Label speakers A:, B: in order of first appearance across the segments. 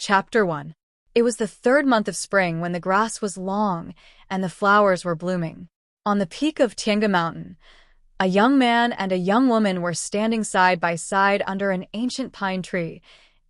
A: Chapter 1. It was the third month of spring when the grass was long and the flowers were blooming. On the peak of Tianga Mountain, a young man and a young woman were standing side by side under an ancient pine tree,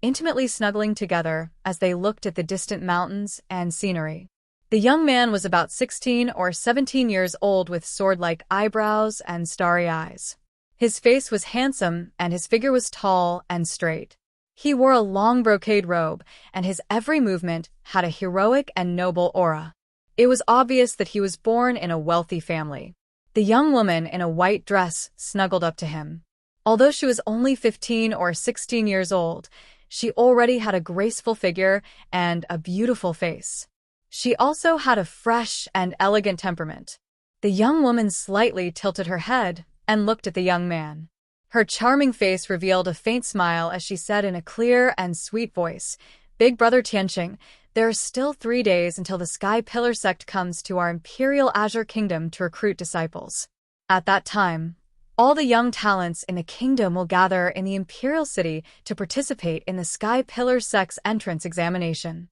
A: intimately snuggling together as they looked at the distant mountains and scenery. The young man was about 16 or 17 years old with sword-like eyebrows and starry eyes. His face was handsome and his figure was tall and straight. He wore a long brocade robe, and his every movement had a heroic and noble aura. It was obvious that he was born in a wealthy family. The young woman in a white dress snuggled up to him. Although she was only 15 or 16 years old, she already had a graceful figure and a beautiful face. She also had a fresh and elegant temperament. The young woman slightly tilted her head and looked at the young man. Her charming face revealed a faint smile as she said in a clear and sweet voice, "Big Brother Tianqing, there are still 3 days until the Sky Pillar sect comes to our Imperial Azure Kingdom to recruit disciples. At that time, all the young talents in the kingdom will gather in the Imperial City to participate in the Sky Pillar sect's entrance examination.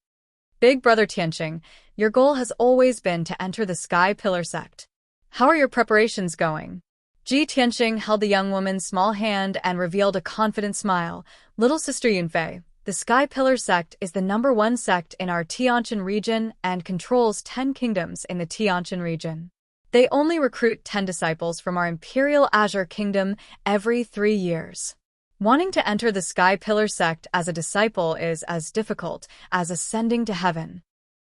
A: Big Brother Tianqing, your goal has always been to enter the Sky Pillar sect. How are your preparations going?" Ji Tianqing held the young woman's small hand and revealed a confident smile. "Little sister Yunfei, the Sky Pillar sect is the #1 sect in our Tianqin region and controls 10 kingdoms in the Tianqin region. They only recruit 10 disciples from our Imperial Azure Kingdom every 3 years. Wanting to enter the Sky Pillar sect as a disciple is as difficult as ascending to heaven.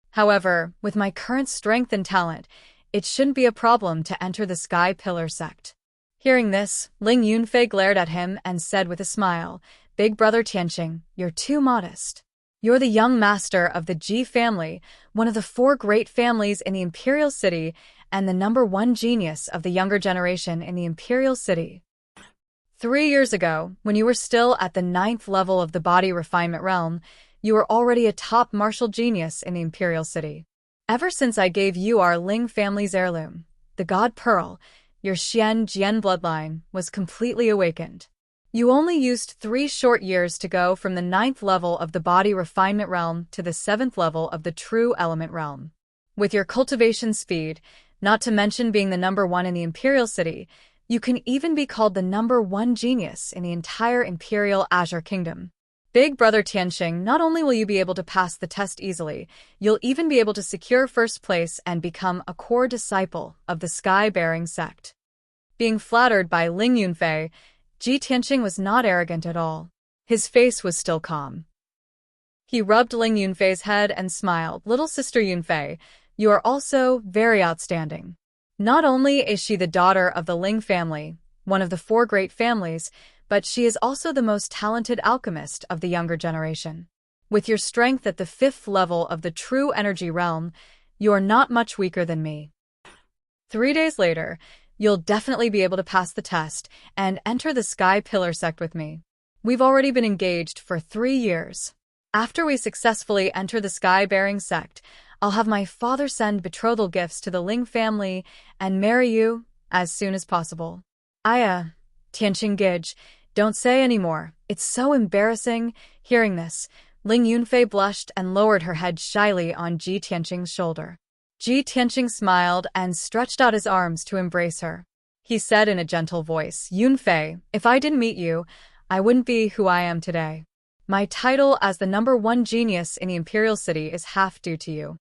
A: However, with my current strength and talent, it shouldn't be a problem to enter the Sky Pillar sect." Hearing this, Ling Yunfei glared at him and said with a smile, "Big Brother Tianqing, you're too modest. You're the young master of the Ji family, one of the 4 great families in the Imperial City, and the #1 genius of the younger generation in the Imperial City. 3 years ago, when you were still at the 9th level of the body refinement realm, you were already a top martial genius in the Imperial City. Ever since I gave you our Ling family's heirloom, the God Pearl, your Xian Jian bloodline was completely awakened. You only used 3 short years to go from the 9th level of the body refinement realm to the 7th level of the true element realm. With your cultivation speed, not to mention being the #1 in the Imperial City, you can even be called the #1 genius in the entire Imperial Azure Kingdom. Big Brother Tianqing, not only will you be able to pass the test easily, you'll even be able to secure first place and become a core disciple of the Sky-bearing sect." Being flattered by Ling Yunfei, Ji Tianqing was not arrogant at all. His face was still calm. He rubbed Ling Yunfei's head and smiled. "Little sister Yunfei, you are also very outstanding. Not only is she the daughter of the Ling family, one of the 4 great families, but she is also the most talented alchemist of the younger generation. With your strength at the 5th level of the true energy realm, you are not much weaker than me. 3 days later, you'll definitely be able to pass the test and enter the Sky Pillar sect with me. We've already been engaged for 3 years. After we successfully enter the Sky-bearing sect, I'll have my father send betrothal gifts to the Ling family and marry you as soon as possible." Tianqing Gij, don't say any more. It's so embarrassing." Hearing this, Ling Yunfei blushed and lowered her head shyly on Ji Tianqing's shoulder. Ji Tianqing smiled and stretched out his arms to embrace her. He said in a gentle voice, "Yunfei, if I didn't meet you, I wouldn't be who I am today. My title as the #1 genius in the Imperial City is half due to you.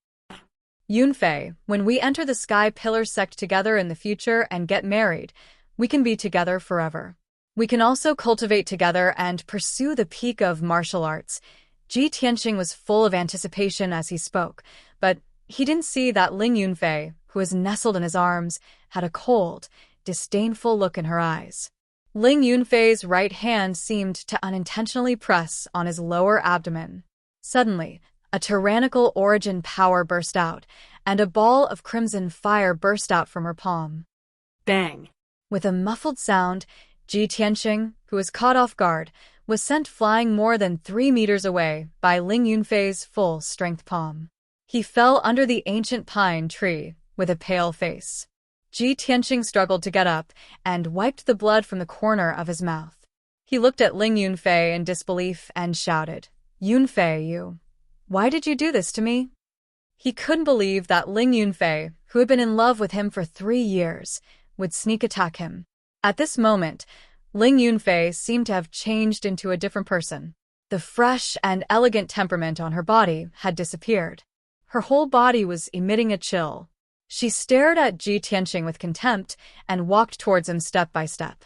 A: Yunfei, when we enter the Sky Pillar sect together in the future and get married, we can be together forever. We can also cultivate together and pursue the peak of martial arts." Ji Tianqing was full of anticipation as he spoke, but he didn't see that Ling Yunfei, who was nestled in his arms, had a cold, disdainful look in her eyes. Ling Yunfei's right hand seemed to unintentionally press on his lower abdomen. Suddenly, a tyrannical origin power burst out, and a ball of crimson fire burst out from her palm.
B: Bang!
A: With a muffled sound, Ji Tianqing, who was caught off guard, was sent flying more than 3 meters away by Ling Yunfei's full-strength palm. He fell under the ancient pine tree with a pale face. Ji Tianqing struggled to get up and wiped the blood from the corner of his mouth. He looked at Ling Yunfei in disbelief and shouted, "Yunfei, you Why did you do this to me? He couldn't believe that Ling Yunfei, who had been in love with him for 3 years, would sneak attack him. At this moment, Ling Yunfei seemed to have changed into a different person. The fresh and elegant temperament on her body had disappeared. Her whole body was emitting a chill. She stared at Ji Tianqing with contempt and walked towards him step by step.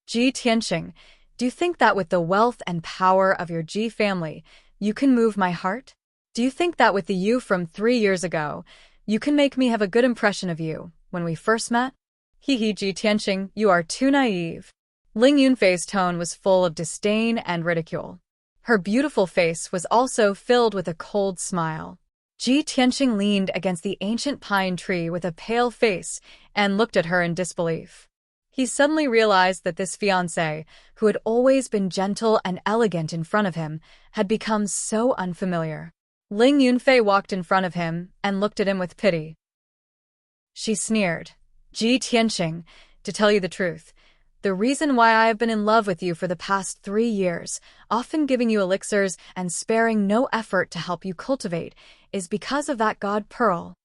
A: Ji Tianqing, do you think that with the wealth and power of your Ji family, you can move my heart? Do you think that with the you from 3 years ago, you can make me have a good impression of you when we first met? Ji Tianqing, you are too naive. Ling Yunfei's tone was full of disdain and ridicule. Her beautiful face was also filled with a cold smile. Ji Tianqing leaned against the ancient pine tree with a pale face and looked at her in disbelief. He suddenly realized that this fiancé, who had always been gentle and elegant in front of him, had become so unfamiliar. Ling Yunfei walked in front of him and looked at him with pity. She sneered, Ji Tianqing, to tell you the truth, the reason why I have been in love with you for the past 3 years, often giving you elixirs and sparing no effort to help you cultivate, is because of that god pearl.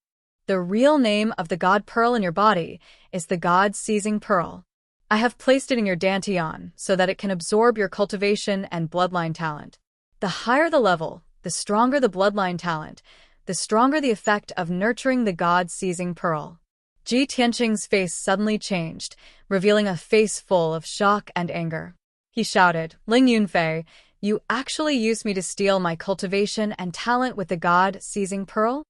A: The real name of the god pearl in your body is the god seizing pearl. I have placed it in your dantian so that it can absorb your cultivation and bloodline talent. The higher the level, the stronger the bloodline talent, the stronger the effect of nurturing the god seizing pearl. Ji Tianqing's face suddenly changed, revealing a face full of shock and anger. He shouted, Ling Yunfei, you actually used me to steal my cultivation and talent with the god-seizing pearl?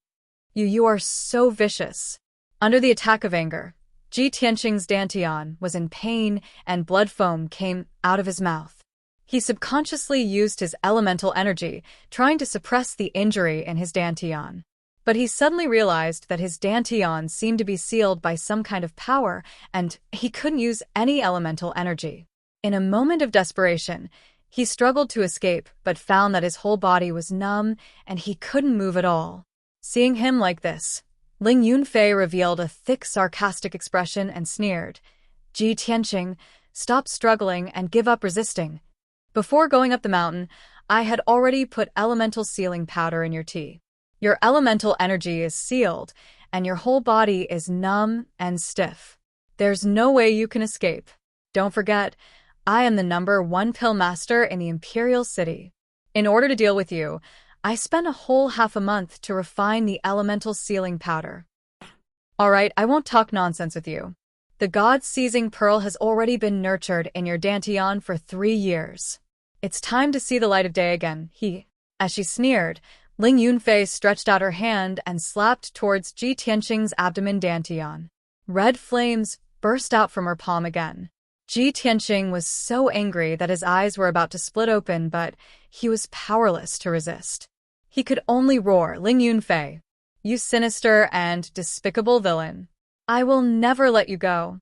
A: You are so vicious. Under the attack of anger, Ji Tianqing's dantian was in pain and blood foam came out of his mouth. He subconsciously used his elemental energy, trying to suppress the injury in his dantian. But he suddenly realized that his dantian seemed to be sealed by some kind of power, and he couldn't use any elemental energy. In a moment of desperation, he struggled to escape but found that his whole body was numb and he couldn't move at all. Seeing him like this, Ling Yunfei revealed a thick, sarcastic expression and sneered, Ji Tianqing, stop struggling and give up resisting. Before going up the mountain, I had already put elemental sealing powder in your tea. Your elemental energy is sealed, and your whole body is numb and stiff. There's no way you can escape. Don't forget, I am the #1 pill master in the Imperial City. In order to deal with you, I spent a whole half a month to refine the elemental sealing powder. Alright, I won't talk nonsense with you. The god-seizing pearl has already been nurtured in your dantian for 3 years. It's time to see the light of day again, As she sneered, Ling Yunfei stretched out her hand and slapped towards Ji Tianqing's abdomen dantian. Red flames burst out from her palm again. Ji Tianqing was so angry that his eyes were about to split open, but he was powerless to resist. He could only roar, Ling Yunfei, you sinister and despicable villain. I will never let you go.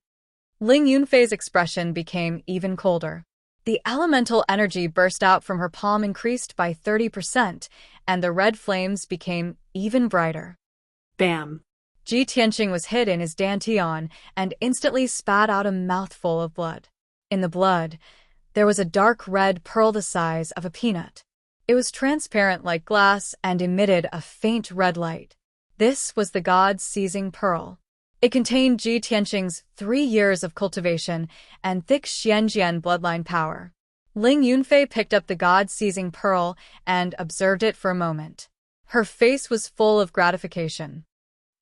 A: Ling Yunfei's expression became even colder. The elemental energy burst out from her palm increased by 30%, and the red flames became even brighter.
B: Bam!
A: Ji Tianqing was hit in his dantian and instantly spat out a mouthful of blood. In the blood, there was a dark red pearl the size of a peanut. It was transparent like glass and emitted a faint red light. This was the god-seizing pearl. It contained Ji Tianqing's 3 years of cultivation and thick Xianjian bloodline power. Ling Yunfei picked up the god-seizing pearl and observed it for a moment. Her face was full of gratification.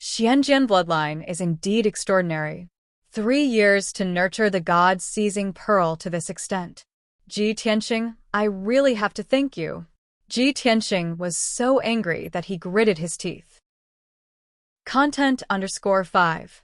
A: Xianjian bloodline is indeed extraordinary. 3 years to nurture the god-seizing pearl to this extent. Ji Tianqing, I really have to thank you. Ji Tianqing was so angry that he gritted his teeth. Content_5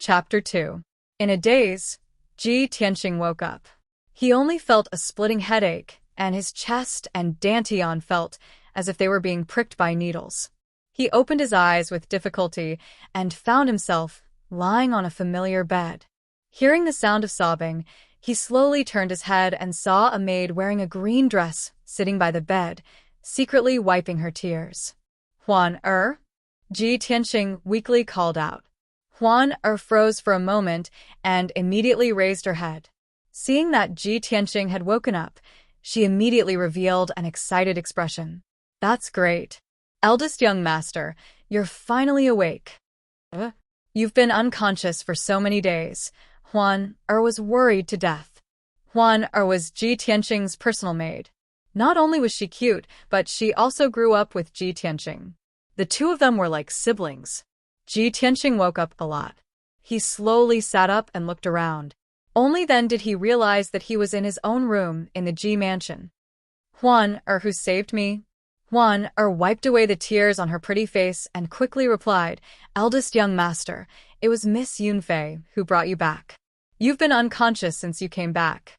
A: Chapter 2 In a daze, Ji Tianqing woke up. He only felt a splitting headache, and his chest and dantian felt as if they were being pricked by needles. He opened his eyes with difficulty and found himself lying on a familiar bed. Hearing the sound of sobbing, he slowly turned his head and saw a maid wearing a green dress sitting by the bed, secretly wiping her tears. Huan Ji Tianqing weakly called out. Huan froze for a moment and immediately raised her head. Seeing that Ji Tianqing had woken up, She immediately revealed an excited expression. That's great. Eldest young master, you're finally awake. You've been unconscious for so many days. Huan Er was worried to death. Huan Er was Ji Tianqing's personal maid. Not only was she cute, but she also grew up with Ji Tianqing. The two of them were like siblings. Ji Tianqing woke up a lot. He slowly sat up and looked around. Only then did he realize that he was in his own room in the Ji mansion. Huan Er, who saved me? Huan Er wiped away the tears on her pretty face and quickly replied, Eldest young master, it was Miss Yunfei who brought you back. You've been unconscious since you came back.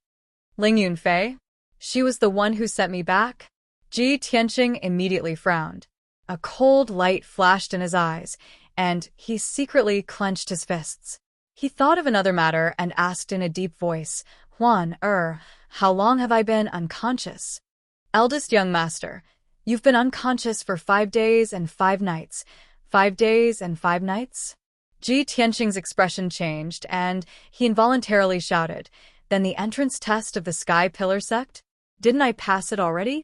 A: Ling Yunfei? She was the one who sent me back? Ji Tianqing immediately frowned. A cold light flashed in his eyes, and he secretly clenched his fists. He thought of another matter and asked in a deep voice, Huan Er, how long have I been unconscious? Eldest young master, you've been unconscious for 5 days and 5 nights. 5 days and 5 nights? Ji Tianqing's expression changed, and he involuntarily shouted, Then the entrance test of the Sky Pillar sect? Didn't I pass it already?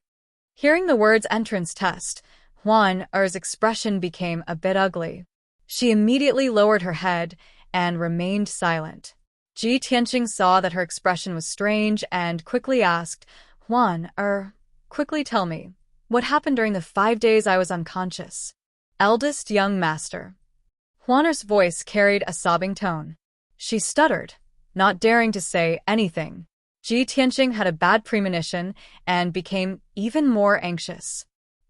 A: Hearing the words entrance test, Huan Er's expression became a bit ugly. She immediately lowered her head and remained silent. Ji Tianqing saw that her expression was strange and quickly asked, Huan Er, quickly tell me, what happened during the 5 days I was unconscious? Eldest young master. Huan Er's voice carried a sobbing tone. She stuttered, not daring to say anything. Ji Tianqing had a bad premonition and became even more anxious.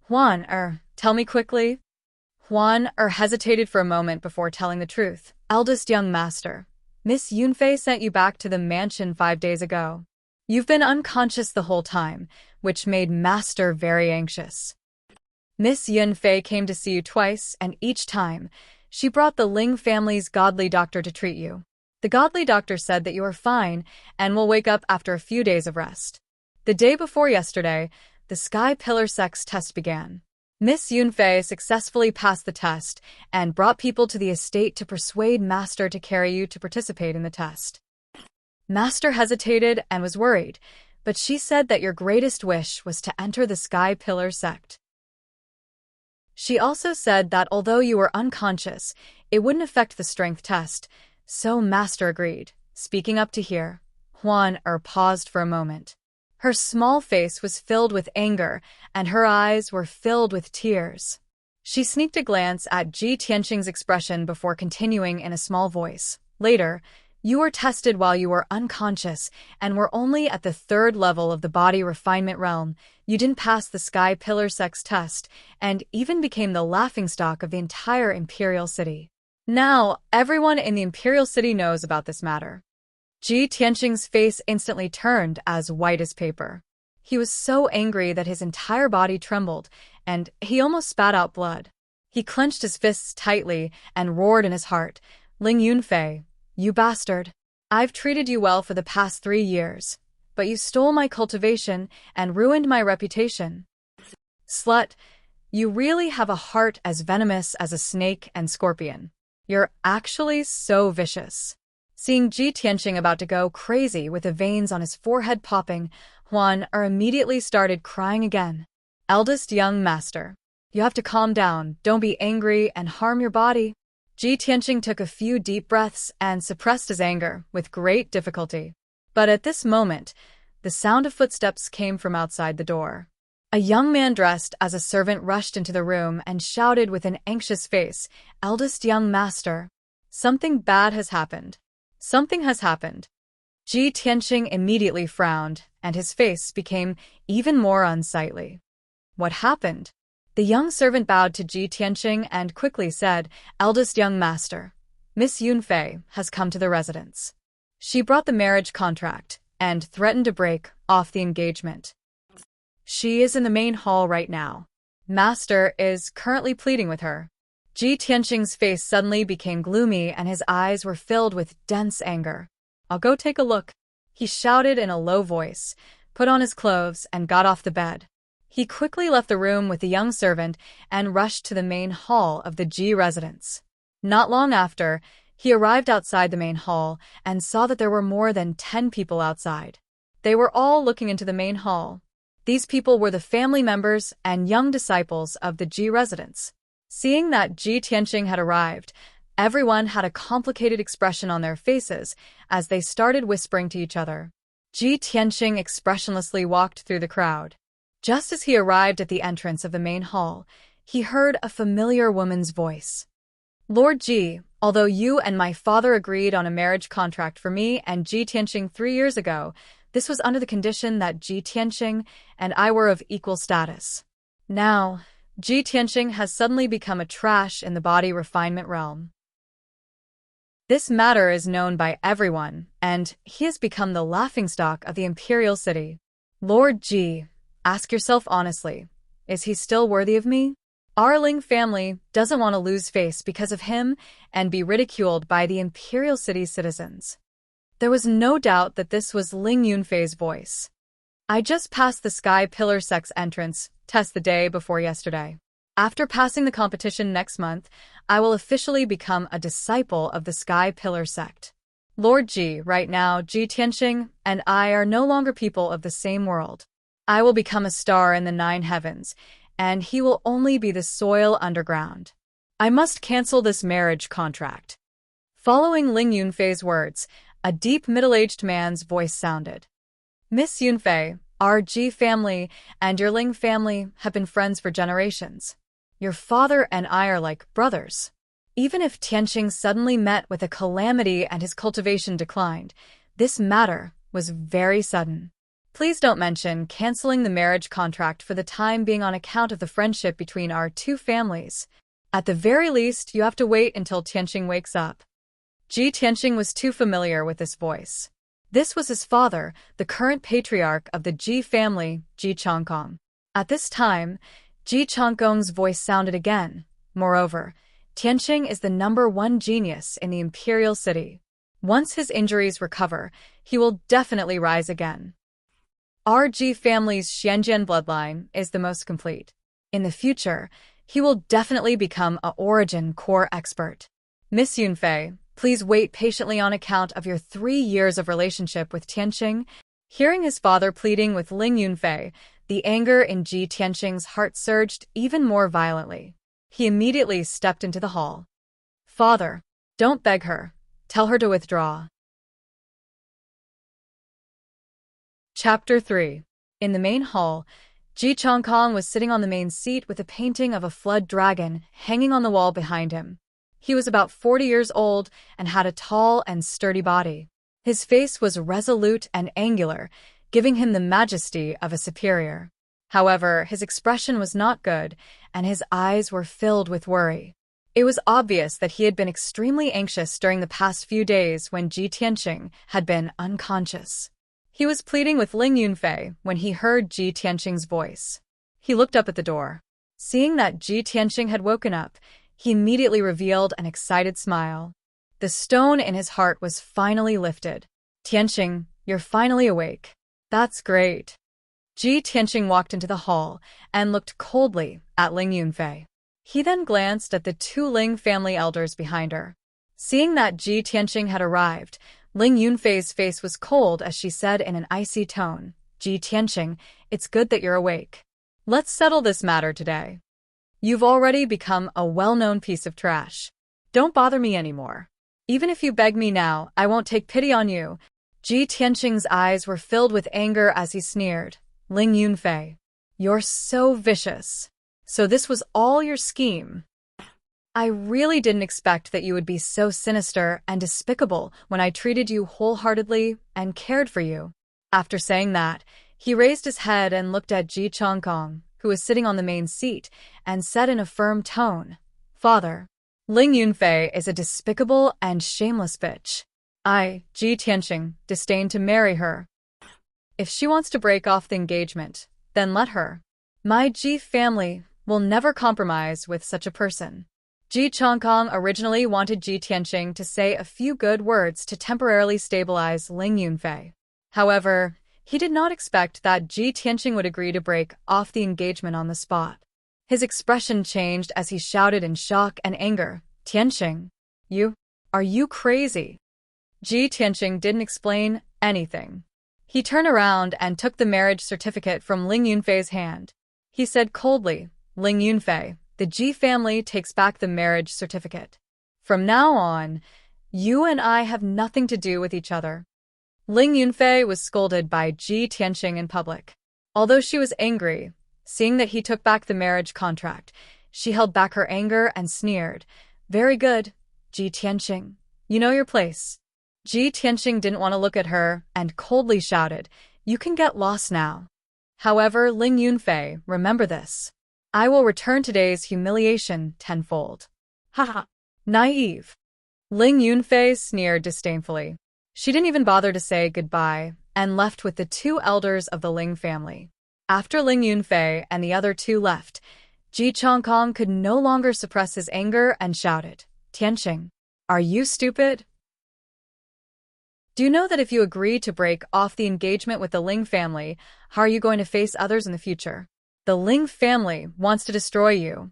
A: Huan Er, tell me quickly. Huan Er hesitated for a moment before telling the truth. Eldest young master, Miss Yunfei sent you back to the mansion 5 days ago. You've been unconscious the whole time, which made Master very anxious. Miss Yunfei came to see you twice, and each time, she brought the Ling family's godly doctor to treat you. The godly doctor said that you are fine and will wake up after a few days of rest. The day before yesterday, the Sky Pillar Sex test began. Miss Yunfei successfully passed the test and brought people to the estate to persuade Master to carry you to participate in the test. Master hesitated and was worried, but she said that your greatest wish was to enter the Sky Pillar sect. She also said that although you were unconscious, it wouldn't affect the strength test, so Master agreed. Speaking up to hear, Huan Er paused for a moment. Her small face was filled with anger, and her eyes were filled with tears. She sneaked a glance at Ji Tianqing's expression before continuing in a small voice. Later, you were tested while you were unconscious and were only at the 3rd level of the body refinement realm. You didn't pass the Sky Pillar Sex test and even became the laughingstock of the entire Imperial City. Now, everyone in the Imperial City knows about this matter. Ji Tianqing's face instantly turned as white as paper. He was so angry that his entire body trembled, and he almost spat out blood. He clenched his fists tightly and roared in his heart, Ling Yunfei, you bastard. I've treated you well for the past 3 years, but you stole my cultivation and ruined my reputation. Slut, you really have a heart as venomous as a snake and scorpion. You're actually so vicious. Seeing Ji Tianqing about to go crazy with the veins on his forehead popping, Huan Er immediately started crying again. Eldest young master, you have to calm down, don't be angry and harm your body. Ji Tianqing took a few deep breaths and suppressed his anger with great difficulty. But at this moment, the sound of footsteps came from outside the door. A young man dressed as a servant rushed into the room and shouted with an anxious face, Eldest young master, something bad has happened. Something has happened. Ji Tianqing immediately frowned, and his face became even more unsightly. What happened? The young servant bowed to Ji Tianqing and quickly said, Eldest young master, Miss Yunfei has come to the residence. She brought the marriage contract and threatened to break off the engagement. She is in the main hall right now. Master is currently pleading with her. Ji Tianqing's face suddenly became gloomy and his eyes were filled with dense anger. I'll go take a look. He shouted in a low voice, put on his clothes, and got off the bed. He quickly left the room with the young servant and rushed to the main hall of the Ji residence. Not long after, he arrived outside the main hall and saw that there were more than 10 people outside. They were all looking into the main hall. These people were the family members and young disciples of the Ji residents. Seeing that Ji Tianqing had arrived, everyone had a complicated expression on their faces as they started whispering to each other. Ji Tianqing expressionlessly walked through the crowd. Just as he arrived at the entrance of the main hall, he heard a familiar woman's voice. Lord Ji, although you and my father agreed on a marriage contract for me and Ji Tianqing 3 years ago, this was under the condition that Ji Tianqing and I were of equal status. Now, Ji Tianqing has suddenly become a trash in the body refinement realm. This matter is known by everyone, and he has become the laughingstock of the imperial city. Lord Ji, ask yourself honestly, is he still worthy of me? Our Ling family doesn't want to lose face because of him and be ridiculed by the imperial city citizens. There was no doubt that this was Ling Yunfei's voice. I just passed the Sky Pillar Sect's entrance test the day before yesterday. After passing the competition next month, I will officially become a disciple of the Sky Pillar Sect. Lord Ji, right now, Ji Tianqing and I are no longer people of the same world. I will become a star in the 9 heavens, and he will only be the soil underground. I must cancel this marriage contract. Following Ling Yunfei's words, a deep middle-aged man's voice sounded. Miss Yunfei, our Ji family and your Ling family have been friends for generations. Your father and I are like brothers. Even if Tianqing suddenly met with a calamity and his cultivation declined, this matter was very sudden. Please don't mention canceling the marriage contract for the time being on account of the friendship between our 2 families. At the very least, you have to wait until Tianqing wakes up. Ji Tianqing was too familiar with this voice. This was his father, the current patriarch of the Ji family, Ji Changkong. At this time, Ji Changkong's voice sounded again. Moreover, Tianqing is the #1 genius in the imperial city. Once his injuries recover, he will definitely rise again. Our Ji family's Xianjian bloodline is the most complete. In the future, he will definitely become a origin core expert. Miss Yunfei, please wait patiently on account of your 3 years of relationship with Tianqing. Hearing his father pleading with Ling Yunfei, the anger in Ji Tianqing's heart surged even more violently. He immediately stepped into the hall. Father, don't beg her. Tell her to withdraw. Chapter 3. In the main hall, Ji Changkong was sitting on the main seat with a painting of a flood dragon hanging on the wall behind him. He was about 40 years old and had a tall and sturdy body. His face was resolute and angular, giving him the majesty of a superior. However, his expression was not good, and his eyes were filled with worry. It was obvious that he had been extremely anxious during the past few days when Ji Tianqing had been unconscious. He was pleading with Ling Yunfei when he heard Ji Tianqing's voice. He looked up at the door. Seeing that Ji Tianqing had woken up, he immediately revealed an excited smile. The stone in his heart was finally lifted. Tianqing, you're finally awake. That's great. Ji Tianqing walked into the hall and looked coldly at Ling Yunfei. He then glanced at the 2 Ling family elders behind her. Seeing that Ji Tianqing had arrived, Ling Yunfei's face was cold as she said in an icy tone, Ji Tianqing, it's good that you're awake. Let's settle this matter today. You've already become a well-known piece of trash. Don't bother me anymore. Even if you beg me now, I won't take pity on you. Ji Tianqing's eyes were filled with anger as he sneered. Ling Yunfei, you're so vicious. So this was all your scheme. I really didn't expect that you would be so sinister and despicable when I treated you wholeheartedly and cared for you. After saying that, he raised his head and looked at Ji Changkong, who was sitting on the main seat, and said in a firm tone, Father, Ling Yunfei is a despicable and shameless bitch. I, Ji Tianqing, disdain to marry her. If she wants to break off the engagement, then let her. My Ji family will never compromise with such a person. Ji Changkong originally wanted Ji Tianqing to say a few good words to temporarily stabilize Ling Yunfei. However, he did not expect that Ji Tianqing would agree to break off the engagement on the spot. His expression changed as he shouted in shock and anger, Tianqing, are you crazy? Ji Tianqing didn't explain anything. He turned around and took the marriage certificate from Ling Yunfei's hand. He said coldly, Ling Yunfei, the Ji family takes back the marriage certificate. From now on, you and I have nothing to do with each other. Ling Yunfei was scolded by Ji Tianqing in public. Although she was angry, seeing that he took back the marriage contract, she held back her anger and sneered. Very good, Ji Tianqing. You know your place. Ji Tianqing didn't want to look at her and coldly shouted, You can get lost now. However, Ling Yunfei, remember this. I will return today's humiliation tenfold. Haha. Naive. Ling Yunfei sneered disdainfully. She didn't even bother to say goodbye and left with the two elders of the Ling family. After Ling Yunfei and the other two left, Ji Chongkong could no longer suppress his anger and shouted, Tianqing, are you stupid? Do you know that if you agree to break off the engagement with the Ling family, how are you going to face others in the future? The Ling family wants to destroy you.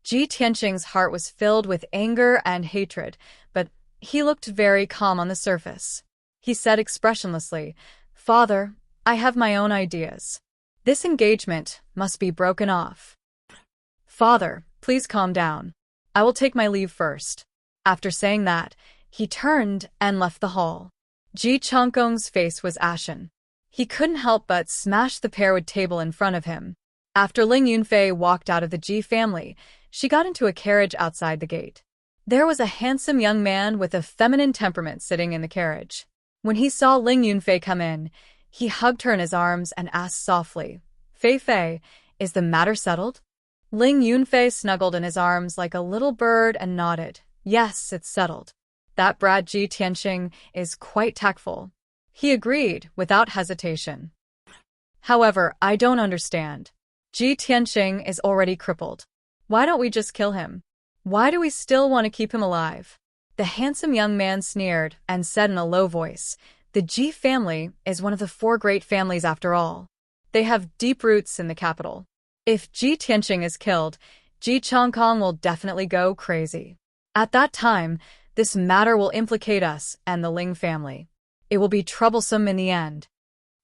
A: Ji Tianqing's heart was filled with anger and hatred, but he looked very calm on the surface. He said expressionlessly, Father, I have my own ideas. This engagement must be broken off. Father, please calm down. I will take my leave first. After saying that, he turned and left the hall. Ji Chongkong's face was ashen. He couldn't help but smash the pearwood table in front of him. After Ling Yunfei walked out of the Ji family, she got into a carriage outside the gate. There was a handsome young man with a feminine temperament sitting in the carriage. When he saw Ling Yunfei come in, he hugged her in his arms and asked softly, Fei Fei, is the matter settled? Ling Yunfei snuggled in his arms like a little bird and nodded. Yes, it's settled. That brat Ji Tianqing is quite tactful. He agreed without hesitation. However, I don't understand. Ji Tianqing is already crippled. Why don't we just kill him? Why do we still want to keep him alive? The handsome young man sneered and said in a low voice, The Ji family is one of the 4 great families after all. They have deep roots in the capital. If Ji Tianqing is killed, Ji Chongkong will definitely go crazy. At that time, this matter will implicate us and the Ling family. It will be troublesome in the end.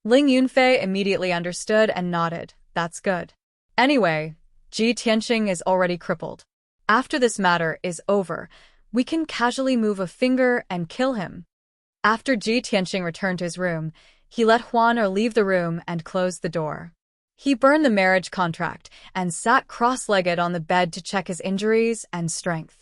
A: Ling Yunfei immediately understood and nodded. That's good. Anyway, Ji Tianqing is already crippled. After this matter is over, we can casually move a finger and kill him. After Ji Tianqing returned to his room, he let Huan leave the room and closed the door. He burned the marriage contract and sat cross-legged on the bed to check his injuries and strength.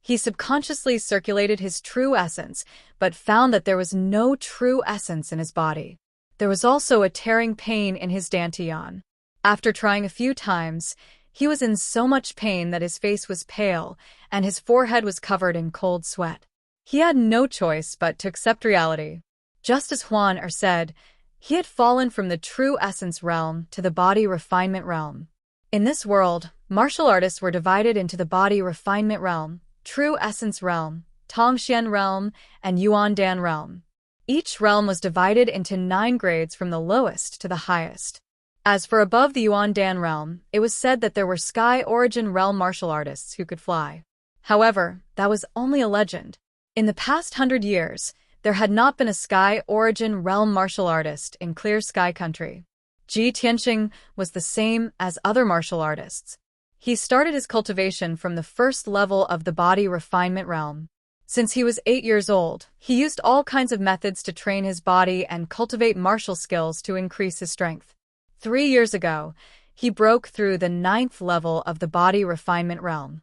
A: He subconsciously circulated his true essence, but found that there was no true essence in his body. There was also a tearing pain in his dantian. After trying a few times, he was in so much pain that his face was pale and his forehead was covered in cold sweat. He had no choice but to accept reality. Just as Huan said, he had fallen from the true essence realm to the body refinement realm. In this world, martial artists were divided into the body refinement realm, True Essence Realm, Tongxian Realm, and Yuandan Realm. Each realm was divided into 9 grades from the lowest to the highest. As for above the Yuandan Realm, it was said that there were Sky Origin Realm martial artists who could fly. However, that was only a legend. In the past 100 years, there had not been a Sky Origin Realm martial artist in Clear Sky Country. Ji Tianqing was the same as other martial artists. He started his cultivation from the first level of the body refinement realm. Since he was 8 years old, he used all kinds of methods to train his body and cultivate martial skills to increase his strength. 3 years ago, he broke through the 9th level of the body refinement realm.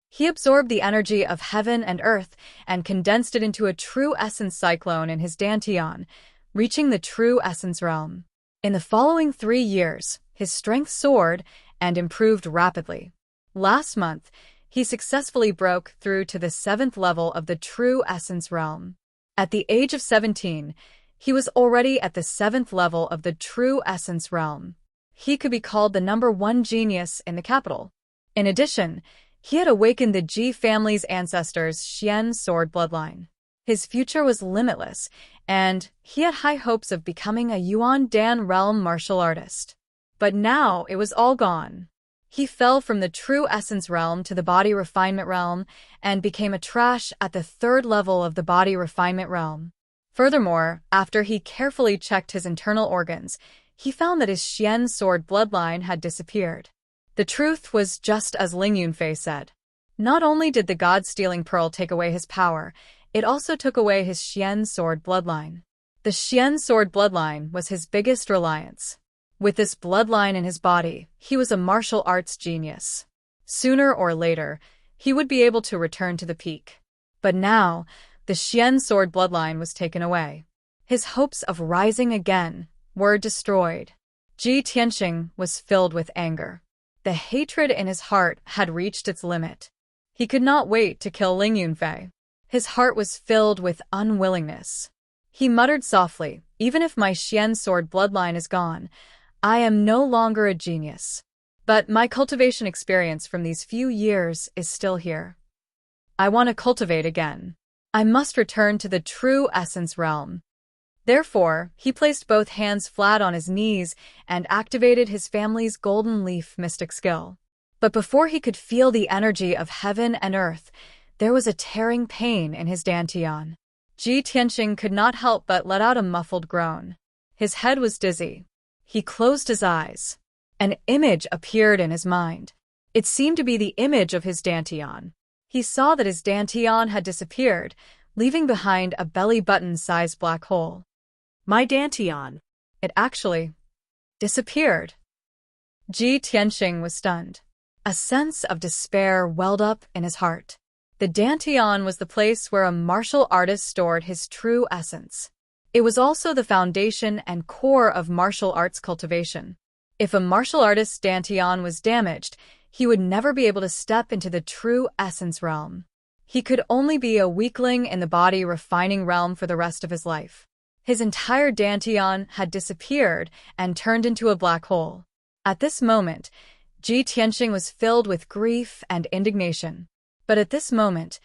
A: He absorbed the energy of heaven and earth and condensed it into a true essence cyclone in his dantian, reaching the true essence realm. In the following 3 years, his strength soared and improved rapidly. Last month, he successfully broke through to the 7th level of the true essence realm. At the age of 17, he was already at the 7th level of the true essence realm. He could be called the #1 genius in the capital. In addition, he had awakened the Ji family's ancestors' Xian sword bloodline. His future was limitless, and he had high hopes of becoming a Yuandan realm martial artist. But now it was all gone. He fell from the true essence realm to the body refinement realm and became a trash at the 3rd level of the body refinement realm. Furthermore, after he carefully checked his internal organs, he found that his Xian sword bloodline had disappeared. The truth was just as Ling Yunfei said. Not only did the God-stealing pearl take away his power, it also took away his Xian sword bloodline. The Xian sword bloodline was his biggest reliance. With this bloodline in his body, he was a martial arts genius. Sooner or later, he would be able to return to the peak. But now, the Xian sword bloodline was taken away. His hopes of rising again were destroyed. Ji Tianxing was filled with anger. The hatred in his heart had reached its limit. He could not wait to kill Ling Yunfei. His heart was filled with unwillingness. He muttered softly, "Even if my Xian sword bloodline is gone, I am no longer a genius. But my cultivation experience from these few years is still here. I want to cultivate again. I must return to the true essence realm." Therefore, he placed both hands flat on his knees and activated his family's golden leaf mystic skill. But before he could feel the energy of heaven and earth, there was a tearing pain in his dantian. Ji Tianxing could not help but let out a muffled groan. His head was dizzy. He closed his eyes. An image appeared in his mind. It seemed to be the image of his dantian. He saw that his dantian had disappeared, leaving behind a belly-button-sized black hole. My dantian. It actually disappeared. Ji Tianxing was stunned. A sense of despair welled up in his heart. The dantian was the place where a martial artist stored his true essence. It was also the foundation and core of martial arts cultivation. If a martial artist's dantian was damaged, he would never be able to step into the true essence realm. He could only be a weakling in the body refining realm for the rest of his life. His entire dantian had disappeared and turned into a black hole. At this moment, Ji Tianxing was filled with grief and indignation. But at this moment,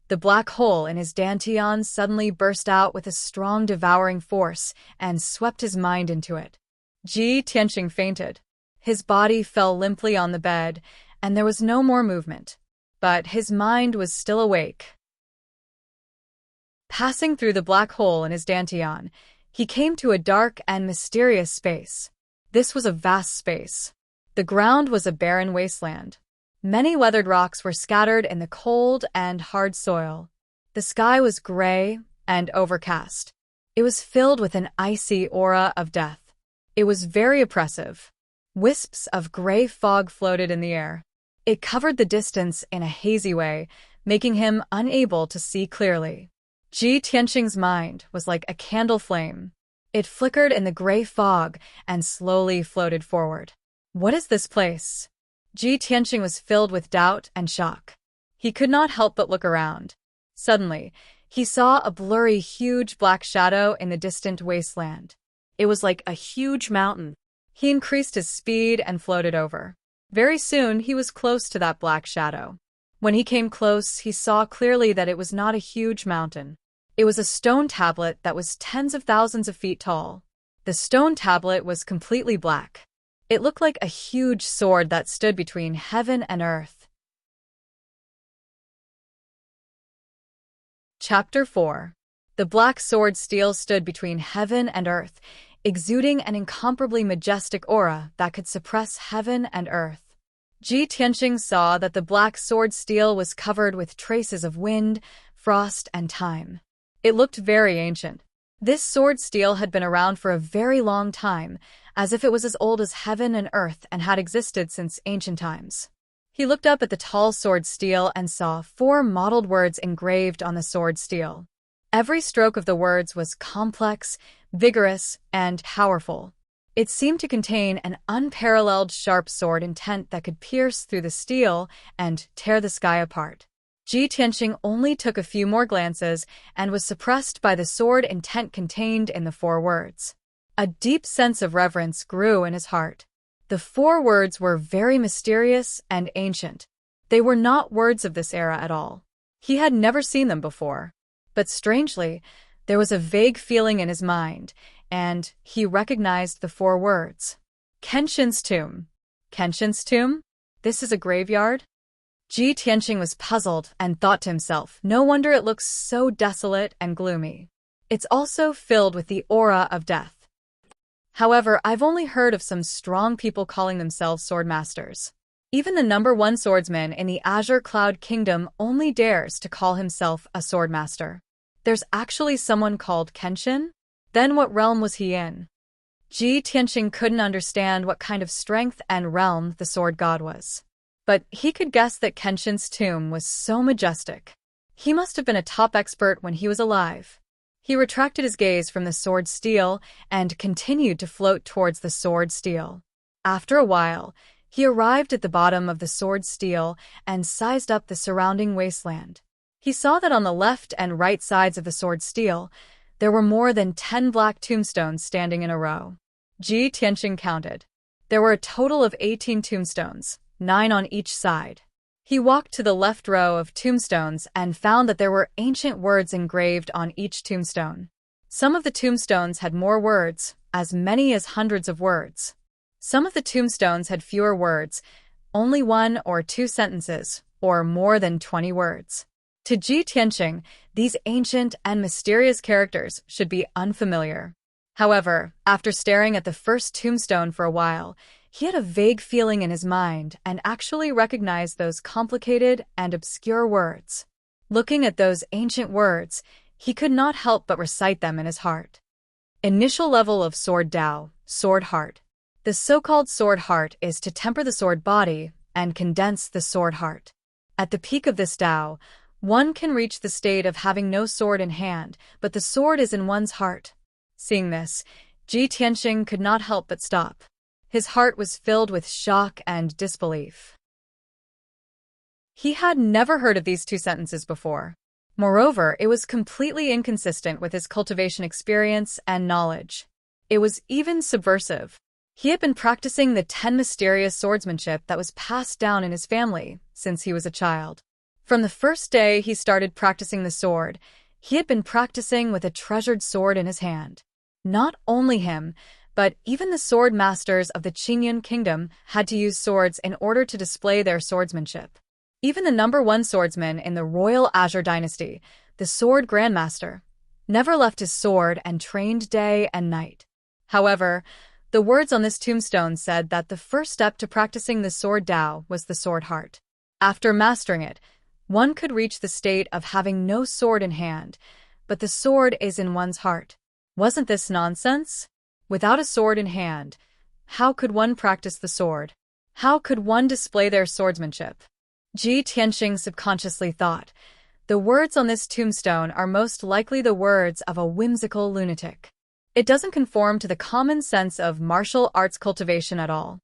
A: the black hole in his dantian suddenly burst out with a strong devouring force and swept his mind into it. Ji Tianxing fainted. His body fell limply on the bed, and there was no more movement. But his mind was still awake. Passing through the black hole in his dantian, he came to a dark and mysterious space. This was a vast space. The ground was a barren wasteland. Many weathered rocks were scattered in the cold and hard soil. The sky was gray and overcast. It was filled with an icy aura of death. It was very oppressive. Wisps of gray fog floated in the air. It covered the distance in a hazy way, making him unable to see clearly. Ji Tianxing's mind was like a candle flame. It flickered in the gray fog and slowly floated forward. What is this place? Ji Tianxing was filled with doubt and shock. He could not help but look around. Suddenly, he saw a blurry, huge black shadow in the distant wasteland. It was like a huge mountain. He increased his speed and floated over. Very soon, he was close to that black shadow. When he came close, he saw clearly that it was not a huge mountain. It was a stone tablet that was tens of thousands of feet tall. The stone tablet was completely black. It looked like a huge sword that stood between heaven and earth. Chapter 4. The black sword steel stood between heaven and earth, exuding an incomparably majestic aura that could suppress heaven and earth. Ji Tianxing saw that the black sword steel was covered with traces of wind, frost, and time. It looked very ancient. This sword steel had been around for a very long time, as if it was as old as heaven and earth and had existed since ancient times. He looked up at the tall sword steel and saw 4 mottled words engraved on the sword steel. Every stroke of the words was complex, vigorous, and powerful. It seemed to contain an unparalleled sharp sword intent that could pierce through the steel and tear the sky apart. Ji Tianxing only took a few more glances and was suppressed by the sword intent contained in the 4 words. A deep sense of reverence grew in his heart. The 4 words were very mysterious and ancient. They were not words of this era at all. He had never seen them before. But strangely, there was a vague feeling in his mind, and he recognized the 4 words. Kenshin's tomb. Kenshin's tomb? This is a graveyard? Ji Tianxing was puzzled and thought to himself, no wonder it looks so desolate and gloomy. It's also filled with the aura of death. However, I've only heard of some strong people calling themselves swordmasters. Even the #1 swordsman in the Azure Cloud Kingdom only dares to call himself a swordmaster. There's actually someone called Kenshin? Then what realm was he in? Ji Tianqing couldn't understand what kind of strength and realm the sword god was. But he could guess that Kenshin's tomb was so majestic. He must have been a top expert when he was alive. He retracted his gaze from the sword steel and continued to float towards the sword steel. After a while, he arrived at the bottom of the sword steel and sized up the surrounding wasteland. He saw that on the left and right sides of the sword steel, there were more than 10 black tombstones standing in a row. Ji Tianqing counted. There were a total of 18 tombstones, 9 on each side. He walked to the left row of tombstones and found that there were ancient words engraved on each tombstone. Some of the tombstones had more words, as many as hundreds of words. Some of the tombstones had fewer words, only 1 or 2 sentences, or more than 20 words. To Ji Tianqing, these ancient and mysterious characters should be unfamiliar. However, after staring at the first tombstone for a while, he had a vague feeling in his mind and actually recognized those complicated and obscure words. Looking at those ancient words, he could not help but recite them in his heart. Initial level of Sword Dao, Sword Heart. The so-called Sword Heart is to temper the sword body and condense the sword heart. At the peak of this Dao, one can reach the state of having no sword in hand, but the sword is in one's heart. Seeing this, Ji Tianqing could not help but stop. His heart was filled with shock and disbelief. He had never heard of these 2 sentences before. Moreover, it was completely inconsistent with his cultivation experience and knowledge. It was even subversive. He had been practicing the 10 mysterious swordsmanship that was passed down in his family since he was a child. From the first day he started practicing the sword, he had been practicing with a treasured sword in his hand. Not only him, but even the sword masters of the Qingyun Kingdom had to use swords in order to display their swordsmanship. Even the #1 swordsman in the Royal Azure Dynasty, the Sword Grandmaster, never left his sword and trained day and night. However, the words on this tombstone said that the first step to practicing the Sword Dao was the Sword Heart. After mastering it, one could reach the state of having no sword in hand, but the sword is in one's heart. Wasn't this nonsense? Without a sword in hand, how could one practice the sword? How could one display their swordsmanship? Ji Tianqing subconsciously thought, the words on this tombstone are most likely the words of a whimsical lunatic. It doesn't conform to the common sense of martial arts cultivation at all.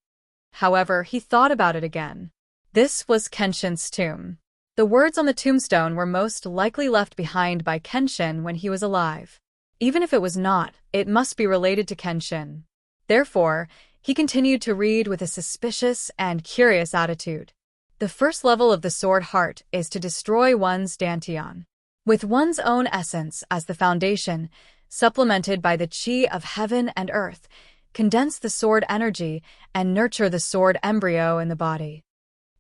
A: However, he thought about it again. This was Kenshin's tomb. The words on the tombstone were most likely left behind by Kenshin when he was alive. Even if it was not, it must be related to Kenshin. Therefore, he continued to read with a suspicious and curious attitude. The first level of the Sword Heart is to destroy one's Dantian. With one's own essence as the foundation, supplemented by the qi of heaven and earth, condense the sword energy and nurture the sword embryo in the body.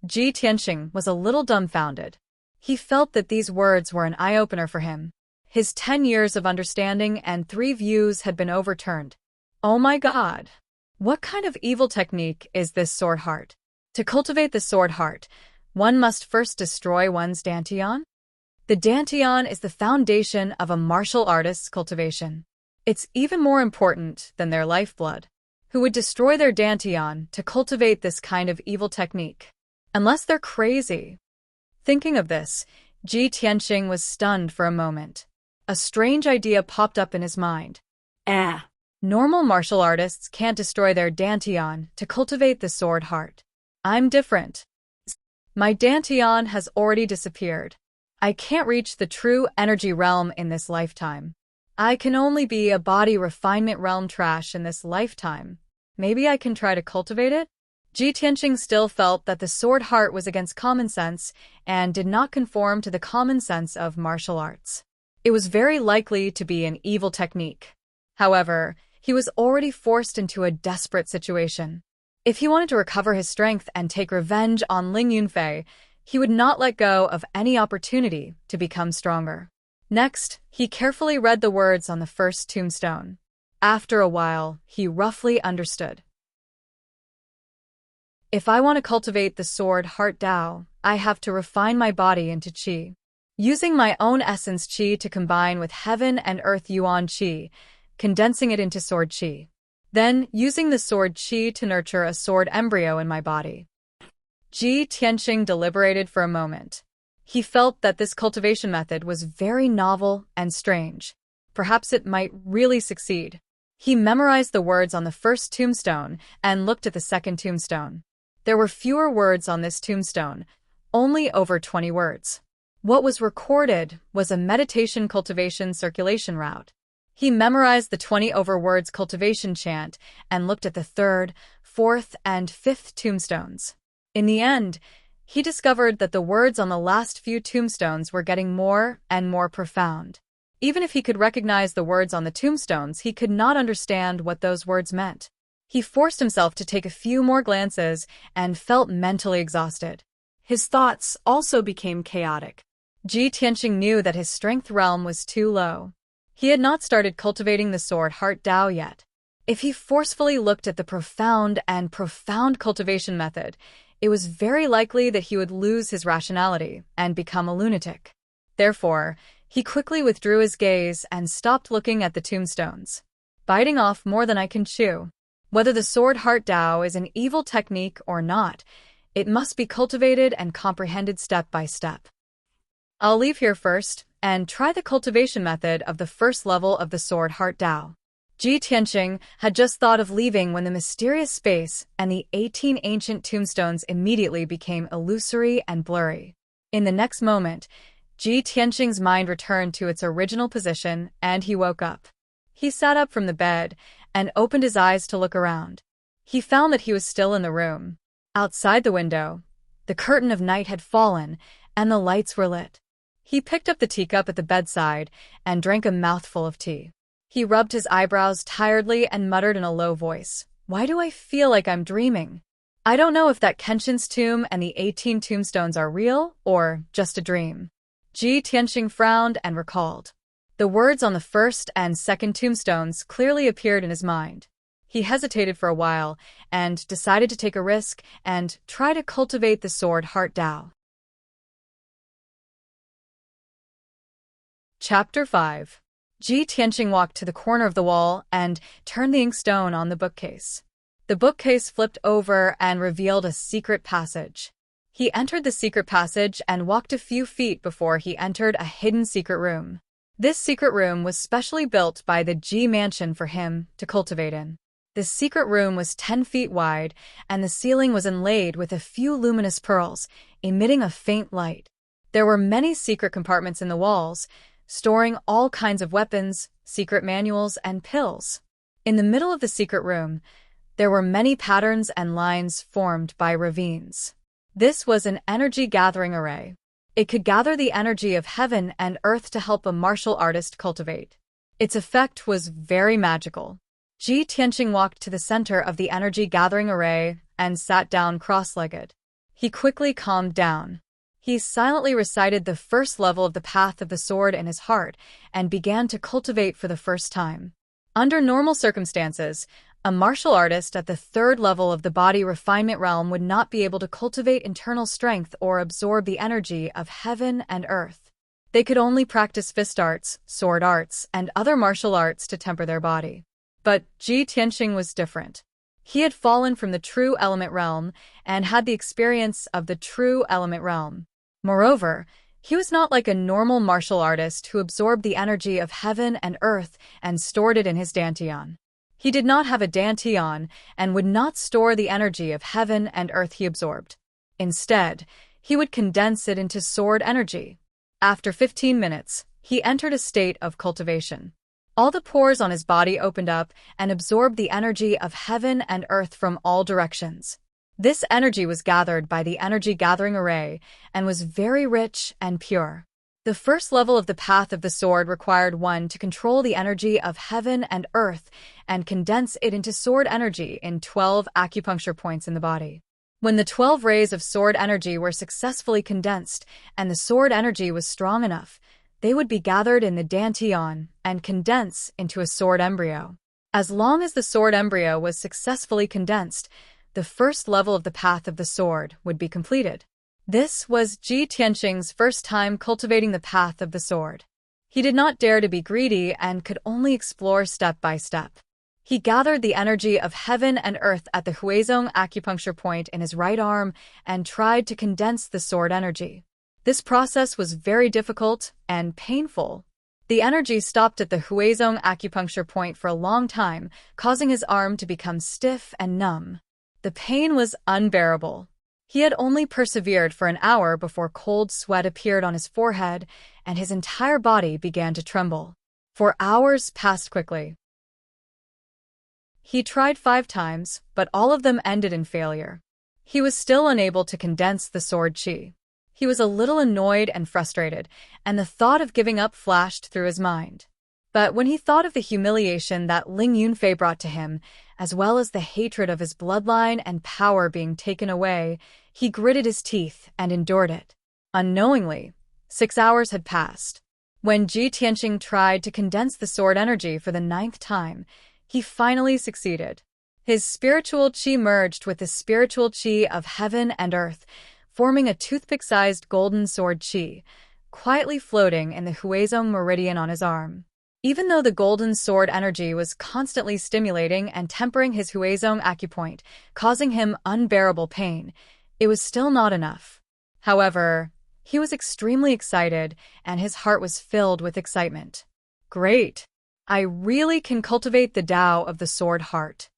A: Ji Tianqing was a little dumbfounded. He felt that these words were an eye-opener for him. His 10 years of understanding and 3 views had been overturned. Oh my God! What kind of evil technique is this Sword Heart? To cultivate the Sword Heart, one must first destroy one's Dantian? The Dantian is the foundation of a martial artist's cultivation. It's even more important than their lifeblood. Who would destroy their Dantian to cultivate this kind of evil technique? Unless they're crazy. Thinking of this, Ji Tianqing was stunned for a moment. A strange idea popped up in his mind. Normal martial artists can't destroy their Dantian to cultivate the Sword Heart. I'm different. My Dantian has already disappeared. I can't reach the true energy realm in this lifetime. I can only be a body refinement realm trash in this lifetime. Maybe I can try to cultivate it? Ji Tianqing still felt that the Sword Heart was against common sense and did not conform to the common sense of martial arts. It was very likely to be an evil technique. However, he was already forced into a desperate situation. If he wanted to recover his strength and take revenge on Ling Yunfei, he would not let go of any opportunity to become stronger. Next, he carefully read the words on the first tombstone. After a while, he roughly understood. If I want to cultivate the sword Heart Dao, I have to refine my body into qi. Using my own essence qi to combine with heaven and earth yuan qi, condensing it into sword qi. Then, using the sword qi to nurture a sword embryo in my body. Ji Tianqing deliberated for a moment. He felt that this cultivation method was very novel and strange. Perhaps it might really succeed. He memorized the words on the first tombstone and looked at the second tombstone. There were fewer words on this tombstone, only over 20 words. What was recorded was a meditation cultivation circulation route. He memorized the 20 over words cultivation chant and looked at the third, fourth, and fifth tombstones. In the end, he discovered that the words on the last few tombstones were getting more and more profound. Even if he could recognize the words on the tombstones, he could not understand what those words meant. He forced himself to take a few more glances and felt mentally exhausted. His thoughts also became chaotic. Ji Tianqing knew that his strength realm was too low. He had not started cultivating the sword Heart Dao yet. If he forcefully looked at the profound cultivation method, it was very likely that he would lose his rationality and become a lunatic. Therefore, he quickly withdrew his gaze and stopped looking at the tombstones. Biting off more than I can chew. Whether the sword Heart Dao is an evil technique or not, it must be cultivated and comprehended step by step. I'll leave here first and try the cultivation method of the first level of the sword Heart Dao. Ji Tianqing had just thought of leaving when the mysterious space and the 18 ancient tombstones immediately became illusory and blurry. In the next moment, Ji Tianqing's mind returned to its original position and he woke up. He sat up from the bed and opened his eyes to look around. He found that he was still in the room. Outside the window, the curtain of night had fallen and the lights were lit. He picked up the teacup at the bedside and drank a mouthful of tea. He rubbed his eyebrows tiredly and muttered in a low voice, "Why do I feel like I'm dreaming? I don't know if that Kenshin's tomb and the 18 tombstones are real or just a dream." Ji Tianqing frowned and recalled. The words on the first and second tombstones clearly appeared in his mind. He hesitated for a while and decided to take a risk and try to cultivate the sword Heart Dao. Chapter 5. Ji Tianqing walked to the corner of the wall and turned the inkstone on the bookcase. The bookcase flipped over and revealed a secret passage. He entered the secret passage and walked a few feet before he entered a hidden secret room. This secret room was specially built by the Ji mansion for him to cultivate in. The secret room was 10 feet wide, and the ceiling was inlaid with a few luminous pearls, emitting a faint light. There were many secret compartments in the walls, storing all kinds of weapons, secret manuals, and pills. In the middle of the secret room, there were many patterns and lines formed by ravines. This was an energy-gathering array. It could gather the energy of heaven and earth to help a martial artist cultivate. Its effect was very magical. Ji Tianqing walked to the center of the energy-gathering array and sat down cross-legged. He quickly calmed down. He silently recited the first level of the path of the sword in his heart and began to cultivate for the first time. Under normal circumstances, a martial artist at the third level of the body refinement realm would not be able to cultivate internal strength or absorb the energy of heaven and earth. They could only practice fist arts, sword arts, and other martial arts to temper their body. But Ji Tianqing was different. He had fallen from the true element realm and had the experience of the true element realm. Moreover, he was not like a normal martial artist who absorbed the energy of heaven and earth and stored it in his dantian. He did not have a dantian and would not store the energy of heaven and earth he absorbed. Instead, he would condense it into sword energy. After 15 minutes, he entered a state of cultivation. All the pores on his body opened up and absorbed the energy of heaven and earth from all directions. This energy was gathered by the energy-gathering array and was very rich and pure. The first level of the path of the sword required one to control the energy of heaven and earth and condense it into sword energy in 12 acupuncture points in the body. When the 12 rays of sword energy were successfully condensed and the sword energy was strong enough, They would be gathered in the dantian and condense into a sword embryo. As long as the sword embryo was successfully condensed, the first level of the path of the sword would be completed. This was Ji Tianqing's first time cultivating the path of the sword. He did not dare to be greedy and could only explore step by step. He gathered the energy of heaven and earth at the Huizong acupuncture point in his right arm and tried to condense the sword energy. This process was very difficult and painful. The energy stopped at the Huizong acupuncture point for a long time, causing his arm to become stiff and numb. The pain was unbearable. He had only persevered for an hour before cold sweat appeared on his forehead and his entire body began to tremble. 4 hours passed quickly. He tried 5 times, but all of them ended in failure. He was still unable to condense the sword qi. He was a little annoyed and frustrated, and the thought of giving up flashed through his mind. But when he thought of the humiliation that Ling Yunfei brought to him, as well as the hatred of his bloodline and power being taken away, he gritted his teeth and endured it. Unknowingly, 6 hours had passed. When Ji Tianqing tried to condense the sword energy for the 9th time, he finally succeeded. His spiritual qi merged with the spiritual qi of heaven and earth, forming a toothpick-sized golden sword qi, quietly floating in the Huizong meridian on his arm. Even though the golden sword energy was constantly stimulating and tempering his Huizong acupoint, causing him unbearable pain, it was still not enough. However, he was extremely excited, and his heart was filled with excitement. Great! I really can cultivate the Tao of the sword heart.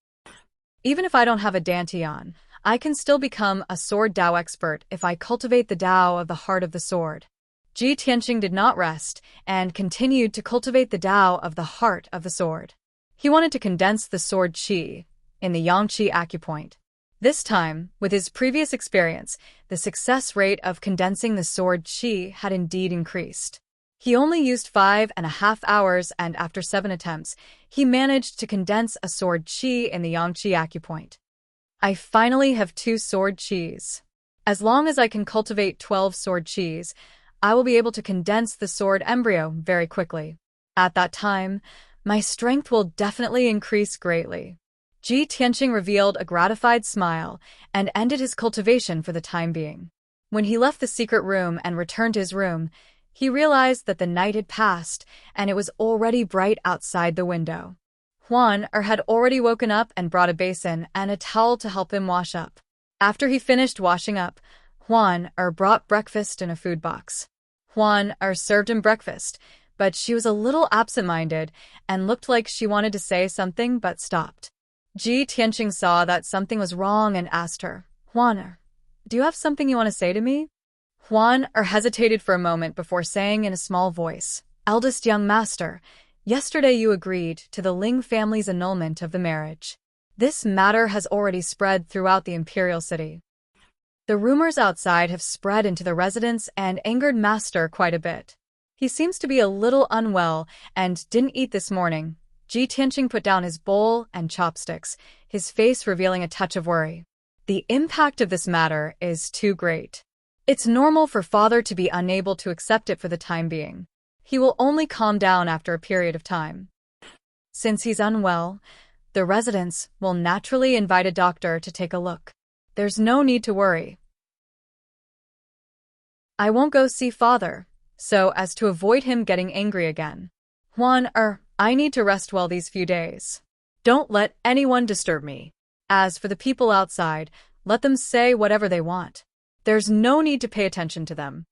A: Even if I don't have a dantian, I can still become a sword Tao expert if I cultivate the Tao of the heart of the sword. Ji Tianqing did not rest and continued to cultivate the Tao of the heart of the sword. He wanted to condense the sword qi in the yang qi acupoint. This time, with his previous experience, the success rate of condensing the sword qi had indeed increased. He only used 5.5 hours, and after 7 attempts, he managed to condense a sword qi in the yang qi acupoint. I finally have 2 sword qis. As long as I can cultivate 12 sword qis, I will be able to condense the sword embryo very quickly. At that time, my strength will definitely increase greatly. Ji Tianqing revealed a gratified smile and ended his cultivation for the time being. When he left the secret room and returned to his room, he realized that the night had passed and it was already bright outside the window. Huan had already woken up and brought a basin and a towel to help him wash up. After he finished washing up, Huan brought breakfast in a food box. Huan served him breakfast, but she was a little absent-minded and looked like she wanted to say something but stopped. Ji Tianqing saw that something was wrong and asked her, Huan, do you have something you want to say to me? Huan hesitated for a moment before saying in a small voice, Eldest young master, yesterday you agreed to the Ling family's annulment of the marriage. This matter has already spread throughout the imperial city. The rumors outside have spread into the residence and angered Master quite a bit. He seems to be a little unwell and didn't eat this morning. Ji Tianqing put down his bowl and chopsticks, his face revealing a touch of worry. The impact of this matter is too great. It's normal for father to be unable to accept it for the time being. He will only calm down after a period of time. Since he's unwell, the residents will naturally invite a doctor to take a look. There's no need to worry. I won't go see father, so as to avoid him getting angry again. Huan, I need to rest well these few days. Don't let anyone disturb me. As for the people outside, let them say whatever they want. There's no need to pay attention to them.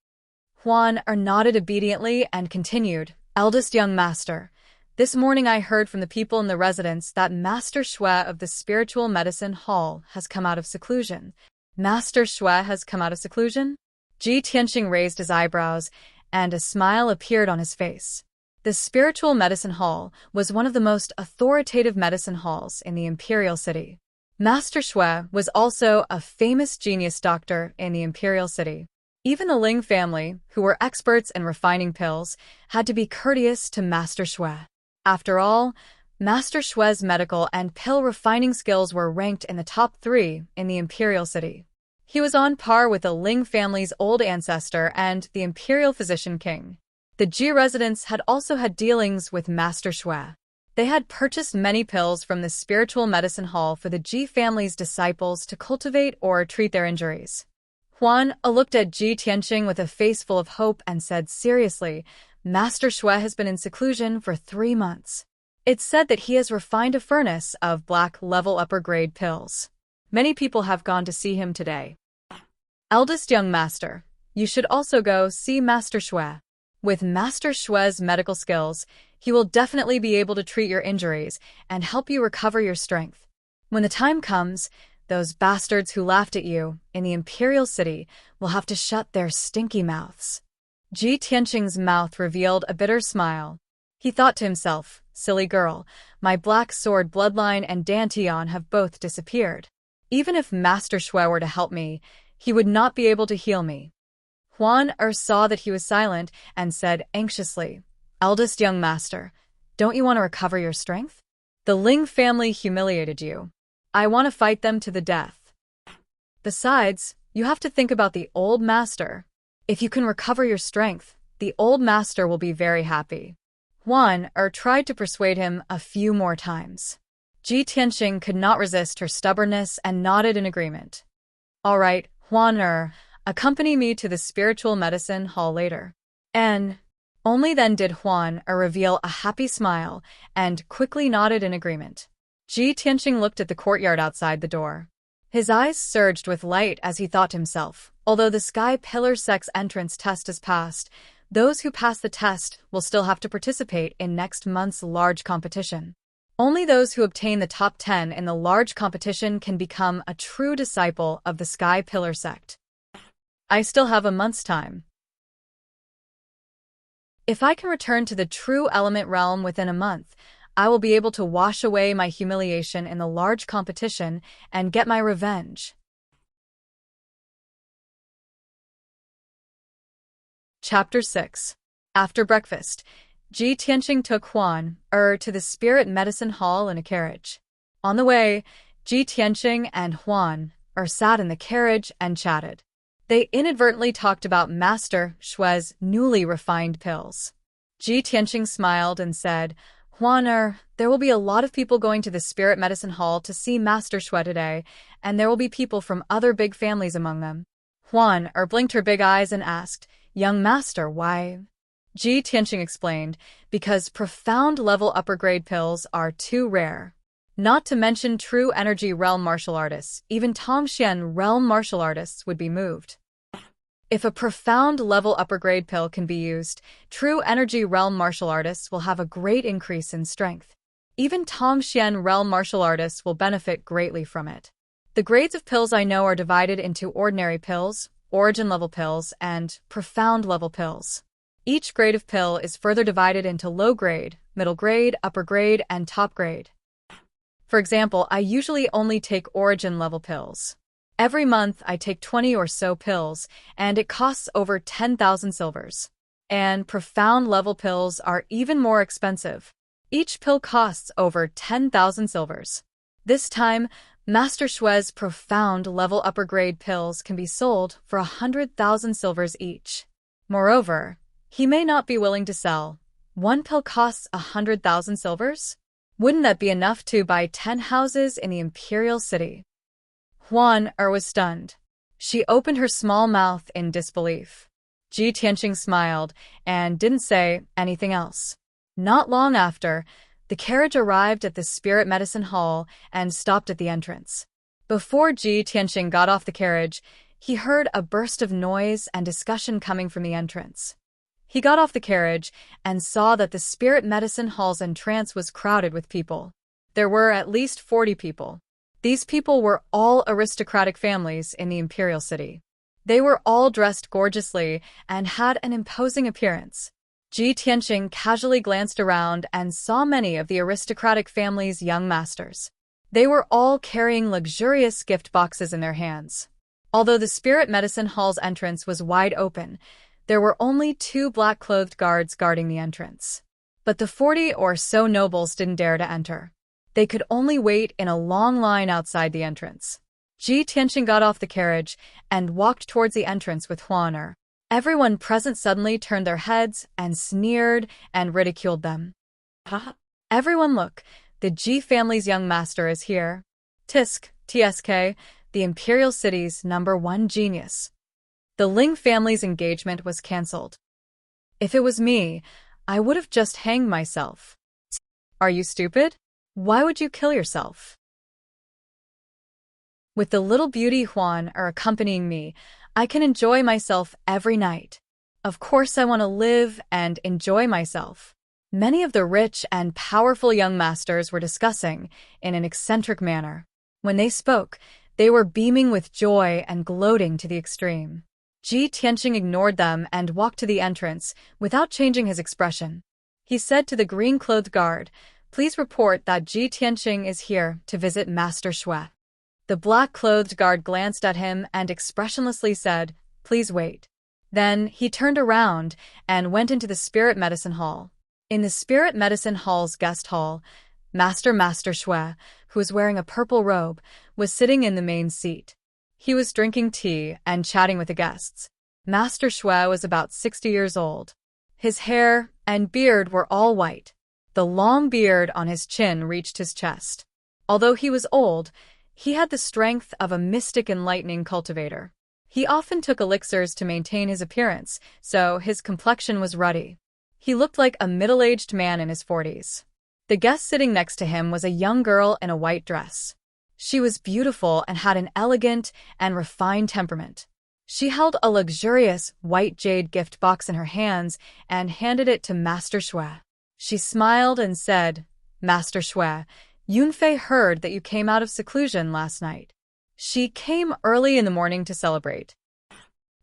A: Huan nodded obediently and continued, Eldest young master, this morning I heard from the people in the residence that Master Xue of the Spiritual Medicine Hall has come out of seclusion. Master Xue has come out of seclusion? Ji Tianqing raised his eyebrows, and a smile appeared on his face. The Spiritual Medicine Hall was one of the most authoritative medicine halls in the imperial city. Master Xue was also a famous genius doctor in the imperial city. Even the Ling family, who were experts in refining pills, had to be courteous to Master Xue. After all, Master Xue's medical and pill refining skills were ranked in the top 3 in the imperial city. He was on par with the Ling family's old ancestor and the imperial physician king. The Ji residents had also had dealings with Master Shui. They had purchased many pills from the spiritual medicine hall for the Ji family's disciples to cultivate or treat their injuries. Huan looked at Ji Tianqing with a face full of hope and said seriously, Master Shui has been in seclusion for 3 months. It's said that he has refined a furnace of black level upper grade pills. Many people have gone to see him today. Eldest young master, you should also go see Master Shui. With Master Shui's medical skills, he will definitely be able to treat your injuries and help you recover your strength. When the time comes, those bastards who laughed at you in the Imperial City will have to shut their stinky mouths. Ji Tianqing's mouth revealed a bitter smile. He thought to himself, silly girl, my black sword bloodline and Dantian have both disappeared. Even if Master Shui were to help me, he would not be able to heal me. Huan saw that he was silent and said anxiously, Eldest young master, don't you want to recover your strength? The Ling family humiliated you. I want to fight them to the death. Besides, you have to think about the old master. If you can recover your strength, the old master will be very happy. Huan tried to persuade him a few more times. Ji Tianqing could not resist her stubbornness and nodded in agreement. All right, Huan accompany me to the spiritual medicine hall later. And only then did Huan reveal a happy smile and quickly nodded in agreement. Ji Tianqing looked at the courtyard outside the door. His eyes surged with light as he thought to himself, although the Sky Pillar Sect's entrance test is passed, those who pass the test will still have to participate in next month's large competition. Only those who obtain the top 10 in the large competition can become a true disciple of the Sky Pillar Sect. I still have a month's time. If I can return to the true element realm within a month, I will be able to wash away my humiliation in the large competition and get my revenge. Chapter 6. After breakfast, Ji Tianqing took Huan to the spirit medicine hall in a carriage. On the way, Ji Tianqing and Huan sat in the carriage and chatted. They inadvertently talked about Master Shui's newly refined pills. Ji Tianqing smiled and said, Huan there will be a lot of people going to the spirit medicine hall to see Master Shui today, and there will be people from other big families among them. Huan blinked her big eyes and asked, Young master, why? Ji Tianqing explained, because profound level upper grade pills are too rare. Not to mention true energy realm martial artists, even Tongxian realm martial artists would be moved. If a profound level upper grade pill can be used, true energy realm martial artists will have a great increase in strength. Even Tongxian realm martial artists will benefit greatly from it. The grades of pills I know are divided into ordinary pills, origin level pills, and profound level pills. Each grade of pill is further divided into low grade, middle grade, upper grade, and top grade. For example, I usually only take origin level pills. Every month I take 20 or so pills, and it costs over 10,000 silvers. And profound level pills are even more expensive. Each pill costs over 10,000 silvers. This time, Master Shui's profound level upper grade pills can be sold for 100,000 silvers each. Moreover, he may not be willing to sell. One pill costs 100,000 silvers? Wouldn't that be enough to buy 10 houses in the Imperial City? Huan was stunned. She opened her small mouth in disbelief. Ji Tianqing smiled and didn't say anything else. Not long after, the carriage arrived at the spirit medicine hall and stopped at the entrance. Before Ji Tianqing got off the carriage, he heard a burst of noise and discussion coming from the entrance. He got off the carriage and saw that the spirit medicine hall's entrance was crowded with people. There were at least 40 people. These people were all aristocratic families in the Imperial City. They were all dressed gorgeously and had an imposing appearance. Ji Tianqing casually glanced around and saw many of the aristocratic family's young masters. They were all carrying luxurious gift boxes in their hands. Although the spirit medicine hall's entrance was wide open, there were only 2 black-clothed guards guarding the entrance. But the 40 or so nobles didn't dare to enter. They could only wait in a long line outside the entrance. Ji Tianqing got off the carriage and walked towards the entrance with Huan. Everyone present suddenly turned their heads and sneered and ridiculed them. Ha! Everyone look, the Ji family's young master is here. TSK, the Imperial City's #1 genius. The Ling family's engagement was cancelled. If it was me, I would have just hanged myself. Are you stupid? Why would you kill yourself? With the little beauty Huan accompanying me, I can enjoy myself every night. Of course I want to live and enjoy myself. Many of the rich and powerful young masters were discussing in an eccentric manner. When they spoke, they were beaming with joy and gloating to the extreme. Ji Tianqing ignored them and walked to the entrance without changing his expression. He said to the green-clothed guard, "Please report that Ji Tianqing is here to visit Master Xue." The black-clothed guard glanced at him and expressionlessly said, "Please wait." Then he turned around and went into the Spirit Medicine Hall. In the Spirit Medicine Hall's guest hall, Master Xue, who was wearing a purple robe, was sitting in the main seat. He was drinking tea and chatting with the guests. Master Xue was about 60 years old. His hair and beard were all white. The long beard on his chin reached his chest. Although he was old, he had the strength of a mystic enlightening cultivator. He often took elixirs to maintain his appearance, so his complexion was ruddy. He looked like a middle-aged man in his 40s. The guest sitting next to him was a young girl in a white dress. She was beautiful and had an elegant and refined temperament. She held a luxurious white jade gift box in her hands and handed it to Master Xue. She smiled and said, "Master Xue, Yunfei heard that you came out of seclusion last night. She came early in the morning to celebrate.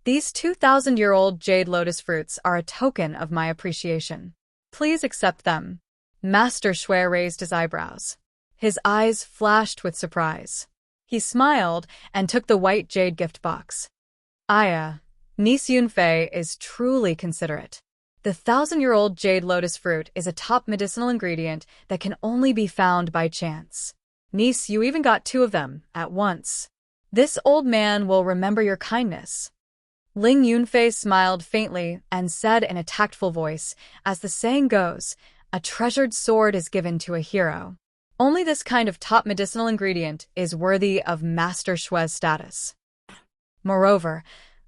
A: These 2,000-year-old jade lotus fruits are a token of my appreciation. Please accept them." Master Xue raised his eyebrows. His eyes flashed with surprise. He smiled and took the white jade gift box. Niece Yunfei is truly considerate. The 1,000-year-old jade lotus fruit is a top medicinal ingredient that can only be found by chance. Niece, you even got 2 of them at once. This old man will remember your kindness. Ling Yunfei smiled faintly and said in a tactful voice, as the saying goes, "A treasured sword is given to a hero." Only this kind of top medicinal ingredient is worthy of Master Xue's status. Moreover,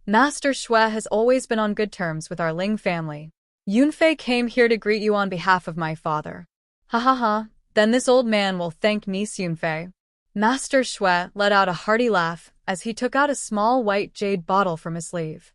A: Master Xue has always been on good terms with our Ling family. Yunfei came here to greet you on behalf of my father. Ha ha ha, then this old man will thank niece Yunfei. Master Xue let out a hearty laugh as he took out a small white jade bottle from his sleeve.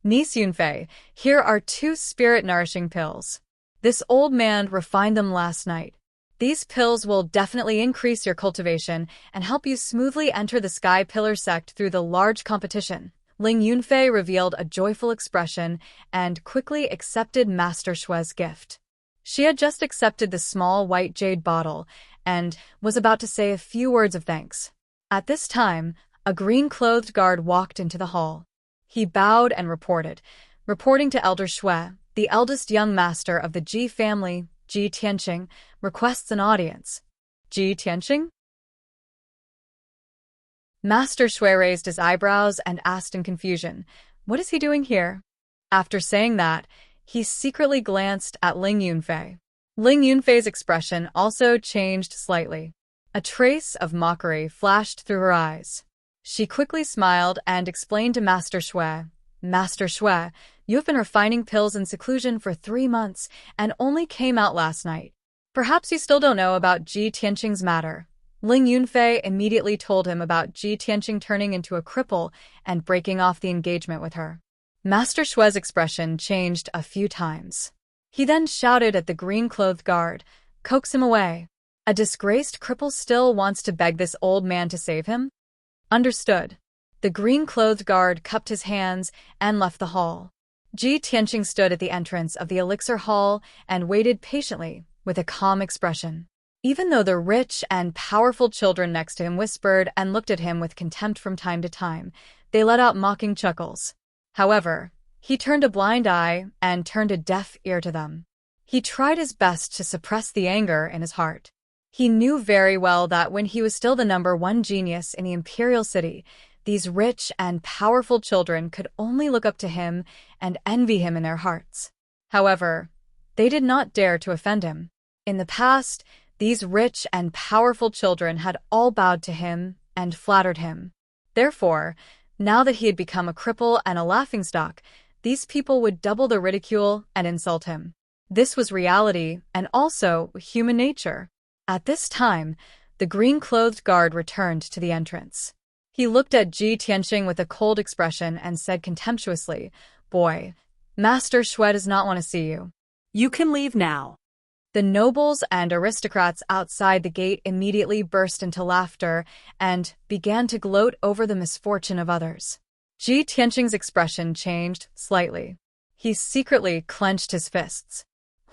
A: Niece Yunfei, here are 2 spirit-nourishing pills. This old man refined them last night. These pills will definitely increase your cultivation and help you smoothly enter the Sky Pillar sect through the large competition. Ling Yunfei revealed a joyful expression and quickly accepted Master Xue's gift. She had just accepted the small white jade bottle and was about to say a few words of thanks. At this time, a green-clothed guard walked into the hall. He bowed and reporting to Elder Xue, the eldest young master of the Ji family, Ji Tianqing, requests an audience. Ji Tianqing? Master Xue raised his eyebrows and asked in confusion, "What is he doing here?" After saying that, he secretly glanced at Ling Yunfei. Ling Yunfei's expression also changed slightly. A trace of mockery flashed through her eyes. She quickly smiled and explained to Master Xue, "Master Xue, you have been refining pills in seclusion for 3 months and only came out last night. Perhaps you still don't know about Ji Tianqing's matter." Ling Yunfei immediately told him about Ji Tianqing turning into a cripple and breaking off the engagement with her. Master Xue's expression changed a few times. He then shouted at the green-clothed guard, "Coax him away. A disgraced cripple still wants to beg this old man to save him?" Understood. The green-clothed guard cupped his hands and left the hall. Ji Tianqing stood at the entrance of the elixir hall and waited patiently with a calm expression. Even though the rich and powerful children next to him whispered and looked at him with contempt from time to time, they let out mocking chuckles. However, he turned a blind eye and turned a deaf ear to them. He tried his best to suppress the anger in his heart. He knew very well that when he was still the #1 genius in the Imperial City, these rich and powerful children could only look up to him and envy him in their hearts. However, they did not dare to offend him. In the past, these rich and powerful children had all bowed to him and flattered him. Therefore, now that he had become a cripple and a laughingstock, these people would double the ridicule and insult him. This was reality and also human nature. At this time, the green-clothed guard returned to the entrance. He looked at Ji Tianqing with a cold expression and said contemptuously, "Boy, Master Xue does not want to see you.
B: You can leave now."
A: The nobles and aristocrats outside the gate immediately burst into laughter and began to gloat over the misfortune of others. Ji Tianqing's expression changed slightly. He secretly clenched his fists.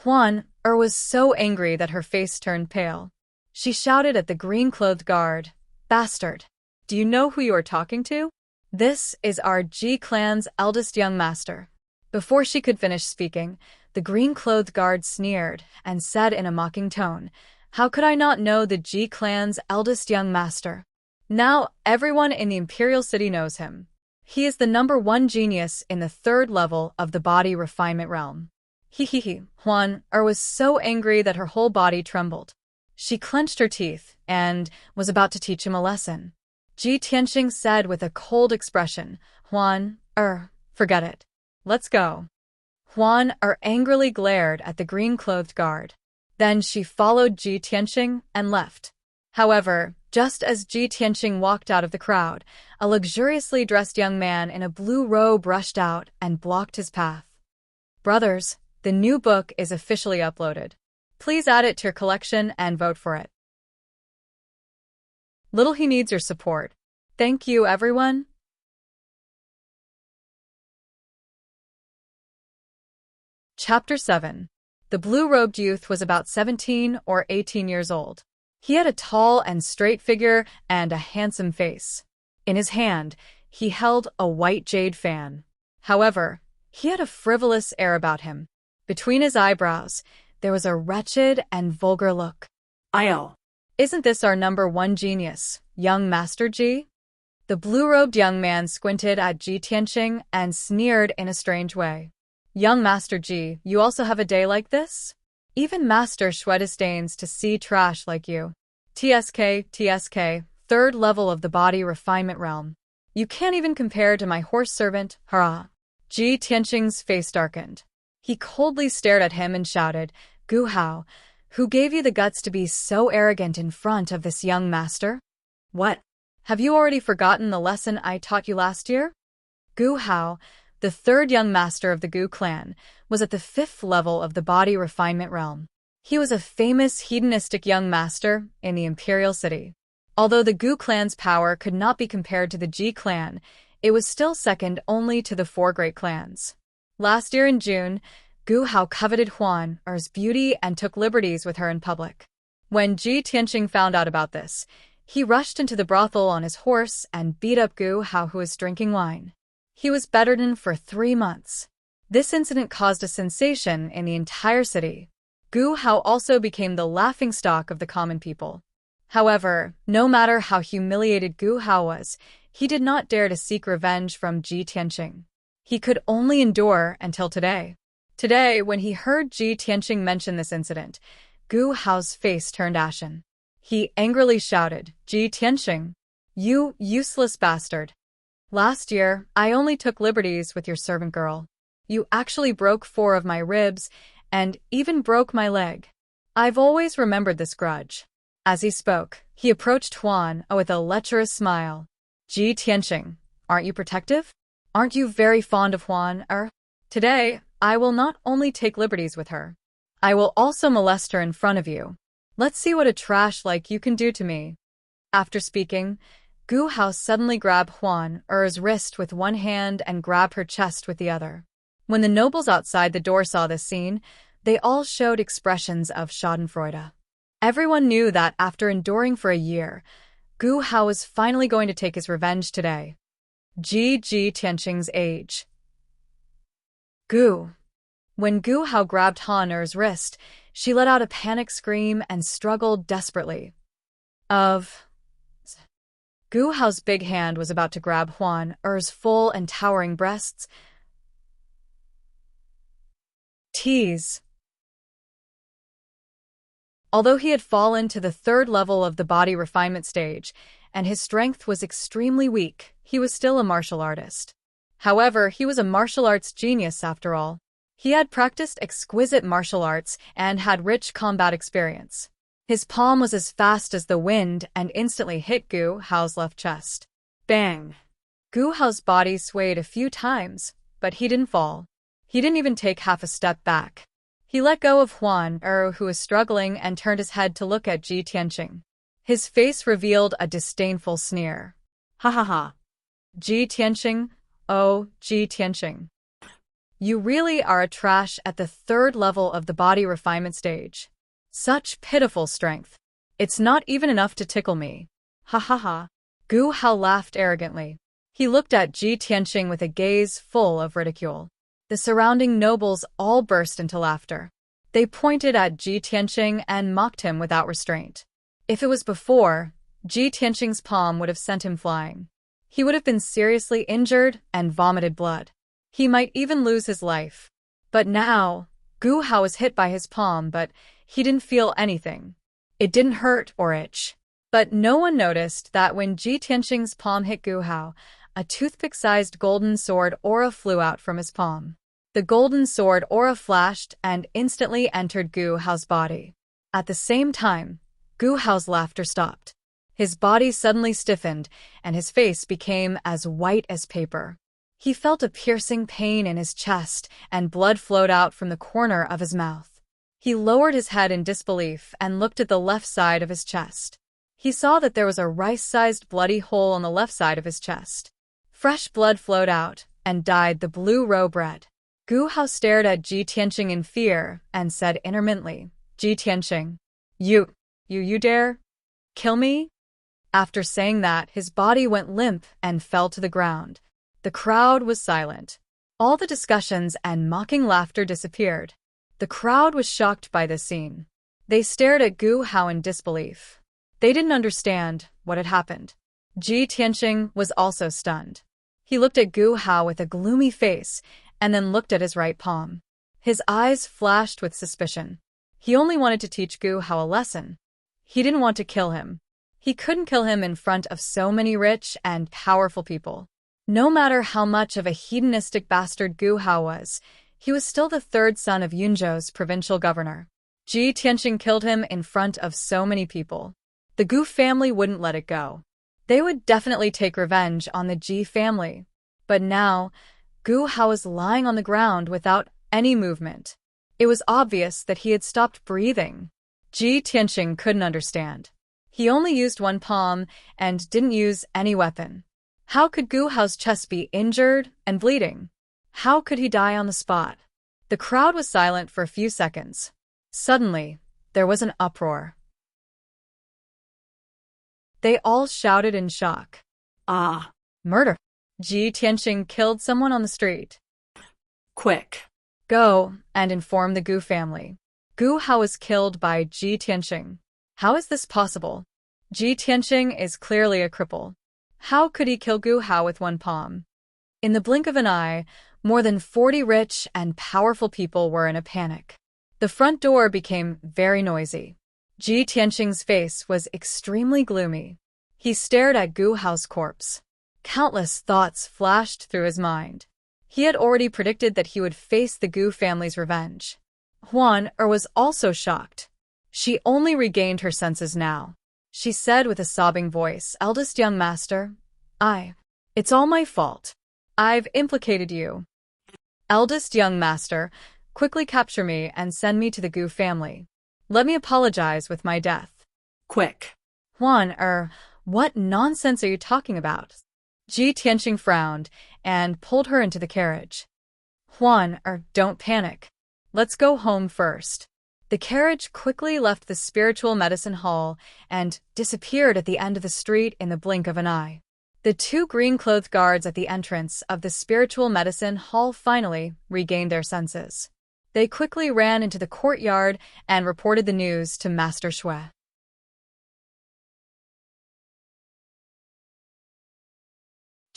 A: Huan was so angry that her face turned pale. She shouted at the green-clothed guard, "Bastard! Do you know who you are talking to? This is our Ji clan's eldest young master." Before she could finish speaking, the green-clothed guard sneered and said in a mocking tone, "How could I not know the Ji clan's eldest young master? Now everyone in the Imperial City knows him. He is the #1 genius in the 3rd level of the body refinement realm." Huan was so angry that her whole body trembled. She clenched her teeth and was about to teach him a lesson. Ji Tianqing said with a cold expression, "Huan, forget it. Let's go." Huan angrily glared at the green-clothed guard. Then she followed Ji Tianqing and left. However, just as Ji Tianqing walked out of the crowd, a luxuriously dressed young man in a blue robe rushed out and blocked his path. Brothers, the new book is officially uploaded. Please add it to your collection and vote for it. Little he needs your support. Thank you, everyone. Chapter 7. The blue-robed youth was about 17 or 18 years old. He had a tall and straight figure and a handsome face. In his hand, he held a white jade fan. However, he had a frivolous air about him. Between his eyebrows, there was a wretched and vulgar look. Isn't this our #1 genius, young Master Ji? The blue-robed young man squinted at Ji Tianqing and sneered in a strange way. Young Master Ji, you also have a day like this? Even Master Xue disdains to see trash like you. TSK, 3rd level of the body refinement realm. You can't even compare to my horse servant, hurrah. Ji Tianqing's face darkened. He coldly stared at him and shouted, "Gu Hao, who gave you the guts to be so arrogant in front of this young master? What? Have you already forgotten the lesson I taught you last year?" Gu Hao, the 3rd young master of the Gu clan, was at the 5th level of the body refinement realm. He was a famous hedonistic young master in the Imperial City. Although the Gu clan's power could not be compared to the Ji clan, it was still second only to the 4 great clans. Last year in June, Gu Hao coveted Huan's beauty and took liberties with her in public. When Ji Tianqing found out about this, he rushed into the brothel on his horse and beat up Gu Hao, who was drinking wine. He was bedridden for 3 months. This incident caused a sensation in the entire city. Gu Hao also became the laughingstock of the common people. However, no matter how humiliated Gu Hao was, he did not dare to seek revenge from Ji Tianqing. He could only endure until today. Today, when he heard Ji Tianqing mention this incident, Gu Hao's face turned ashen. He angrily shouted, "Ji Tianqing, you useless bastard. Last year, I only took liberties with your servant girl. You actually broke 4 of my ribs and even broke my leg. I've always remembered this grudge." As he spoke, he approached Huan with a lecherous smile. "Ji Tianqing, aren't you protective? Aren't you very fond of Huan? Today, I will not only take liberties with her, I will also molest her in front of you. Let's see what a trash like you can do to me." After speaking, Gu Hao suddenly grabbed Huan's wrist with one hand and grabbed her chest with the other. When the nobles outside the door saw this scene, they all showed expressions of schadenfreude. Everyone knew that after enduring for a year, Gu Hao was finally going to take his revenge today. Ji Tianqing's age. Gu. When Gu Hao grabbed Huan's wrist, she let out a panic scream and struggled desperately. Gu Gu Hao's big hand was about to grab Huan Er's full and towering breasts. Tease. Although he had fallen to the third level of the body refinement stage, and his strength was extremely weak, he was still a martial artist. However, he was a martial arts genius after all. He had practiced exquisite martial arts and had rich combat experience. His palm was as fast as the wind and instantly hit Gu Hao's left chest. Bang! Gu Hao's body swayed a few times, but he didn't fall. He didn't even take half a step back. He let go of Huan Er, who was struggling, and turned his head to look at Ji Tianqing. His face revealed a disdainful sneer. Ha ha ha. Ji Tianqing, oh, Ji Tianqing. You really are a trash at the third level of the body refinement stage. Such pitiful strength. It's not even enough to tickle me. Ha ha ha. Gu Hao laughed arrogantly. He looked at Ji Tianqing with a gaze full of ridicule. The surrounding nobles all burst into laughter. They pointed at Ji Tianqing and mocked him without restraint. If it was before, Ji Tianqing's palm would have sent him flying. He would have been seriously injured and vomited blood. He might even lose his life. But now, Gu Hao was hit by his palm, but he didn't feel anything. It didn't hurt or itch. But no one noticed that when Ji Tianqing's palm hit Gu Hao, a toothpick-sized golden sword aura flew out from his palm. The golden sword aura flashed and instantly entered Gu Hao's body. At the same time, Gu Hao's laughter stopped. His body suddenly stiffened, and his face became as white as paper. He felt a piercing pain in his chest, and blood flowed out from the corner of his mouth. He lowered his head in disbelief and looked at the left side of his chest. He saw that there was a rice-sized bloody hole on the left side of his chest. Fresh blood flowed out and dyed the blue robe red. Gu Hao stared at Ji Tianqing in fear and said intermittently, Ji Tianqing, you dare kill me? After saying that, his body went limp and fell to the ground. The crowd was silent. All the discussions and mocking laughter disappeared. The crowd was shocked by this scene. They stared at Gu Hao in disbelief. They didn't understand what had happened. Ji Tianqing was also stunned. He looked at Gu Hao with a gloomy face and then looked at his right palm. His eyes flashed with suspicion. He only wanted to teach Gu Hao a lesson. He didn't want to kill him. He couldn't kill him in front of so many rich and powerful people. No matter how much of a hedonistic bastard Gu Hao was, he was still the third son of Yunzhou's provincial governor. Ji Tianqing killed him in front of so many people. The Gu family wouldn't let it go. They would definitely take revenge on the Ji family. But now, Gu Hao was lying on the ground without any movement. It was obvious that he had stopped breathing. Ji Tianqing couldn't understand. He only used one palm and didn't use any weapon. How could Gu Hao's chest be injured and bleeding? How could he die on the spot? The crowd was silent for a few seconds. Suddenly, there was an uproar. They all shouted in shock. Ah! Murder! Ji Tianqing killed someone on the street. Quick! Go and inform the Gu family. Gu Hao was killed by Ji Tianqing. How is this possible? Ji Tianqing is clearly a cripple. How could he kill Gu Hao with one palm? In the blink of an eye, more than 40 rich and powerful people were in a panic. The front door became very noisy. Ji Tianqing's face was extremely gloomy. He stared at Gu Hao's corpse. Countless thoughts flashed through his mind. He had already predicted that he would face the Gu family's revenge. Huan Er was also shocked. She only regained her senses now. She said with a sobbing voice, Eldest young master, it's all my fault. I've implicated you. Eldest young master, quickly capture me and send me to the Gu family. Let me apologize with my death. Quick. Huan Er, what nonsense are you talking about? Ji Tianqing frowned and pulled her into the carriage. Huan Er, don't panic. Let's go home first. The carriage quickly left the spiritual medicine hall and disappeared at the end of the street in the blink of an eye. The two green-clothed guards at the entrance of the spiritual medicine hall finally regained their senses. They quickly ran into the courtyard and reported the news to Master Shui.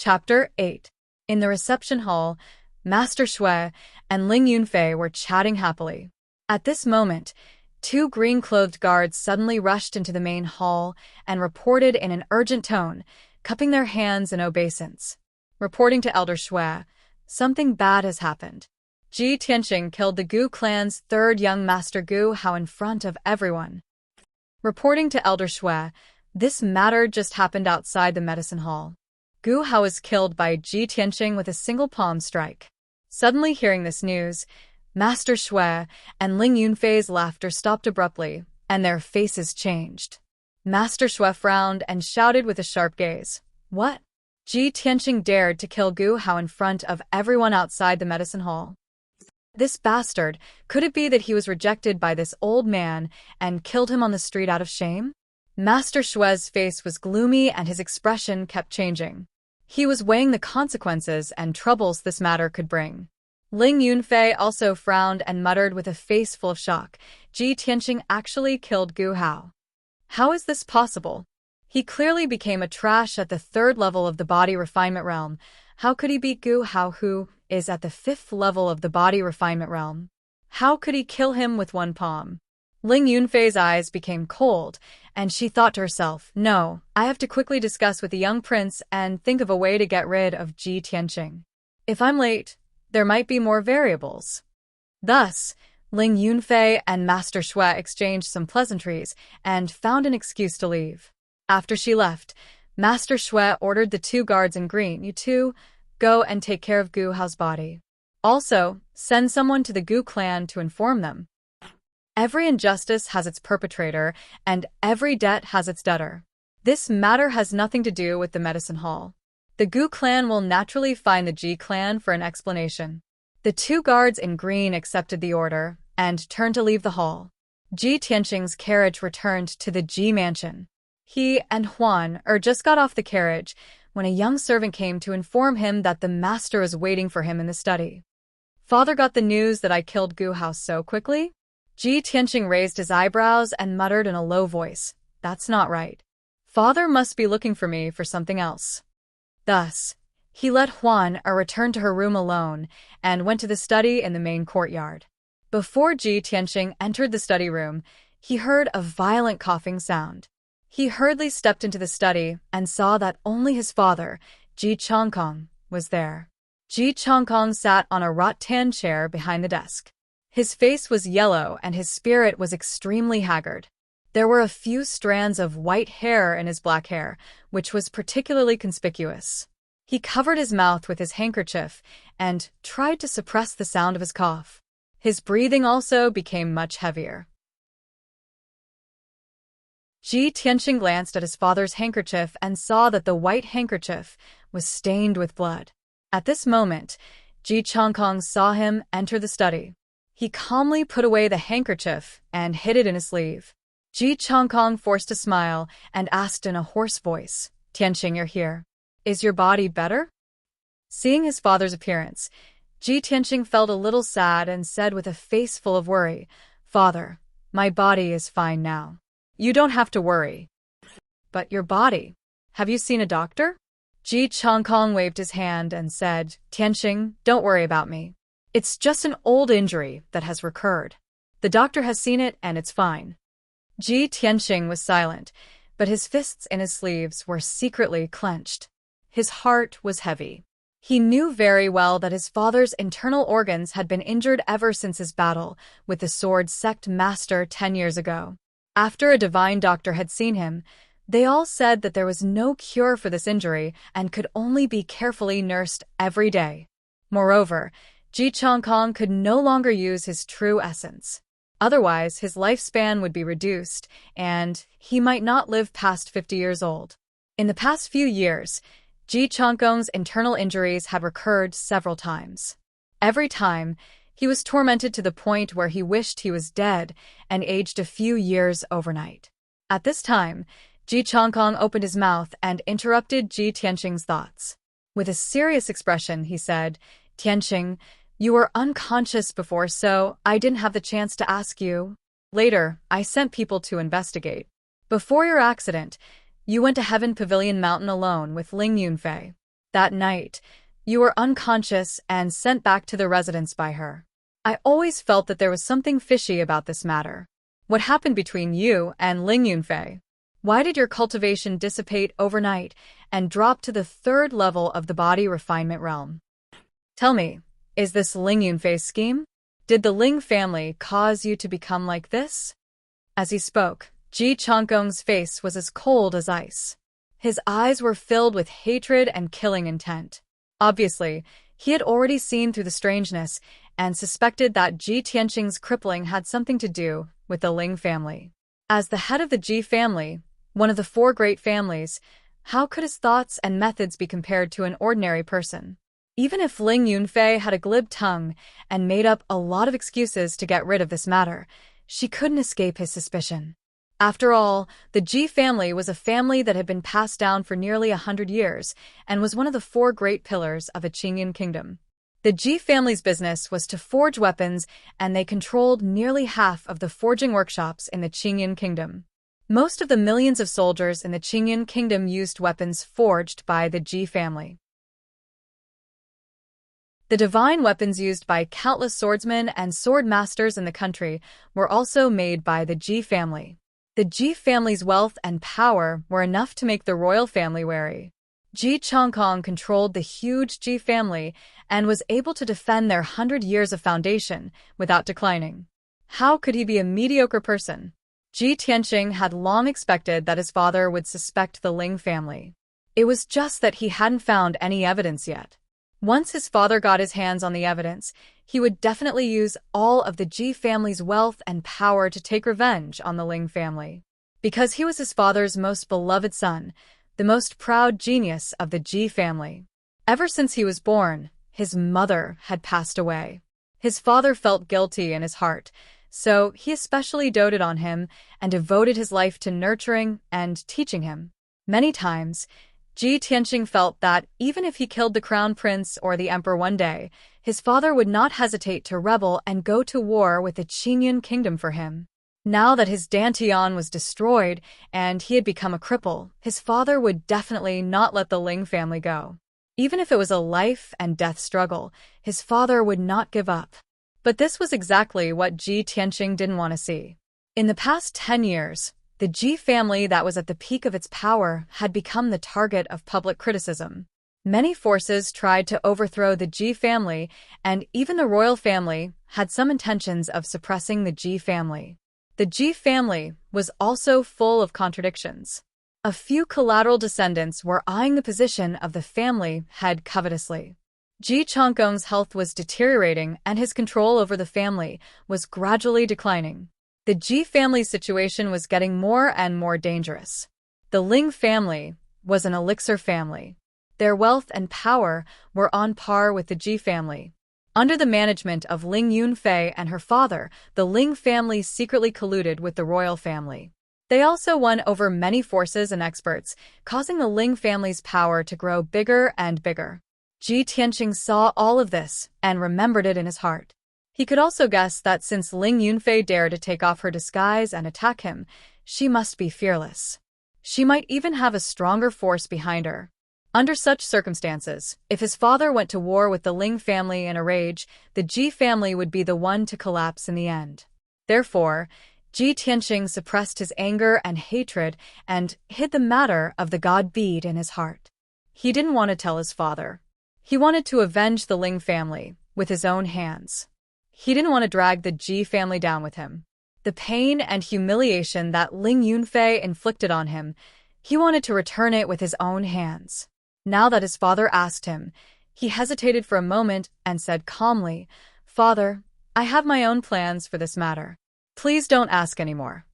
A: Chapter 8. In the reception hall, Master Shui and Ling Yunfei were chatting happily. At this moment, two green-clothed guards suddenly rushed into the main hall and reported in an urgent tone, cupping their hands in obeisance. Reporting to Elder Shui, something bad has happened. Ji Tianqing killed the Gu clan's third young master Gu Hao in front of everyone. Reporting to Elder Shui, this matter just happened outside the medicine hall. Gu Hao was killed by Ji Tianqing with a single palm strike. Suddenly hearing this news, Master Shui and Ling Yunfei's laughter stopped abruptly, and their faces changed. Master Shui frowned and shouted with a sharp gaze, "What?" Ji Tianqing dared to kill Gu Hao in front of everyone outside the medicine hall. This bastard, could it be that he was rejected by this old man and killed him on the street out of shame? Master Shui's face was gloomy and his expression kept changing. He was weighing the consequences and troubles this matter could bring. Ling Yunfei also frowned and muttered with a face full of shock, Ji Tianqing actually killed Gu Hao. How is this possible? He clearly became a trash at the third level of the body refinement realm. How could he beat Gu Hao, who is at the fifth level of the body refinement realm? How could he kill him with one palm? Ling Yunfei's eyes became cold, and she thought to herself, no, I have to quickly discuss with the young prince and think of a way to get rid of Ji Tianqing. If I'm late, there might be more variables. Thus, Ling Yunfei and Master Shui exchanged some pleasantries and found an excuse to leave. After she left, Master Shui ordered the two guards in green, "You two, go and take care of Gu Hao's body. Also, send someone to the Gu clan to inform them. Every injustice has its perpetrator, and every debt has its debtor. This matter has nothing to do with the medicine hall. The Gu clan will naturally find the Ji clan for an explanation." The two guards in green accepted the order and turned to leave the hall. Ji Tianqing's carriage returned to the Ji mansion. He and Huan just got off the carriage when a young servant came to inform him that the master was waiting for him in the study. "Father got the news that I killed Gu Hao so quickly?" Ji Tianqing raised his eyebrows and muttered in a low voice, "That's not right. Father must be looking for me for something else." Thus, he let Huan return to her room alone and went to the study in the main courtyard. Before Ji Tianqing entered the study room, he heard a violent coughing sound. He hurriedly stepped into the study and saw that only his father, Ji Chongkong, was there. Ji Chongkong sat on a rattan chair behind the desk. His face was yellow and his spirit was extremely haggard. There were a few strands of white hair in his black hair, which was particularly conspicuous. He covered his mouth with his handkerchief and tried to suppress the sound of his cough. His breathing also became much heavier. Ji Tianqing glanced at his father's handkerchief and saw that the white handkerchief was stained with blood. At this moment, Ji Chongkong saw him enter the study. He calmly put away the handkerchief and hid it in his sleeve. Ji Chongkong forced a smile and asked in a hoarse voice, "Tianqing, you're here. Is your body better?" Seeing his father's appearance, Ji Tianqing felt a little sad and said with a face full of worry, "Father, my body is fine now. You don't have to worry." "But your body? Have you seen a doctor?" Ji Chongkong waved his hand and said, "Tianqing, don't worry about me. It's just an old injury that has recurred. The doctor has seen it and it's fine." Ji Tianqing was silent, but his fists in his sleeves were secretly clenched. His heart was heavy. He knew very well that his father's internal organs had been injured ever since his battle with the sword sect master 10 years ago. After a divine doctor had seen him, they all said that there was no cure for this injury and could only be carefully nursed every day. Moreover, Ji Chongkong could no longer use his true essence. Otherwise, his lifespan would be reduced, and he might not live past 50 years old. In the past few years, Ji Chongkong's internal injuries had recurred several times. Every time, he was tormented to the point where he wished he was dead and aged a few years overnight. At this time, Ji Chongkong opened his mouth and interrupted Ji Tianqing's thoughts. With a serious expression, he said, "Tianqing, you were unconscious before, so I didn't have the chance to ask you. Later, I sent people to investigate. Before your accident, you went to Heaven Pavilion Mountain alone with Ling Yunfei. That night, you were unconscious and sent back to the residence by her. I always felt that there was something fishy about this matter. What happened between you and Ling Yunfei? Why did your cultivation dissipate overnight and drop to the third level of the body refinement realm? Tell me, is this Ling Yunfei's scheme? Did the Ling family cause you to become like this? As he spoke, Ji Changgong's face was as cold as ice. His eyes were filled with hatred and killing intent. Obviously, he had already seen through the strangeness and suspected that Ji Tianqing's crippling had something to do with the Ling family. As the head of the Ji family, one of the four great families, how could his thoughts and methods be compared to an ordinary person? Even if Ling Yunfei had a glib tongue and made up a lot of excuses to get rid of this matter, she couldn't escape his suspicion. After all, the Ji family was a family that had been passed down for nearly 100 years and was one of the four great pillars of a Qingyan kingdom. The Ji family's business was to forge weapons, and they controlled nearly half of the forging workshops in the Qingyan kingdom. Most of the millions of soldiers in the Qingyan kingdom used weapons forged by the Ji family. The divine weapons used by countless swordsmen and sword masters in the country were also made by the Ji family. The Ji family's wealth and power were enough to make the royal family wary. Ji Changkong controlled the huge Ji family and was able to defend their 100 years of foundation without declining. How could he be a mediocre person? Ji Tianqing had long expected that his father would suspect the Ling family. It was just that he hadn't found any evidence yet. Once his father got his hands on the evidence, he would definitely use all of the Ji family's wealth and power to take revenge on the Ling family. Because he was his father's most beloved son, the most proud genius of the Ji family. Ever since he was born, his mother had passed away. His father felt guilty in his heart, so he especially doted on him and devoted his life to nurturing and teaching him. Many times, Ji Tianqing felt that even if he killed the crown prince or the emperor one day, his father would not hesitate to rebel and go to war with the Qingyan kingdom for him. Now that his Dantian was destroyed and he had become a cripple, his father would definitely not let the Ling family go. Even if it was a life and death struggle, his father would not give up. But this was exactly what Ji Tianqing didn't want to see. In the past 10 years, the Ji family that was at the peak of its power had become the target of public criticism. Many forces tried to overthrow the Ji family, and even the royal family had some intentions of suppressing the Ji family. The Ji family was also full of contradictions. A few collateral descendants were eyeing the position of the family head covetously. Ji Changkong's health was deteriorating and his control over the family was gradually declining. The Ji family's situation was getting more and more dangerous. The Ling family was an elixir family. Their wealth and power were on par with the Ji family. Under the management of Ling Yunfei and her father, the Ling family secretly colluded with the royal family. They also won over many forces and experts, causing the Ling family's power to grow bigger and bigger. Ji Tianqing saw all of this and remembered it in his heart. He could also guess that since Ling Yunfei dared to take off her disguise and attack him, she must be fearless. She might even have a stronger force behind her. Under such circumstances, if his father went to war with the Ling family in a rage, the Ji family would be the one to collapse in the end. Therefore, Ji Tianqing suppressed his anger and hatred and hid the matter of the god bead in his heart. He didn't want to tell his father. He wanted to avenge the Ling family with his own hands. He didn't want to drag the Ji family down with him. The pain and humiliation that Ling Yunfei inflicted on him, he wanted to return it with his own hands. Now that his father asked him, he hesitated for a moment and said calmly, "Father, I have my own plans for this matter. Please don't ask anymore.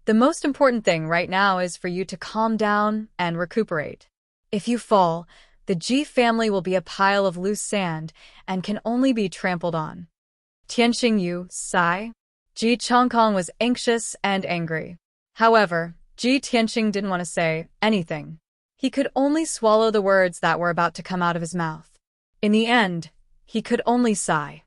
A: The most important thing right now is for you to calm down and recuperate. If you fall, the Ji family will be a pile of loose sand and can only be trampled on." Tianqing Yu sighed. Ji Changkong was anxious and angry. However, Ji Tianqing didn't want to say anything. He could only swallow the words that were about to come out of his mouth. In the end, he could only sigh.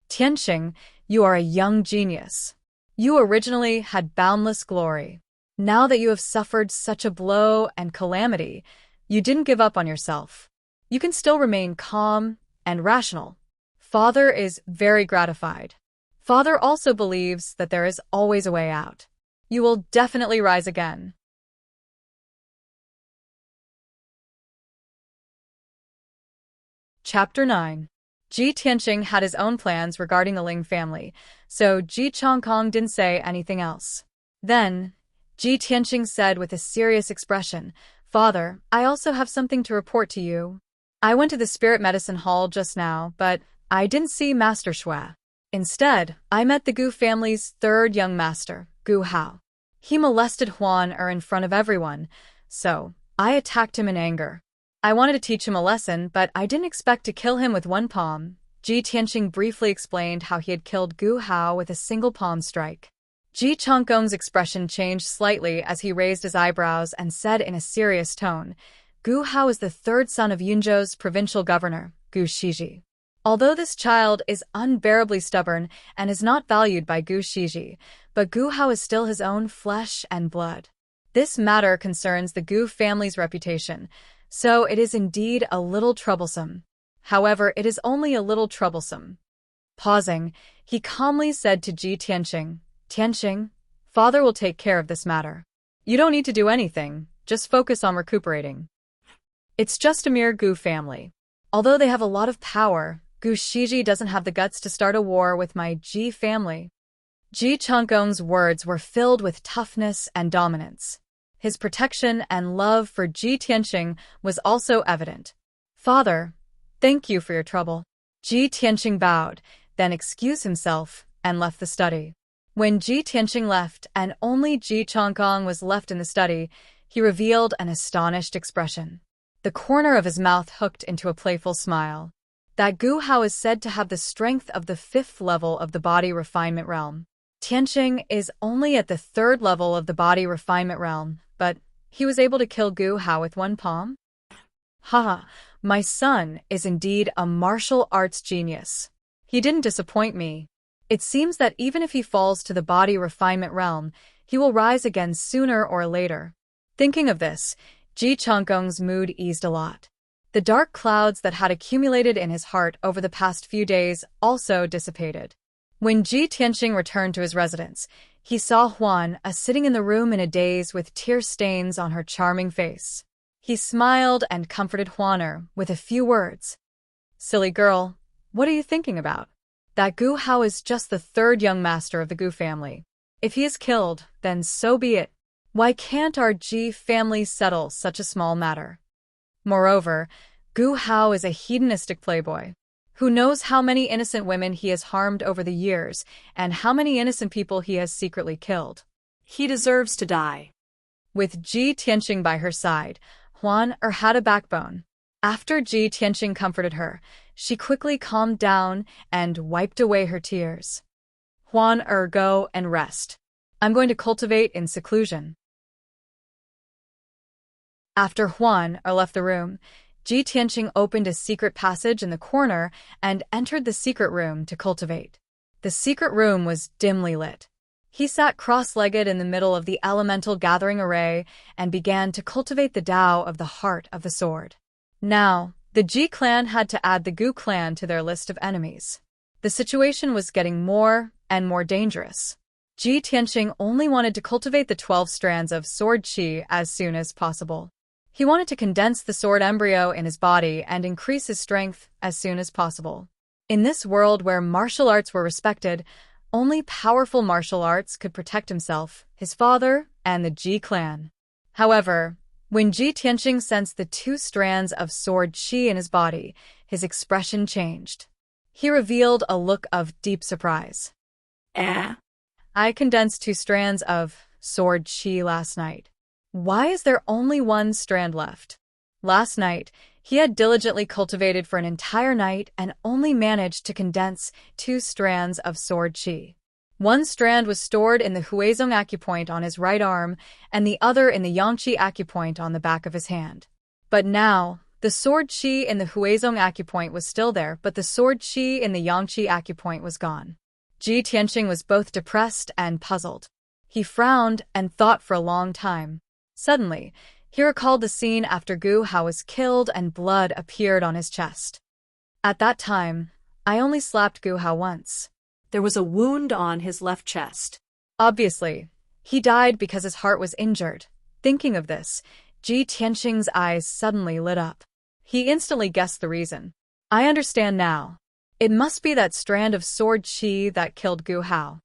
A: "Tianqing, you are a young genius. You originally had boundless glory. Now that you have suffered such a blow and calamity, you didn't give up on yourself. You can still remain calm and rational. Father is very gratified. Father also believes that there is always a way out. You will definitely rise again. Chapter 9. Ji Tianqing had his own plans regarding the Ling family, so Ji Chongkong didn't say anything else. Then, Ji Tianqing said with a serious expression, "Father, I also have something to report to you. I went to the spirit medicine hall just now, but I didn't see Master Shui. Instead, I met the Gu family's third young master, Gu Hao. He molested Huan in front of everyone, so I attacked him in anger. I wanted to teach him a lesson, but I didn't expect to kill him with one palm." Ji Tianqing briefly explained how he had killed Gu Hao with a single palm strike. Ji Chongkong's expression changed slightly as he raised his eyebrows and said in a serious tone, "Gu Hao is the third son of Yunzhou's provincial governor, Gu Shiji. Although this child is unbearably stubborn and is not valued by Gu Shiji, but Gu Hao is still his own flesh and blood. This matter concerns the Gu family's reputation, so it is indeed a little troublesome. However, it is only a little troublesome." Pausing, he calmly said to Ji Tianqing, "Tianqing, Father will take care of this matter. You don't need to do anything, just focus on recuperating. It's just a mere Gu family. Although they have a lot of power, Gu Shiji doesn't have the guts to start a war with my Ji family." Ji Chongkong's words were filled with toughness and dominance. His protection and love for Ji Tianqing was also evident. "Father, thank you for your trouble." Ji Tianqing bowed, then excused himself and left the study. When Ji Tianqing left and only Ji Chongkong was left in the study, he revealed an astonished expression. The corner of his mouth hooked into a playful smile. That Gu Hao is said to have the strength of the 5th level of the body refinement realm. Tianqing is only at the 3rd level of the body refinement realm, but he was able to kill Gu Hao with one palm? Haha, my son is indeed a martial arts genius. He didn't disappoint me. It seems that even if he falls to the body refinement realm, he will rise again sooner or later. Thinking of this, Ji Chongkong's mood eased a lot. The dark clouds that had accumulated in his heart over the past few days also dissipated. When Ji Tianqing returned to his residence, he saw Huan sitting in the room in a daze with tear stains on her charming face. He smiled and comforted Huan with a few words. "Silly girl, what are you thinking about? That Gu Hao is just the 3rd young master of the Gu family. If he is killed, then so be it. Why can't our Ji family settle such a small matter? Moreover, Gu Hao is a hedonistic playboy. Who knows how many innocent women he has harmed over the years, and how many innocent people he has secretly killed. He deserves to die." With Ji Tianqing by her side, Huan had a backbone. After Ji Tianqing comforted her, she quickly calmed down and wiped away her tears. "Huan, go and rest. I'm going to cultivate in seclusion." After Huan left the room, Ji Tianqing opened a secret passage in the corner and entered the secret room to cultivate. The secret room was dimly lit. He sat cross-legged in the middle of the elemental gathering array and began to cultivate the Tao of the heart of the sword. Now, the Ji clan had to add the Gu clan to their list of enemies. The situation was getting more and more dangerous. Ji Tianqing only wanted to cultivate the 12 strands of sword qi as soon as possible. He wanted to condense the sword embryo in his body and increase his strength as soon as possible. In this world where martial arts were respected, only powerful martial arts could protect himself, his father, and the Ji clan. However, when Ji Tianqing sensed the 2 strands of sword qi in his body, his expression changed. He revealed a look of deep surprise. "I condensed 2 strands of sword qi last night. Why is there only 1 strand left?" Last night, he had diligently cultivated for an entire night and only managed to condense 2 strands of sword qi. 1 strand was stored in the Huizong acupoint on his right arm and the other in the Yangqi acupoint on the back of his hand. But now, the sword qi in the Huizong acupoint was still there, but the sword qi in the Yangqi acupoint was gone. Ji Tianqing was both depressed and puzzled. He frowned and thought for a long time. Suddenly, he recalled the scene after Gu Hao was killed and blood appeared on his chest. At that time, I only slapped Gu Hao once. There was a wound on his left chest. Obviously, he died because his heart was injured. Thinking of this, Ji Tianxing's eyes suddenly lit up. He instantly guessed the reason. I understand now. It must be that strand of sword qi that killed Gu Hao.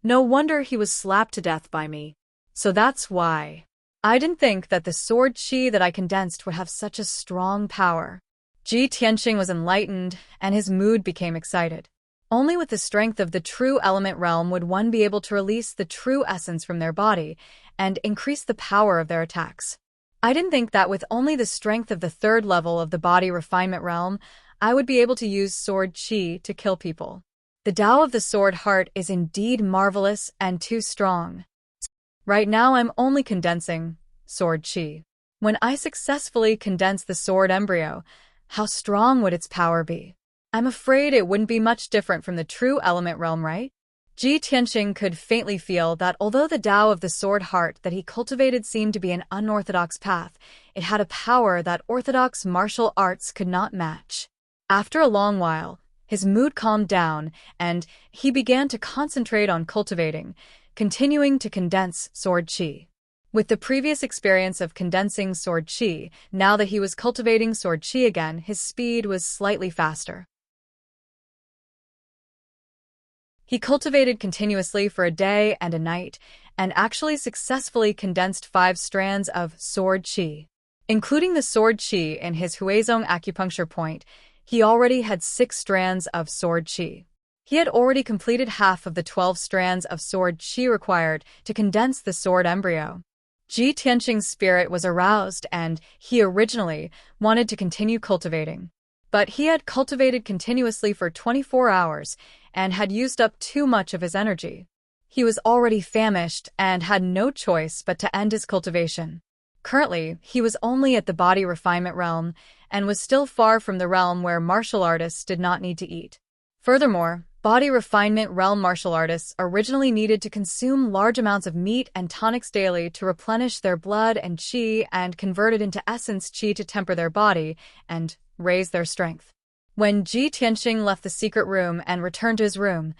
A: No wonder he was slapped to death by me. So that's why. I didn't think that the sword qi that I condensed would have such a strong power. Ji Tianxing was enlightened, and his mood became excited. Only with the strength of the true element realm would one be able to release the true essence from their body and increase the power of their attacks. I didn't think that with only the strength of the third level of the body refinement realm, I would be able to use sword qi to kill people. The Tao of the sword heart is indeed marvelous and too strong. Right now I'm only condensing sword qi. When I successfully condense the sword embryo, how strong would its power be? I'm afraid it wouldn't be much different from the true element realm, right? Ji Tianxing could faintly feel that although the Tao of the sword heart that he cultivated seemed to be an unorthodox path, it had a power that orthodox martial arts could not match. After a long while, his mood calmed down, and he began to concentrate on cultivating, continuing to condense sword qi. With the previous experience of condensing sword qi, now that he was cultivating sword qi again, his speed was slightly faster. He cultivated continuously for a day and a night, and actually successfully condensed 5 strands of sword qi. Including the sword qi in his Huizong acupuncture point, he already had 6 strands of sword qi. He had already completed half of the 12 strands of sword qi required to condense the sword embryo. Ji Tianxing's spirit was aroused, and he originally wanted to continue cultivating. But he had cultivated continuously for 24 hours and had used up too much of his energy. He was already famished and had no choice but to end his cultivation. Currently, he was only at the body refinement realm and was still far from the realm where martial artists did not need to eat. Furthermore, body refinement realm martial artists originally needed to consume large amounts of meat and tonics daily to replenish their blood and qi and convert it into essence qi to temper their body and raise their strength. When Ji Tianxing left the secret room and returned to his room,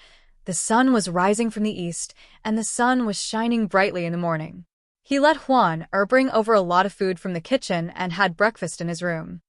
A: the sun was rising from the east and the sun was shining brightly in the morning. He let Huan bring over a lot of food from the kitchen and had breakfast in his room.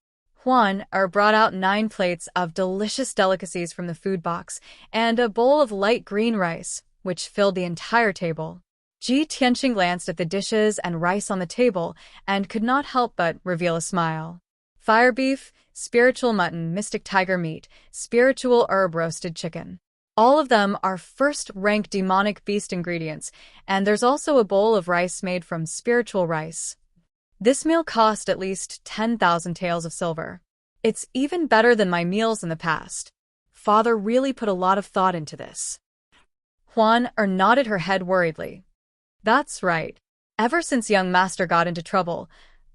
A: Huan brought out 9 plates of delicious delicacies from the food box and a bowl of light green rice, which filled the entire table. Ji Tianxing glanced at the dishes and rice on the table and could not help but reveal a smile. Fire beef, spiritual mutton, mystic tiger meat, spiritual herb roasted chicken. All of them are first-rank demonic beast ingredients, and there's also a bowl of rice made from spiritual rice. This meal cost at least 10,000 taels of silver. It's even better than my meals in the past. Father really put a lot of thought into this. Huan nodded her head worriedly. That's right. Ever since young master got into trouble,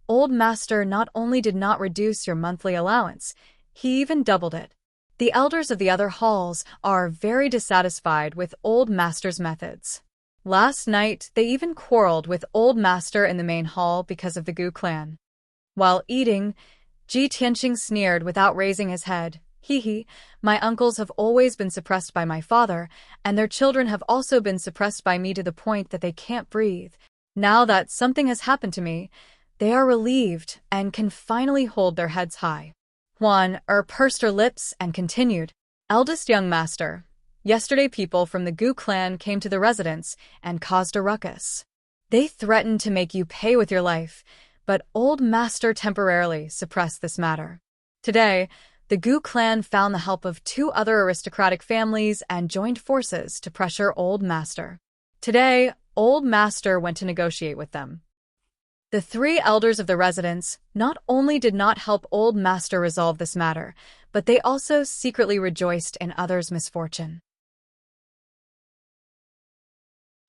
A: old master not only did not reduce your monthly allowance, he even doubled it. The elders of the other halls are very dissatisfied with old master's methods. Last night, they even quarreled with old master in the main hall because of the Gu clan. While eating, Ji Tianxing sneered without raising his head. Hee, my uncles have always been suppressed by my father, and their children have also been suppressed by me to the point that they can't breathe. Now that something has happened to me, they are relieved and can finally hold their heads high. Huan pursed her lips and continued. Eldest young master, yesterday people from the Gu clan came to the residence and caused a ruckus. They threatened to make you pay with your life, but old master temporarily suppressed this matter. Today, the Gu clan found the help of 2 other aristocratic families and joined forces to pressure old master. Today, old master went to negotiate with them. The 3 elders of the residence not only did not help old master resolve this matter, but they also secretly rejoiced in others' misfortune.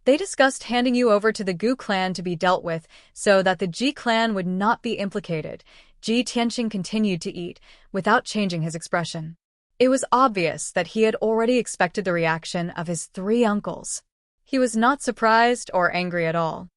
A: They discussed handing you over to the Gu clan to be dealt with so that the Ji clan would not be implicated. Ji Tianxing continued to eat, without changing his expression. It was obvious that he had already expected the reaction of his 3 uncles. He was not surprised or angry at all.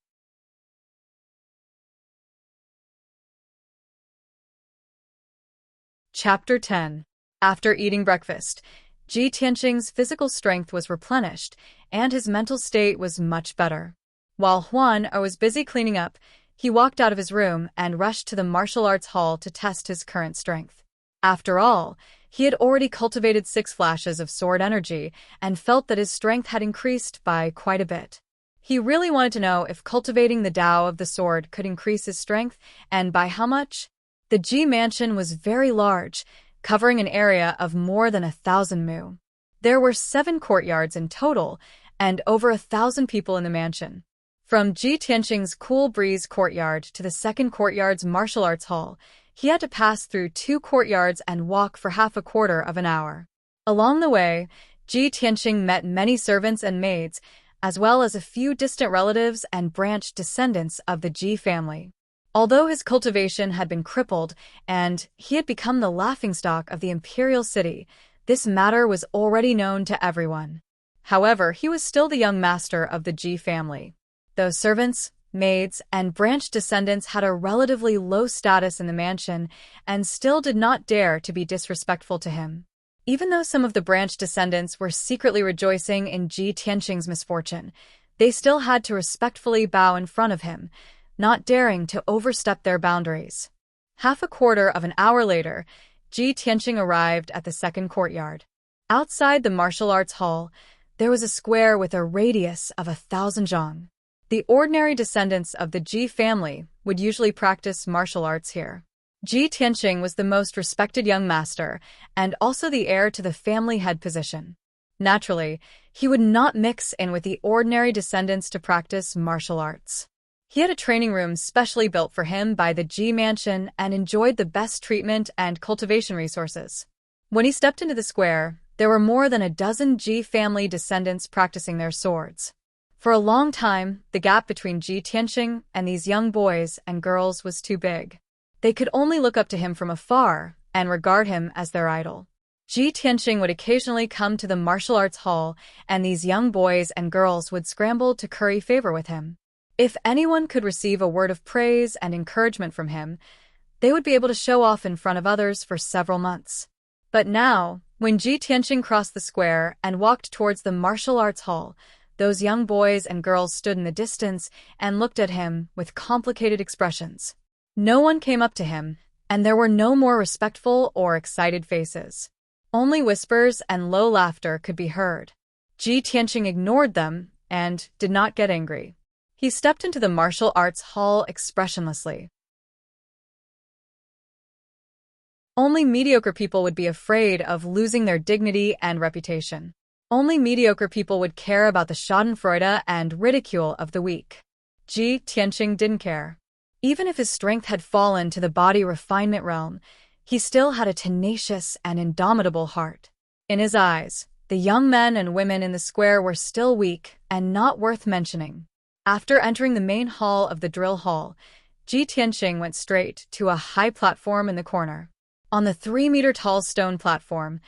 A: Chapter 10. After eating breakfast, Ji Tianqing's physical strength was replenished, and his mental state was much better. While Huan was busy cleaning up, he walked out of his room and rushed to the martial arts hall to test his current strength. After all, he had already cultivated 6 flashes of sword energy and felt that his strength had increased by quite a bit. He really wanted to know if cultivating the Tao of the sword could increase his strength, and by how much. The Ji mansion was very large, covering an area of more than 1,000 mu. There were 7 courtyards in total, and over 1,000 people in the mansion. From Ji Tianqing's cool breeze courtyard to the second courtyard's martial arts hall, he had to pass through 2 courtyards and walk for half a quarter of an hour. Along the way, Ji Tianqing met many servants and maids, as well as a few distant relatives and branch descendants of the Ji family. Although his cultivation had been crippled and he had become the laughingstock of the imperial city, this matter was already known to everyone. However, he was still the young master of the Ji family. Though servants, maids, and branch descendants had a relatively low status in the mansion and still did not dare to be disrespectful to him. Even though some of the branch descendants were secretly rejoicing in Ji Tianqing's misfortune, they still had to respectfully bow in front of him, not daring to overstep their boundaries. Half a quarter of an hour later, Ji Tianqing arrived at the second courtyard. Outside the martial arts hall, there was a square with a radius of 1,000 zhang. The ordinary descendants of the Ji family would usually practice martial arts here. Ji Tianqing was the most respected young master and also the heir to the family head position. Naturally, he would not mix in with the ordinary descendants to practice martial arts. He had a training room specially built for him by the Ji mansion and enjoyed the best treatment and cultivation resources. When he stepped into the square, there were more than a dozen Ji family descendants practicing their swords. For a long time, the gap between Ji Tianqing and these young boys and girls was too big. They could only look up to him from afar and regard him as their idol. Ji Tianqing would occasionally come to the martial arts hall, and these young boys and girls would scramble to curry favor with him. If anyone could receive a word of praise and encouragement from him, they would be able to show off in front of others for several months. But now, when Ji Tianqing crossed the square and walked towards the martial arts hall, those young boys and girls stood in the distance and looked at him with complicated expressions. No one came up to him, and there were no more respectful or excited faces. Only whispers and low laughter could be heard. Ji Tianqing ignored them and did not get angry. He stepped into the martial arts hall expressionlessly. Only mediocre people would be afraid of losing their dignity and reputation. Only mediocre people would care about the schadenfreude and ridicule of the weak. Ji Tianqing didn't care. Even if his strength had fallen to the body refinement realm, he still had a tenacious and indomitable heart. In his eyes, the young men and women in the square were still weak and not worth mentioning. After entering the main hall of the drill hall, Ji Tianqing went straight to a high platform in the corner. On the 3-meter-tall stone platform,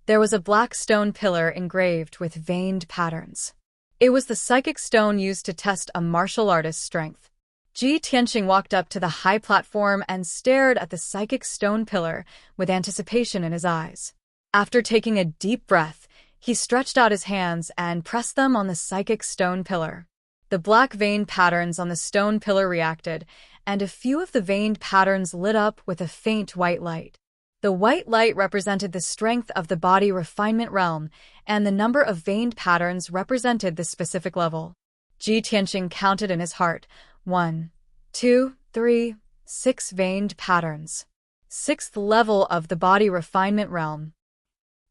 A: there was a black stone pillar engraved with veined patterns. It was the psychic stone used to test a martial artist's strength. Ji Tianqing walked up to the high platform and stared at the psychic stone pillar with anticipation in his eyes. After taking a deep breath, he stretched out his hands and pressed them on the psychic stone pillar. The black veined patterns on the stone pillar reacted, and a few of the veined patterns lit up with a faint white light. The white light represented the strength of the body refinement realm, and the number of veined patterns represented the specific level. Ji Tianqing counted in his heart, 1, 2, 3, 6 veined patterns. 6th level of the body refinement realm.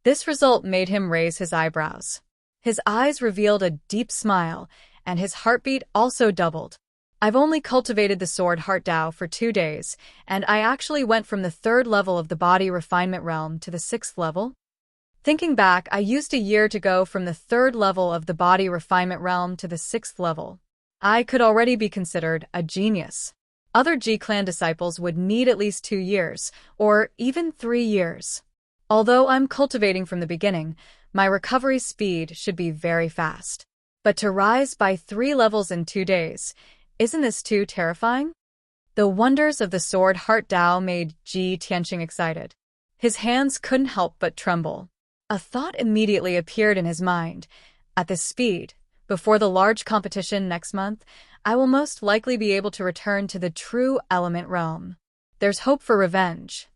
A: This result made him raise his eyebrows. His eyes revealed a deep smile, and his heartbeat also doubled. I've only cultivated the sword Heart Tao for 2 days, and I actually went from the 3rd level of the body refinement realm to the 6th level? Thinking back, I used a year to go from the 3rd level of the body refinement realm to the 6th level. I could already be considered a genius. Other Ji clan disciples would need at least 2 years, or even 3 years. Although I'm cultivating from the beginning, my recovery speed should be very fast. But to rise by 3 levels in 2 days, isn't this too terrifying? The wonders of the sword Heart Dao made Ji Tianqing excited. His hands couldn't help but tremble. A thought immediately appeared in his mind. At this speed, before the large competition next month, I will most likely be able to return to the true element realm. There's hope for revenge.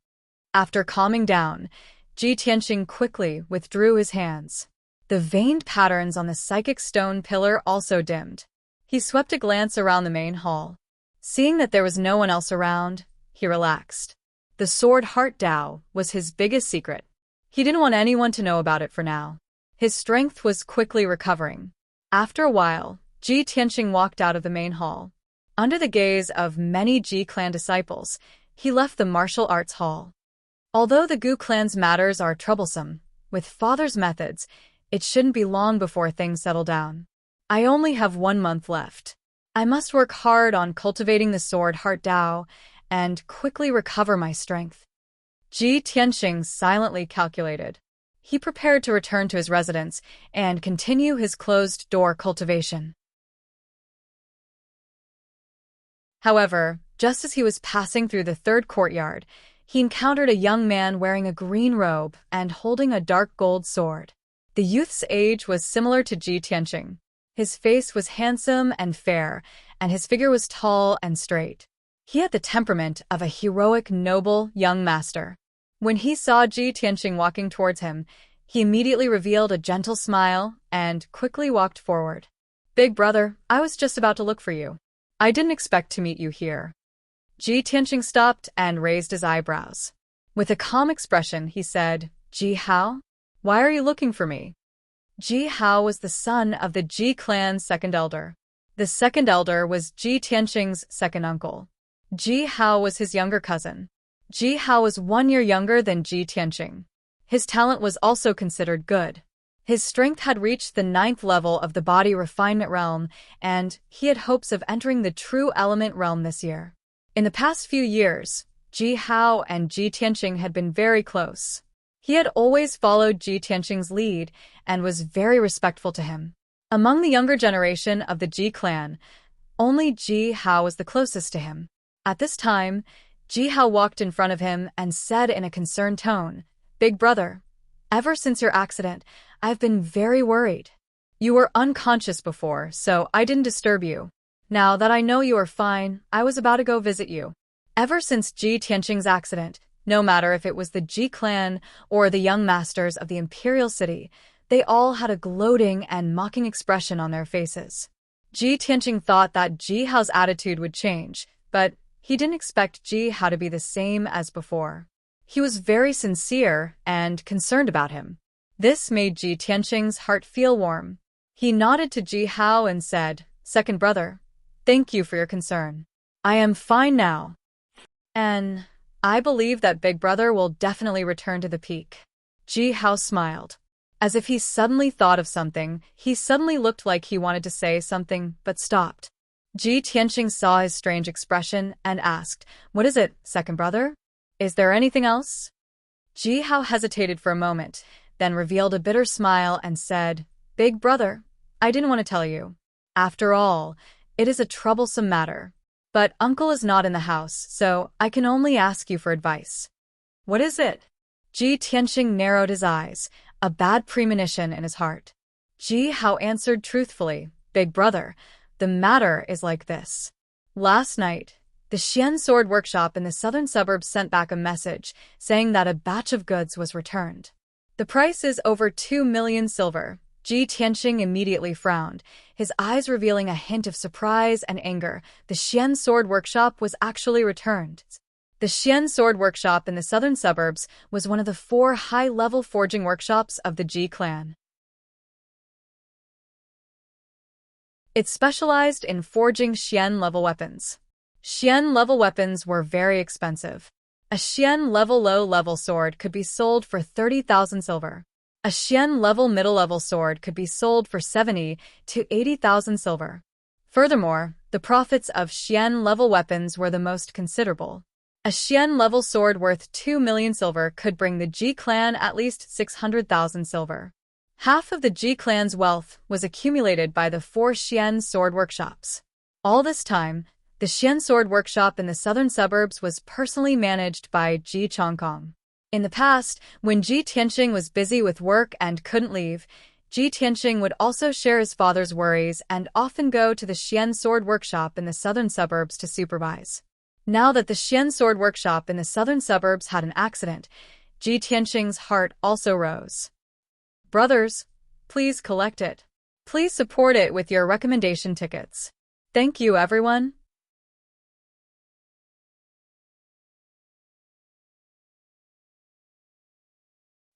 A: After calming down, Ji Tianqing quickly withdrew his hands. The veined patterns on the psychic stone pillar also dimmed. He swept a glance around the main hall. Seeing that there was no one else around, he relaxed. The sword Heart Dao was his biggest secret. He didn't want anyone to know about it for now. His strength was quickly recovering. After a while, Ji Tianqing walked out of the main hall. Under the gaze of many Ji clan disciples, he left the martial arts hall. Although the Gu clan's matters are troublesome, with father's methods, it shouldn't be long before things settle down. I only have 1 month left. I must work hard on cultivating the sword Heart Dao and quickly recover my strength. Ji Tianqing silently calculated. He prepared to return to his residence and continue his closed-door cultivation. However, just as he was passing through the third courtyard, he encountered a young man wearing a green robe and holding a dark gold sword. The youth's age was similar to Ji Tianqing. His face was handsome and fair, and his figure was tall and straight. He had the temperament of a heroic, noble young master. When he saw Ji Tianqing walking towards him, he immediately revealed a gentle smile and quickly walked forward. "Big brother, I was just about to look for you. I didn't expect to meet you here." Ji Tianqing stopped and raised his eyebrows. With a calm expression, he said, "Ji Hao? Why are you looking for me?" Ji Hao was the son of the Ji clan's second elder. The second elder was Ji Tianqing's second uncle. Ji Hao was his younger cousin. Ji Hao was 1 year younger than Ji Tianqing. His talent was also considered good. His strength had reached the 9th level of the body refinement realm, and he had hopes of entering the true element realm this year. In the past few years, Ji Hao and Ji Tianqing had been very close. He had always followed Ji Tianqing's lead and was very respectful to him. Among the younger generation of the Ji clan, only Ji Hao was the closest to him. At this time, Ji Hao walked in front of him and said in a concerned tone, "Big brother, ever since your accident, I've been very worried. You were unconscious before, so I didn't disturb you. Now that I know you are fine, I was about to go visit you." Ever since Ji Tianqing's accident, no matter if it was the Ji clan or the young masters of the imperial city, they all had a gloating and mocking expression on their faces. Ji Tianqing thought that Ji Hao's attitude would change, but he didn't expect Ji Hao to be the same as before. He was very sincere and concerned about him. This made Ji Tianqing's heart feel warm. He nodded to Ji Hao and said, "Second brother, thank you for your concern. I am fine now. And I believe that big brother will definitely return to the peak." Ji Hao smiled. As if he suddenly thought of something, he suddenly looked like he wanted to say something, but stopped. Ji Tianqing saw his strange expression and asked, "What is it, second brother? Is there anything else?" Ji Hao hesitated for a moment, then revealed a bitter smile and said, "Big brother, I didn't want to tell you. After all, it is a troublesome matter. But uncle is not in the house, so I can only ask you for advice." "What is it?" Ji Tianqing narrowed his eyes, a bad premonition in his heart. Ji Hao answered truthfully, "Big brother, the matter is like this. Last night, the Xian Sword Workshop in the southern suburbs sent back a message saying that a batch of goods was returned. The price is over 2 million silver." Ji Tianqing immediately frowned, his eyes revealing a hint of surprise and anger. The Xian Sword Workshop was actually returned. The Xian Sword Workshop in the southern suburbs was one of the 4 high-level forging workshops of the Ji clan. It specialized in forging Xian-level weapons. Xian-level weapons were very expensive. A Xian-level low-level sword could be sold for 30,000 silver. A Xian-level middle-level sword could be sold for 70 to 80,000 silver. Furthermore, the profits of Xian-level weapons were the most considerable. A Xian-level sword worth 2 million silver could bring the Ji clan at least 600,000 silver. Half of the Ji clan's wealth was accumulated by the 4 Xian sword workshops. All this time, the Xian sword workshop in the southern suburbs was personally managed by Ji Chongkong. In the past, when Ji Tianqing was busy with work and couldn't leave, Ji Tianqing would also share his father's worries and often go to the Xian sword workshop in the southern suburbs to supervise. Now that the Xian sword workshop in the southern suburbs had an accident, Ji Tianqing's heart also rose. Brothers, please collect it. Please support it with your recommendation tickets. Thank you, everyone.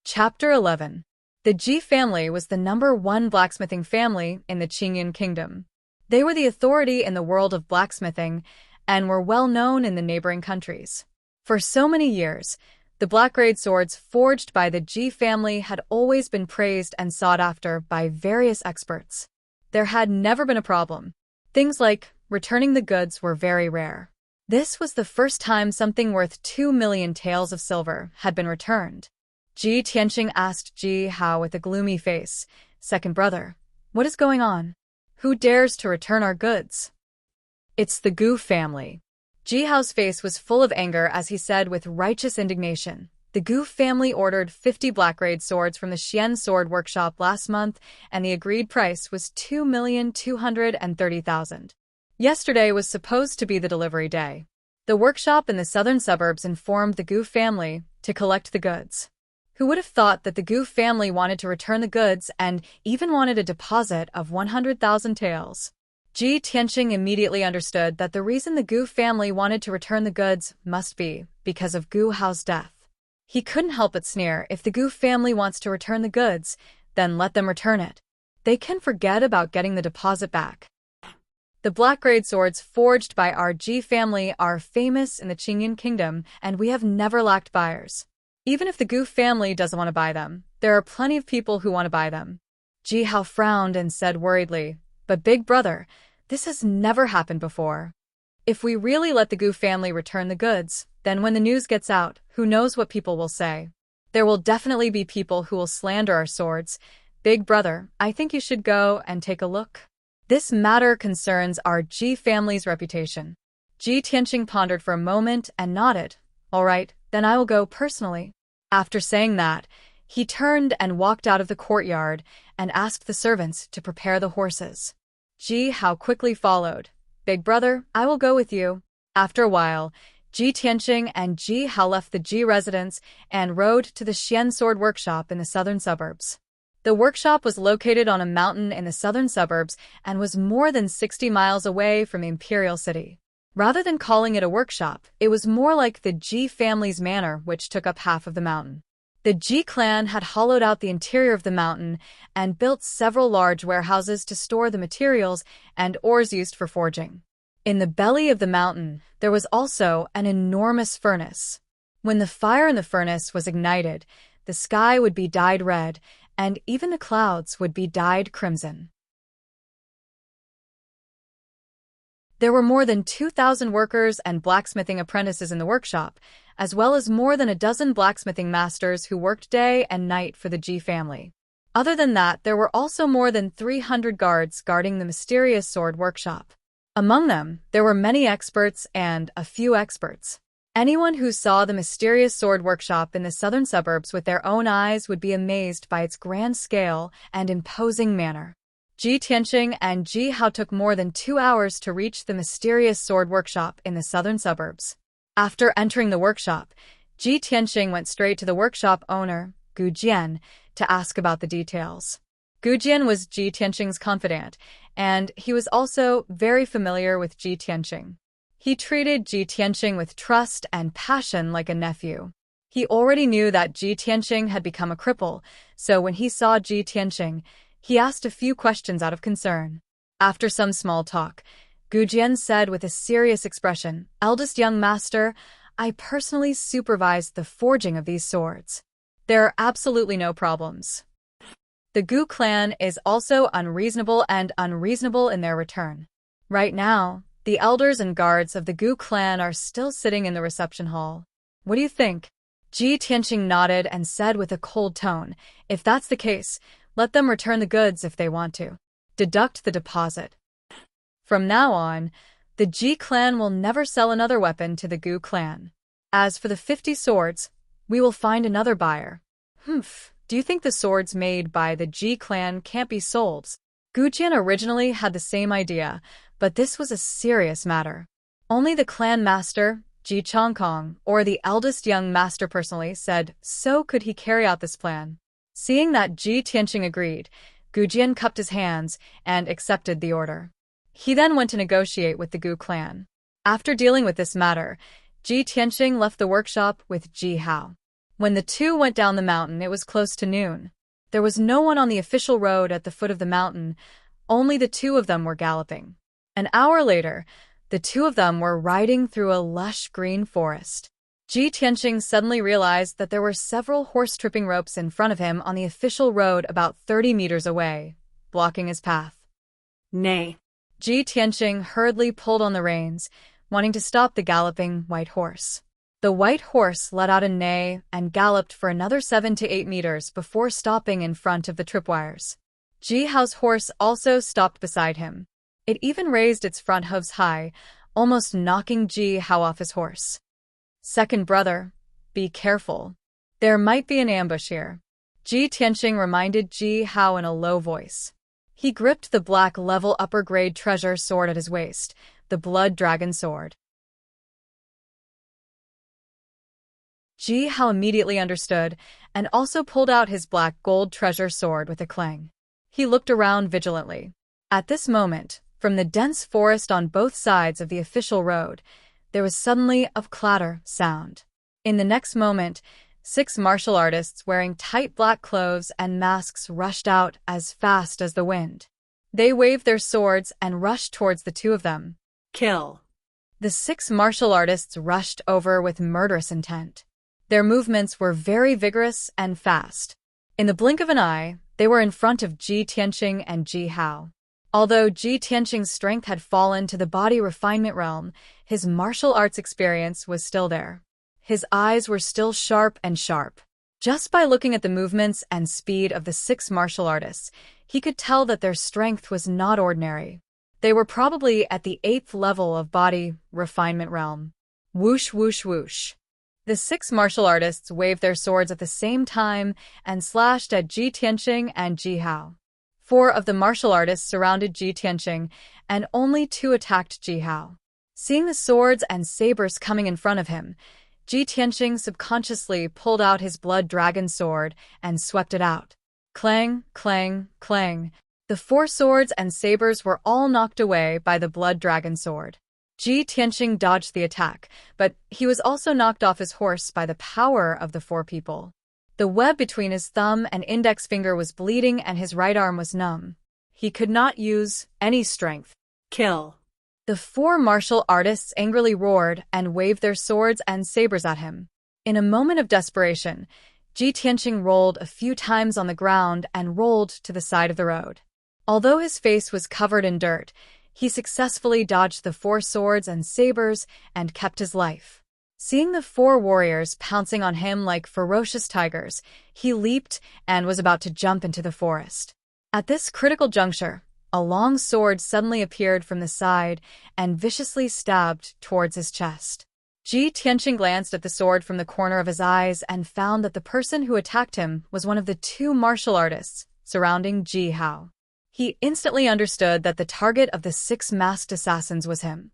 A: Chapter 11. The Ji family was the #1 blacksmithing family in the Qingyun kingdom. They were the authority in the world of blacksmithing and were well known in the neighboring countries. For so many years, the black-grade swords forged by the Ji family had always been praised and sought after by various experts. There had never been a problem. Things like returning the goods were very rare. This was the first time something worth 2 million taels of silver had been returned. Ji Tianqing asked Ji Hao with a gloomy face, "Second brother, what is going on? Who dares to return our goods?" "It's the Gu family." Ji Hao's face was full of anger as he said with righteous indignation, "The Gu family ordered 50 black-grade swords from the Xian sword workshop last month, and the agreed price was 2,230,000. Yesterday was supposed to be the delivery day. The workshop in the southern suburbs informed the Gu family to collect the goods. Who would have thought that the Gu family wanted to return the goods and even wanted a deposit of 100,000 taels? Ji Tianqing immediately understood that the reason the Gu family wanted to return the goods must be because of Gu Hao's death. He couldn't help but sneer. If the Gu family wants to return the goods, then let them return it. They can forget about getting the deposit back. The black-grade swords forged by our Ji family are famous in the Qingyun kingdom, and we have never lacked buyers. Even if the Gu family doesn't want to buy them, there are plenty of people who want to buy them." Ji Hao frowned and said worriedly, "But big brother, this has never happened before. If we really let the Gu family return the goods, then when the news gets out, who knows what people will say? There will definitely be people who will slander our swords. Big brother, I think you should go and take a look. This matter concerns our Ji family's reputation." Ji Tianqing pondered for a moment and nodded. "All right, then I will go personally." After saying that, he turned and walked out of the courtyard and asked the servants to prepare the horses. Ji Hao quickly followed. "Big brother, I will go with you." After a while, Ji Tianqing and Ji Hao left the Ji residence and rode to the Xian sword workshop in the southern suburbs. The workshop was located on a mountain in the southern suburbs and was more than 60 miles away from the imperial city. Rather than calling it a workshop, it was more like the Ji family's manor, which took up half of the mountain. The Ji clan had hollowed out the interior of the mountain and built several large warehouses to store the materials and ores used for forging. In the belly of the mountain, there was also an enormous furnace. When the fire in the furnace was ignited, the sky would be dyed red, and even the clouds would be dyed crimson. There were more than 2,000 workers and blacksmithing apprentices in the workshop, as well as more than a dozen blacksmithing masters who worked day and night for the Ji family. Other than that, there were also more than 300 guards guarding the mysterious sword workshop. Among them, there were many experts and a few experts. Anyone who saw the mysterious sword workshop in the southern suburbs with their own eyes would be amazed by its grand scale and imposing manner. Ji Tianqing and Ji Hao took more than 2 hours to reach the mysterious sword workshop in the southern suburbs. After entering the workshop, Ji Tianqing went straight to the workshop owner, Gu Jian, to ask about the details. Gu Jian was Ji Tianqing's confidant, and he was also very familiar with Ji Tianqing. He treated Ji Tianqing with trust and passion like a nephew. He already knew that Ji Tianqing had become a cripple, so when he saw Ji Tianqing, he asked a few questions out of concern. After some small talk, Gu Jian said with a serious expression, "Eldest young master, I personally supervised the forging of these swords. There are absolutely no problems. The Gu clan is also unreasonable in their return. Right now, the elders and guards of the Gu clan are still sitting in the reception hall. What do you think?" Ji Tianqing nodded and said with a cold tone, "If that's the case, Let them return the goods if they want to. Deduct the deposit. From now on, the Ji clan will never sell another weapon to the Gu clan. As for the 50 swords, we will find another buyer. Do you think the swords made by the Ji clan can't be sold? Gujian originally had the same idea, but this was a serious matter. Only the clan master, Ji Chongkong, or the eldest young master personally said so could he carry out this plan. Seeing that Ji Tianqing agreed, Gujian cupped his hands and accepted the order. He then went to negotiate with the Gu clan. After dealing with this matter, Ji Tianqing left the workshop with Ji Hao. When the two went down the mountain, it was close to noon. There was no one on the official road at the foot of the mountain, only the two of them were galloping. An hour later, the two of them were riding through a lush green forest. Ji Tianqing suddenly realized that there were several horse-tripping ropes in front of him on the official road about 30 meters away, blocking his path.
B: Nay.
A: Ji Tianqing hurriedly pulled on the reins, wanting to stop the galloping white horse. The white horse let out a neigh and galloped for another 7 to 8 meters before stopping in front of the tripwires. Ji Hao's horse also stopped beside him. It even raised its front hooves high, almost knocking Ji Hao off his horse. Second brother, be careful. There might be an ambush here. Ji Tianqing reminded Ji Hao in a low voice. He gripped the black level upper-grade treasure sword at his waist, the blood dragon sword. Ji Hao immediately understood and also pulled out his black gold treasure sword with a clang. He looked around vigilantly. At this moment, from the dense forest on both sides of the official road, there was suddenly a clatter sound. In the next moment, 6 martial artists wearing tight black clothes and masks rushed out as fast as the wind. They waved their swords and rushed towards the two of them.
B: Kill.
A: The 6 martial artists rushed over with murderous intent. Their movements were very vigorous and fast. In the blink of an eye, they were in front of Ji Tianqing and Ji Hao. Although Ji Tianqing's strength had fallen to the body refinement realm, his martial arts experience was still there. His eyes were still sharp. Just by looking at the movements and speed of the 6 martial artists, he could tell that their strength was not ordinary. They were probably at the 8th level of body refinement realm. Whoosh, whoosh, whoosh. The 6 martial artists waved their swords at the same time and slashed at Ji Tianqing and Ji Hao. 4 of the martial artists surrounded Ji Tianqing, and only 2 attacked Ji Hao. Seeing the swords and sabers coming in front of him, Ji Tianqing subconsciously pulled out his blood dragon sword and swept it out. Clang, clang, clang. The 4 swords and sabers were all knocked away by the blood dragon sword. Ji Tianqing dodged the attack, but he was also knocked off his horse by the power of the 4 people. The web between his thumb and index finger was bleeding and his right arm was numb. He could not use any strength.
B: Kill.
A: The 4 martial artists angrily roared and waved their swords and sabers at him. In a moment of desperation, Ji Tianqing rolled a few times on the ground and rolled to the side of the road. Although his face was covered in dirt, he successfully dodged the 4 swords and sabers and kept his life. Seeing the 4 warriors pouncing on him like ferocious tigers, he leaped and was about to jump into the forest. At this critical juncture, a long sword suddenly appeared from the side and viciously stabbed towards his chest. Ji Tianqing glanced at the sword from the corner of his eyes and found that the person who attacked him was one of the 2 martial artists surrounding Ji Hao. He instantly understood that the target of the 6 masked assassins was him.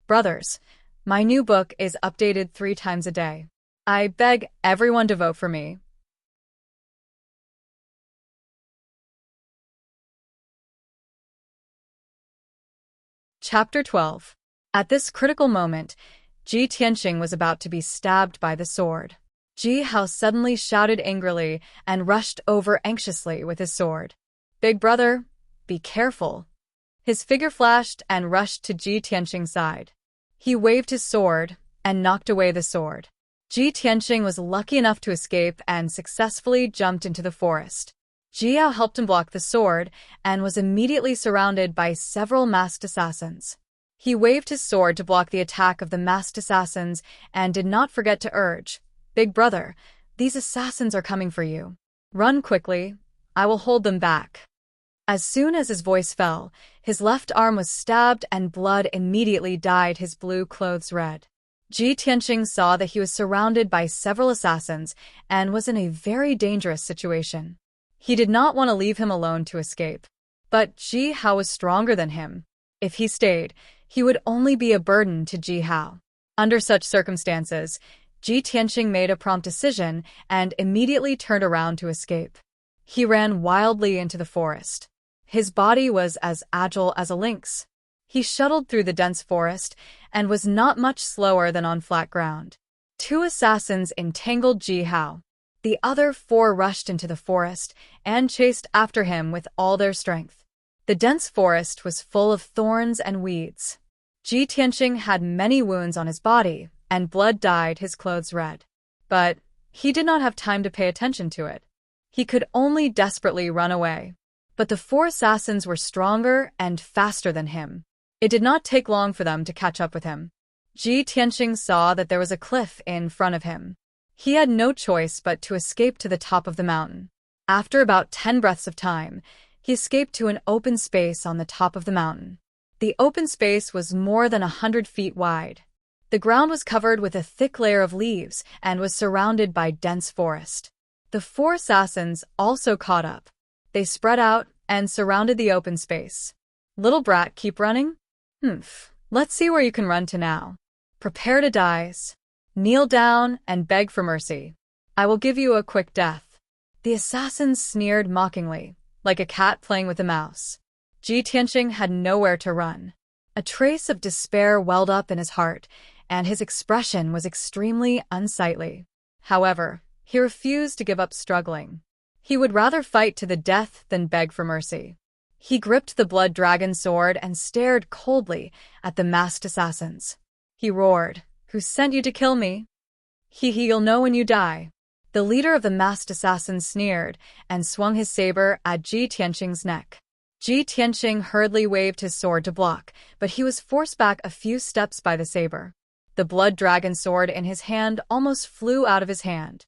A: Brothers, my new book is updated 3 times a day. I beg everyone to vote for me. Chapter 12. At this critical moment, Ji Tianqing was about to be stabbed by the sword. Ji Hao suddenly shouted angrily and rushed over anxiously with his sword. Big brother, be careful. His figure flashed and rushed to Ji Tianqing's side. He waved his sword and knocked away the sword. Ji Tianqing was lucky enough to escape and successfully jumped into the forest. Ji Hao helped him block the sword and was immediately surrounded by several masked assassins. He waved his sword to block the attack of the masked assassins and did not forget to urge, Big brother, these assassins are coming for you. Run quickly, I will hold them back." As soon as his voice fell, his left arm was stabbed and blood immediately dyed his blue clothes red. Ji Tianqing saw that he was surrounded by several assassins and was in a very dangerous situation. He did not want to leave him alone to escape. But Ji Hao was stronger than him. If he stayed, he would only be a burden to Ji Hao. Under such circumstances, Ji Tianqing made a prompt decision and immediately turned around to escape. He ran wildly into the forest. His body was as agile as a lynx. He shuttled through the dense forest and was not much slower than on flat ground. 2 assassins entangled Ji Hao. The other 4 rushed into the forest and chased after him with all their strength. The dense forest was full of thorns and weeds. Ji Tianqing had many wounds on his body, and blood dyed his clothes red. But he did not have time to pay attention to it. He could only desperately run away. But the 4 assassins were stronger and faster than him. It did not take long for them to catch up with him. Ji Tianqing saw that there was a cliff in front of him. He had no choice but to escape to the top of the mountain. After about 10 breaths of time, he escaped to an open space on the top of the mountain. The open space was more than 100 feet wide. The ground was covered with a thick layer of leaves and was surrounded by dense forest. The 4 assassins also caught up. They spread out and surrounded the open space. "Little brat, keep running? Let's see where you can run to now. Prepare to die. Kneel down and beg for mercy. I will give you a quick death." The assassins sneered mockingly, like a cat playing with a mouse. Ji Tianqing had nowhere to run. A trace of despair welled up in his heart, and his expression was extremely unsightly. However, he refused to give up struggling. He would rather fight to the death than beg for mercy. He gripped the blood dragon sword and stared coldly at the masked assassins. He roared, "Who sent you to kill me? You'll know when you die." The leader of the masked assassins sneered and swung his saber at Ji Tianqing's neck. Ji Tianqing hurriedly waved his sword to block, but he was forced back a few steps by the saber. The blood dragon sword in his hand almost flew out of his hand.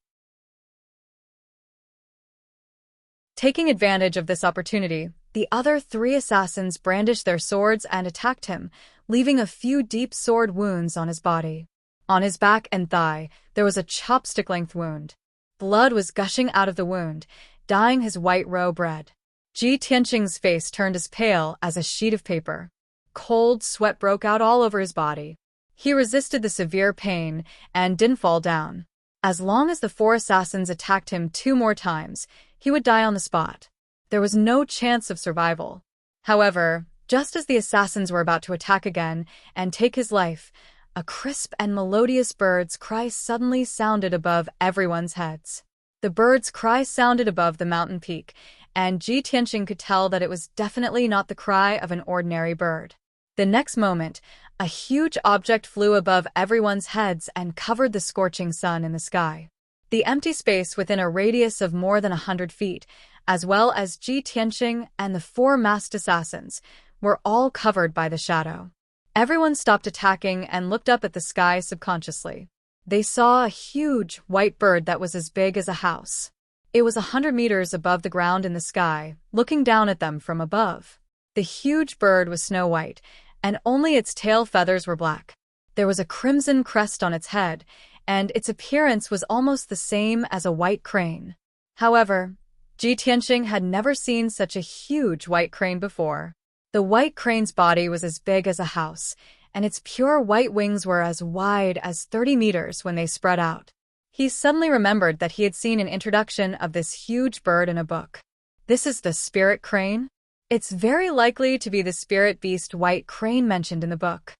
A: Taking advantage of this opportunity, the other 3 assassins brandished their swords and attacked him, leaving a few deep sword wounds on his body. On his back and thigh, there was a chopstick-length wound. Blood was gushing out of the wound, dyeing his white robe red. Ji Tianqing's face turned as pale as a sheet of paper. Cold sweat broke out all over his body. He resisted the severe pain and didn't fall down. As long as the 4 assassins attacked him 2 more times, he would die on the spot. There was no chance of survival. However, just as the assassins were about to attack again and take his life, a crisp and melodious bird's cry suddenly sounded above everyone's heads. The bird's cry sounded above the mountain peak, and Ji Tianqing could tell that it was definitely not the cry of an ordinary bird. The next moment, a huge object flew above everyone's heads and covered the scorching sun in the sky. The empty space within a radius of more than 100 feet, as well as Ji Tianqing and the 4 masked assassins, were all covered by the shadow. Everyone stopped attacking and looked up at the sky subconsciously. They saw a huge white bird that was as big as a house. It was 100 meters above the ground in the sky, looking down at them from above. The huge bird was snow white, and only its tail feathers were black. There was a crimson crest on its head, and its appearance was almost the same as a white crane. However, Ji Tianqing had never seen such a huge white crane before. The white crane's body was as big as a house, and its pure white wings were as wide as 30 meters when they spread out. He suddenly remembered that he had seen an introduction of this huge bird in a book. This is the spirit crane? It's very likely to be the spirit beast white crane mentioned in the book.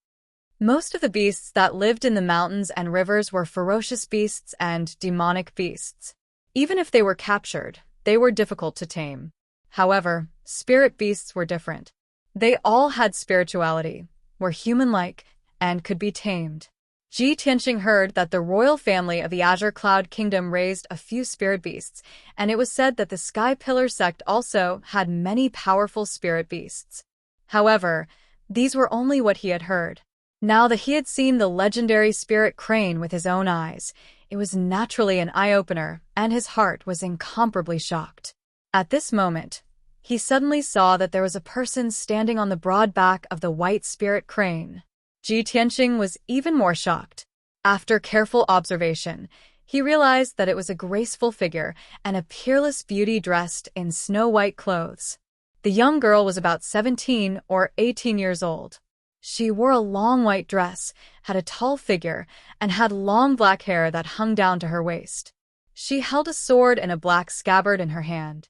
A: Most of the beasts that lived in the mountains and rivers were ferocious beasts and demonic beasts. Even if they were captured, they were difficult to tame. However, spirit beasts were different. They all had spirituality, were human-like, and could be tamed. Ji Tianqing heard that the royal family of the Azure Cloud Kingdom raised a few spirit beasts, and it was said that the Sky Pillar sect also had many powerful spirit beasts. However, these were only what he had heard. Now that he had seen the legendary spirit crane with his own eyes, it was naturally an eye-opener, and his heart was incomparably shocked. At this moment, he suddenly saw that there was a person standing on the broad back of the white spirit crane. Ji Tianqing was even more shocked. After careful observation, he realized that it was a graceful figure and a peerless beauty dressed in snow-white clothes. The young girl was about 17 or 18 years old. She wore a long white dress, had a tall figure, and had long black hair that hung down to her waist. She held a sword in a black scabbard in her hand.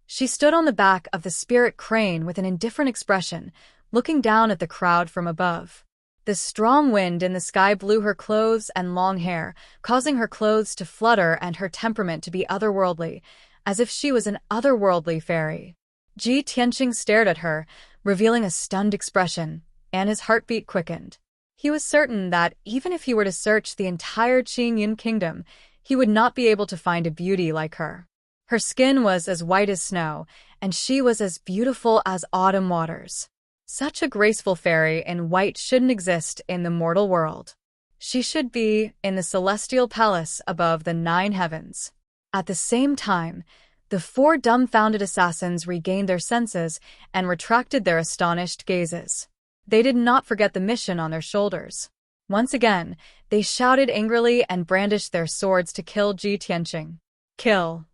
A: She stood on the back of the spirit crane with an indifferent expression, looking down at the crowd from above. The strong wind in the sky blew her clothes and long hair, causing her clothes to flutter and her temperament to be otherworldly, as if she was an otherworldly fairy. Ji Tianqing stared at her, revealing a stunned expression, and his heartbeat quickened. He was certain that even if he were to search the entire Qingyin kingdom, he would not be able to find a beauty like her. Her skin was as white as snow, and she was as beautiful as autumn waters. Such a graceful fairy in white shouldn't exist in the mortal world. She should be in the celestial palace above the 9 heavens. At the same time, the 4 dumbfounded assassins regained their senses and retracted their astonished gazes. They did not forget the mission on their shoulders. Once again, they shouted angrily and brandished their swords to kill Ji Tianqing. Kill.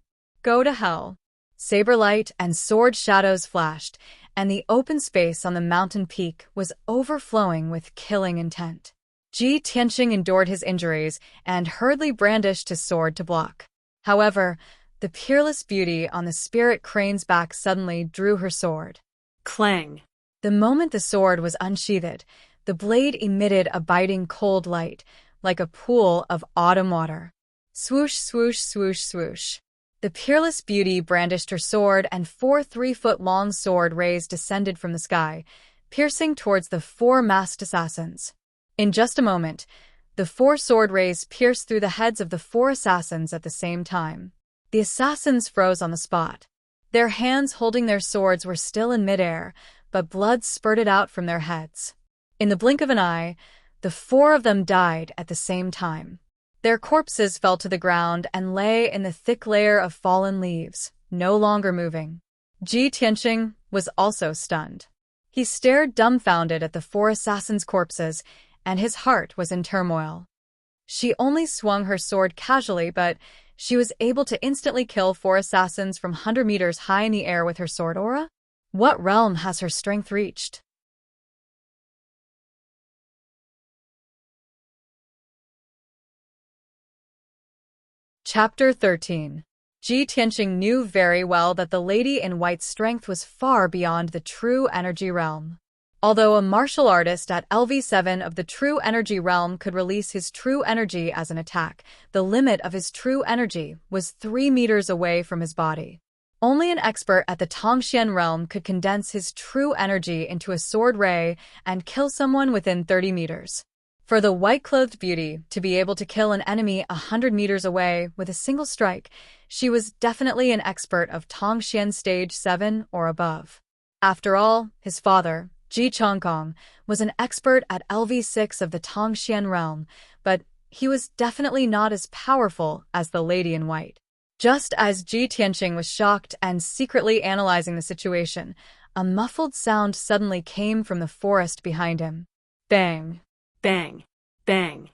A: Go to hell. Saber light and sword shadows flashed, and the open space on the mountain peak was overflowing with killing intent. Ji Tianqing endured his injuries and hurriedly brandished his sword to block. However, the peerless beauty on the spirit crane's back suddenly drew her sword.
B: Clang.
A: The moment the sword was unsheathed, the blade emitted a biting cold light, like a pool of autumn water. Swoosh, swoosh, swoosh, swoosh. The peerless beauty brandished her sword, and 4 3-foot-long sword rays descended from the sky, piercing towards the 4 masked assassins. In just a moment, the 4 sword rays pierced through the heads of the 4 assassins at the same time. The assassins froze on the spot. Their hands holding their swords were still in midair, but blood spurted out from their heads. In the blink of an eye, the 4 of them died at the same time. Their corpses fell to the ground and lay in the thick layer of fallen leaves, no longer moving. Ji Tianqing was also stunned. He stared dumbfounded at the 4 assassins' corpses, and his heart was in turmoil. She only swung her sword casually, but she was able to instantly kill 4 assassins from 100 meters high in the air with her sword aura? What realm has her strength reached? Chapter 13. Ji Tianqing knew very well that the lady in white's strength was far beyond the true energy realm. Although a martial artist at LV7 of the true energy realm could release his true energy as an attack, the limit of his true energy was 3 meters away from his body. Only an expert at the Tongxian realm could condense his true energy into a sword ray and kill someone within 30 meters. For the white-clothed beauty to be able to kill an enemy 100 meters away with a single strike, she was definitely an expert of Tongxian Stage 7 or above. After all, his father, Ji Chongkong, was an expert at LV6 of the Tongxian realm, but he was definitely not as powerful as the lady in white. Just as Ji Tianqing was shocked and secretly analyzing the situation, a muffled sound suddenly came from the forest behind him. Bang!
B: Bang. Bang.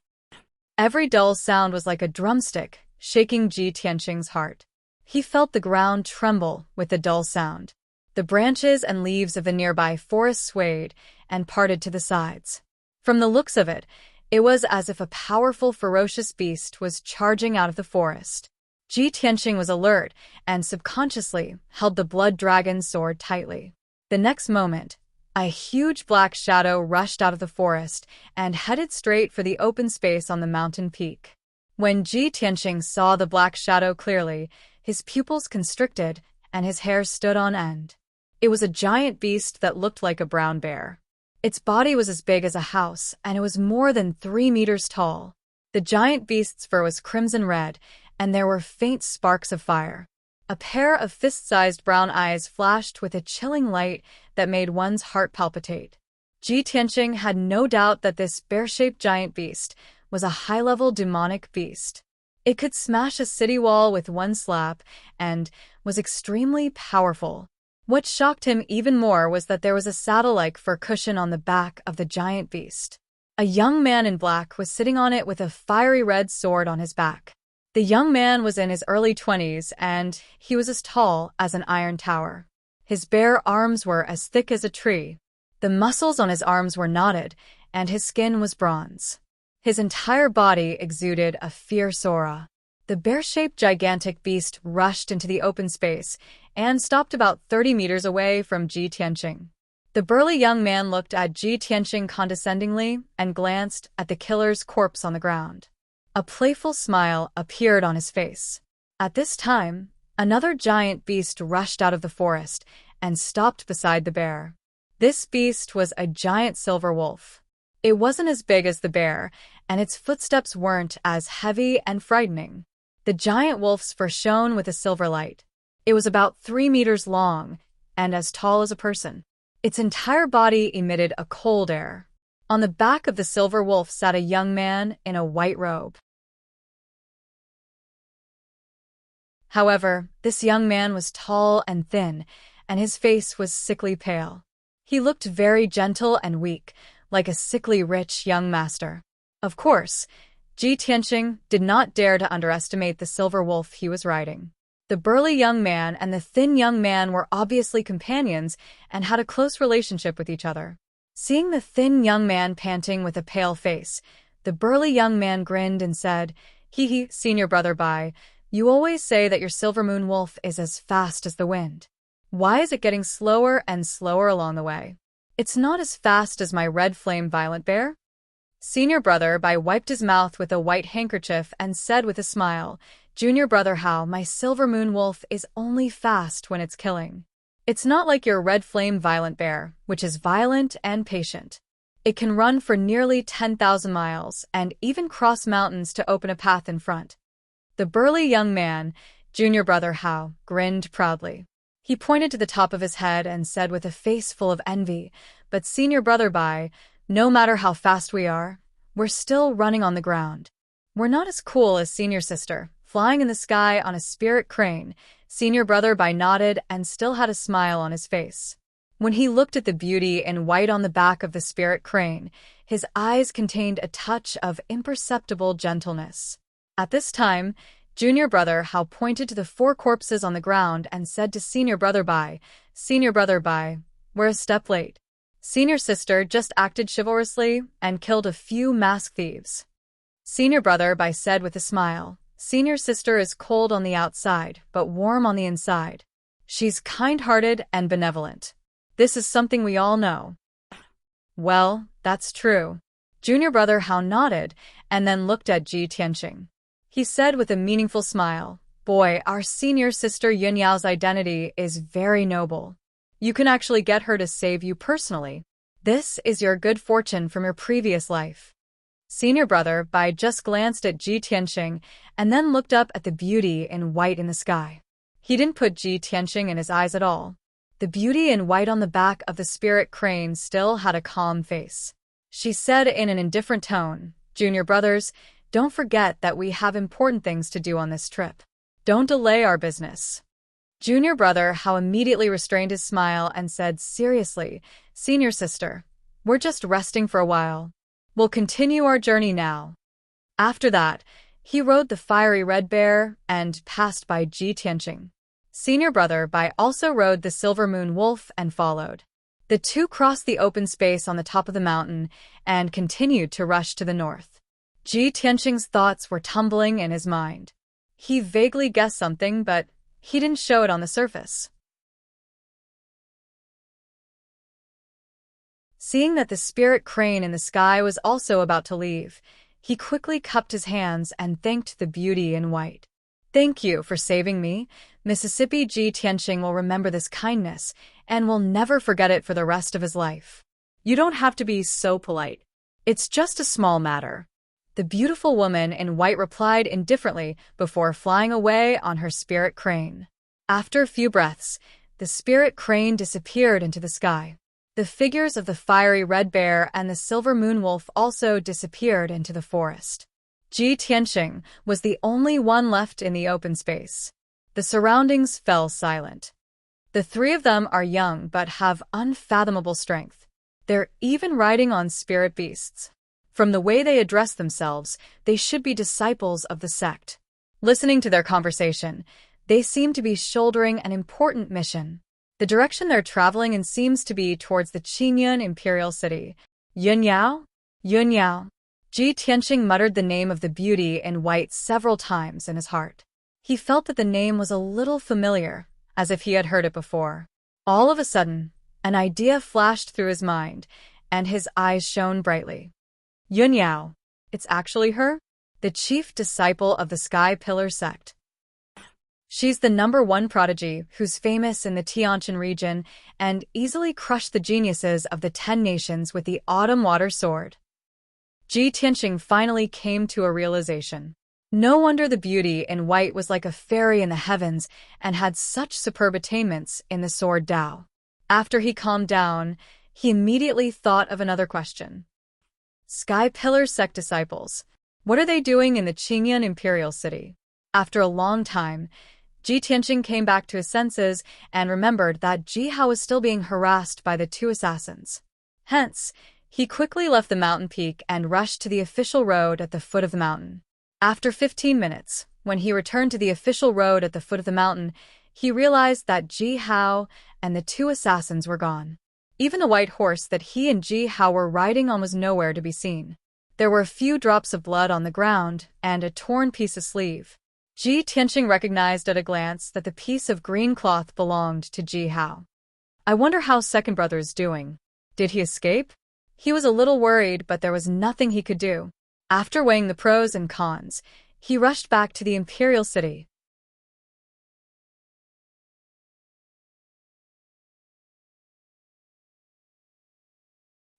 A: Every dull sound was like a drumstick, shaking Ji Tianqing's heart. He felt the ground tremble with the dull sound. The branches and leaves of the nearby forest swayed and parted to the sides. From the looks of it, it was as if a powerful, ferocious beast was charging out of the forest. Ji Tianqing was alert and subconsciously held the blood dragon sword tightly. The next moment, a huge black shadow rushed out of the forest and headed straight for the open space on the mountain peak. When Ji Tianqing saw the black shadow clearly, his pupils constricted and his hair stood on end. It was a giant beast that looked like a brown bear. Its body was as big as a house, and it was more than 3 meters tall. The giant beast's fur was crimson red, and there were faint sparks of fire. A pair of fist-sized brown eyes flashed with a chilling light that made one's heart palpitate. Ji Tianqing had no doubt that this bear-shaped giant beast was a high-level demonic beast. It could smash a city wall with one slap and was extremely powerful. What shocked him even more was that there was a saddle-like fur cushion on the back of the giant beast. A young man in black was sitting on it with a fiery red sword on his back. The young man was in his early 20s, and he was as tall as an iron tower. His bare arms were as thick as a tree. The muscles on his arms were knotted, and his skin was bronze. His entire body exuded a fierce aura. The bear-shaped gigantic beast rushed into the open space and stopped about 30 meters away from Ji Tianqing. The burly young man looked at Ji Tianqing condescendingly and glanced at the killer's corpse on the ground. A playful smile appeared on his face. At this time, another giant beast rushed out of the forest and stopped beside the bear. This beast was a giant silver wolf. It wasn't as big as the bear, and its footsteps weren't as heavy and frightening. The giant wolf's fur shone with a silver light. It was about 3 meters long and as tall as a person. Its entire body emitted a cold air. On the back of the silver wolf sat a young man in a white robe. However, this young man was tall and thin, and his face was sickly pale. He looked very gentle and weak, like a sickly rich young master. Of course, Ji Tianqing did not dare to underestimate the silver wolf he was riding. The burly young man and the thin young man were obviously companions and had a close relationship with each other. Seeing the thin young man panting with a pale face, the burly young man grinned and said, "Hee, senior brother Bai, you always say that your silver moon wolf is as fast as the wind. Why is it getting slower and slower along the way? It's not as fast as my red flame violent bear?" Senior brother Bai wiped his mouth with a white handkerchief and said with a smile, "Junior brother Hao, my silver moon wolf is only fast when it's killing. It's not like your red flame violent bear, which is violent and patient. It can run for nearly 10,000 miles and even cross mountains to open a path in front." The burly young man, junior brother Hao, grinned proudly. He pointed to the top of his head and said with a face full of envy, "But senior brother Bai, no matter how fast we are, we're still running on the ground. We're not as cool as senior sister, flying in the sky on a spirit crane." Senior brother Bai nodded and still had a smile on his face. When he looked at the beauty in white on the back of the spirit crane, his eyes contained a touch of imperceptible gentleness. At this time, junior brother Hao pointed to the 4 corpses on the ground and said to senior brother Bai, "Senior brother Bai, we're a step late. Senior sister just acted chivalrously and killed a few masked thieves." Senior brother Bai said with a smile, "Senior sister is cold on the outside, but warm on the inside. She's kind-hearted and benevolent. This is something we all know." "Well, that's true." Junior brother Hao nodded and then looked at Ji Tianqing. He said with a meaningful smile, "Boy, our senior sister Yunyao's identity is very noble. You can actually get her to save you personally. This is your good fortune from your previous life." Senior brother Bai just glanced at Ji Tianqing and then looked up at the beauty in white in the sky. He didn't put Ji Tianqing in his eyes at all. The beauty in white on the back of the spirit crane still had a calm face. She said in an indifferent tone, "Junior brothers, don't forget that we have important things to do on this trip. Don't delay our business." Junior brother Hao immediately restrained his smile and said, "Seriously, senior sister, we're just resting for a while. We'll continue our journey now." After that, he rode the fiery red bear and passed by Ji Tianqing. Senior brother Bai also rode the silver moon wolf and followed. The two crossed the open space on the top of the mountain and continued to rush to the north. Ji Tianqing's thoughts were tumbling in his mind. He vaguely guessed something, but he didn't show it on the surface. Seeing that the spirit crane in the sky was also about to leave, he quickly cupped his hands and thanked the beauty in white. "Thank you for saving me. Mississippi." Ji Tianqing will remember this kindness and will never forget it for the rest of his life. "You don't have to be so polite. It's just a small matter." The beautiful woman in white replied indifferently before flying away on her spirit crane. After a few breaths, the spirit crane disappeared into the sky. The figures of the fiery red bear and the silver moon wolf also disappeared into the forest. Ji Tianqing was the only one left in the open space. The surroundings fell silent. The three of them are young but have unfathomable strength. They're even riding on spirit beasts. From the way they address themselves, they should be disciples of the sect. Listening to their conversation, they seem to be shouldering an important mission. The direction they're traveling in seems to be towards the Qingyun imperial city. Yunyao? Yunyao. Ji Tianqing muttered the name of the beauty in white several times in his heart. He felt that the name was a little familiar, as if he had heard it before. All of a sudden, an idea flashed through his mind, and his eyes shone brightly. Yunyao. It's actually her? The chief disciple of the Sky Pillar sect. She's the #1 prodigy who's famous in the Tianjin region and easily crushed the geniuses of the 10 nations with the Autumn Water Sword. Ji Tianqing finally came to a realization. No wonder the beauty in white was like a fairy in the heavens and had such superb attainments in the sword Dao. After he calmed down, he immediately thought of another question. Sky Pillar sect disciples. What are they doing in the Qingyun imperial city? After a long time, Ji Tianqing came back to his senses and remembered that Ji Hao was still being harassed by the 2 assassins. Hence, he quickly left the mountain peak and rushed to the official road at the foot of the mountain. After 15 minutes, when he returned to the official road at the foot of the mountain, he realized that Ji Hao and the 2 assassins were gone. Even the white horse that he and Ji Hao were riding on was nowhere to be seen. There were a few drops of blood on the ground and a torn piece of sleeve. Ji Tianqing recognized at a glance that the piece of green cloth belonged to Ji Hao. I wonder how second brother is doing. Did he escape? He was a little worried, but there was nothing he could do. After weighing the pros and cons, he rushed back to the imperial city.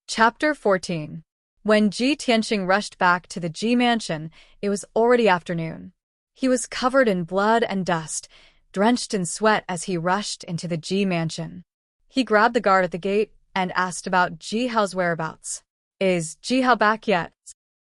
A: Chapter 14. When Ji Tianqing rushed back to the Ji mansion, it was already afternoon. He was covered in blood and dust, drenched in sweat as he rushed into the Ji mansion. He grabbed the guard at the gate and asked about Ji Hao's whereabouts. Is Ji Hao back yet?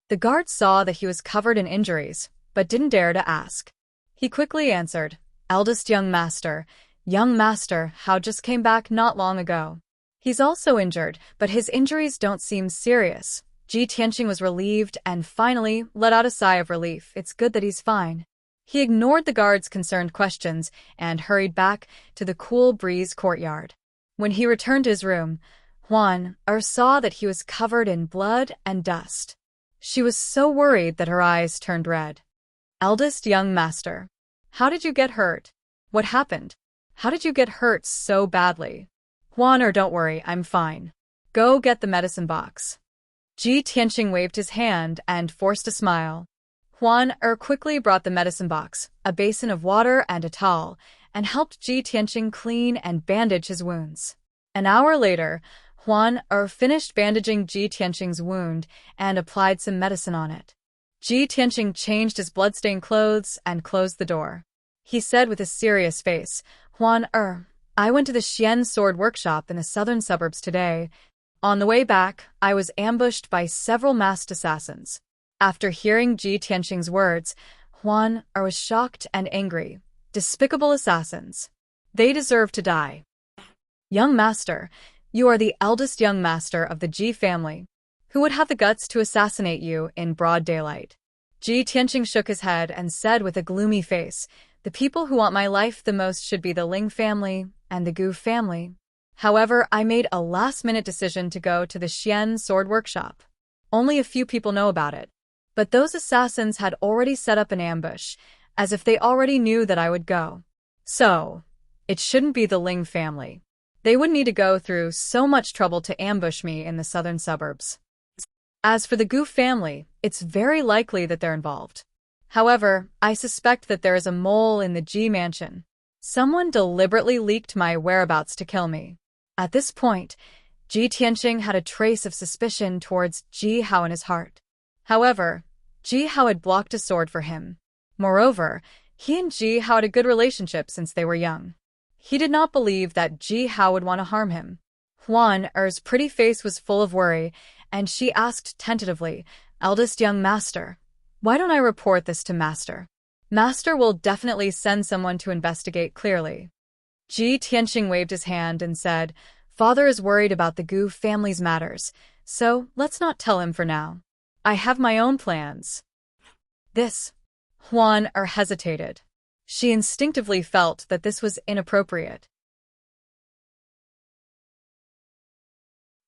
A: The guard saw that he was covered in injuries, but didn't dare to ask. He quickly answered, Eldest young master, Hao just came back not long ago. He's also injured, but his injuries don't seem serious. Ji Tianqing was relieved and finally let out a sigh of relief. It's good that he's fine. He ignored the guard's concerned questions and hurried back to the cool breeze courtyard. When he returned to his room, Huan saw that he was covered in blood and dust. She was so worried that her eyes turned red. Eldest young master, how did you get hurt? What happened? How did you get hurt so badly? Huan, don't worry, I'm fine. Go get the medicine box. Ji Tianqing waved his hand and forced a smile. Huan quickly brought the medicine box, a basin of water and a towel, and helped Ji Tianqing clean and bandage his wounds. An hour later, Huan finished bandaging Ji Tianqing's wound and applied some medicine on it. Ji Tianqing changed his bloodstained clothes and closed the door. He said with a serious face, Huan, I went to the Xian sword workshop in the southern suburbs today. On the way back, I was ambushed by several masked assassins. After hearing Ji Tianqing's words, Huan was shocked and angry. Despicable assassins. They deserve to die. Young master, you are the eldest young master of the Ji family. Who would have the guts to assassinate you in broad daylight? Ji Tianqing shook his head and said with a gloomy face, the people who want my life the most should be the Ling family and the Gu family. However, I made a last-minute decision to go to the Xian sword workshop. Only a few people know about it. But those assassins had already set up an ambush, as if they already knew that I would go. So, it shouldn't be the Ling family. They wouldn't need to go through so much trouble to ambush me in the southern suburbs. As for the Gu family, it's very likely that they're involved. However, I suspect that there is a mole in the Ji mansion. Someone deliberately leaked my whereabouts to kill me. At this point, Ji Tianqing had a trace of suspicion towards Ji Hao in his heart. However, Ji Hao had blocked a sword for him. Moreover, he and Ji Hao had a good relationship since they were young. He did not believe that Ji Hao would want to harm him. Huan's pretty face was full of worry, and she asked tentatively, Eldest young master, Why don't I report this to Master? Master will definitely send someone to investigate clearly. Ji Tianqing waved his hand and said, Father is worried about the Gu family's matters, so let's not tell him for now. I have my own plans. This. Huan hesitated. She instinctively felt that this was inappropriate.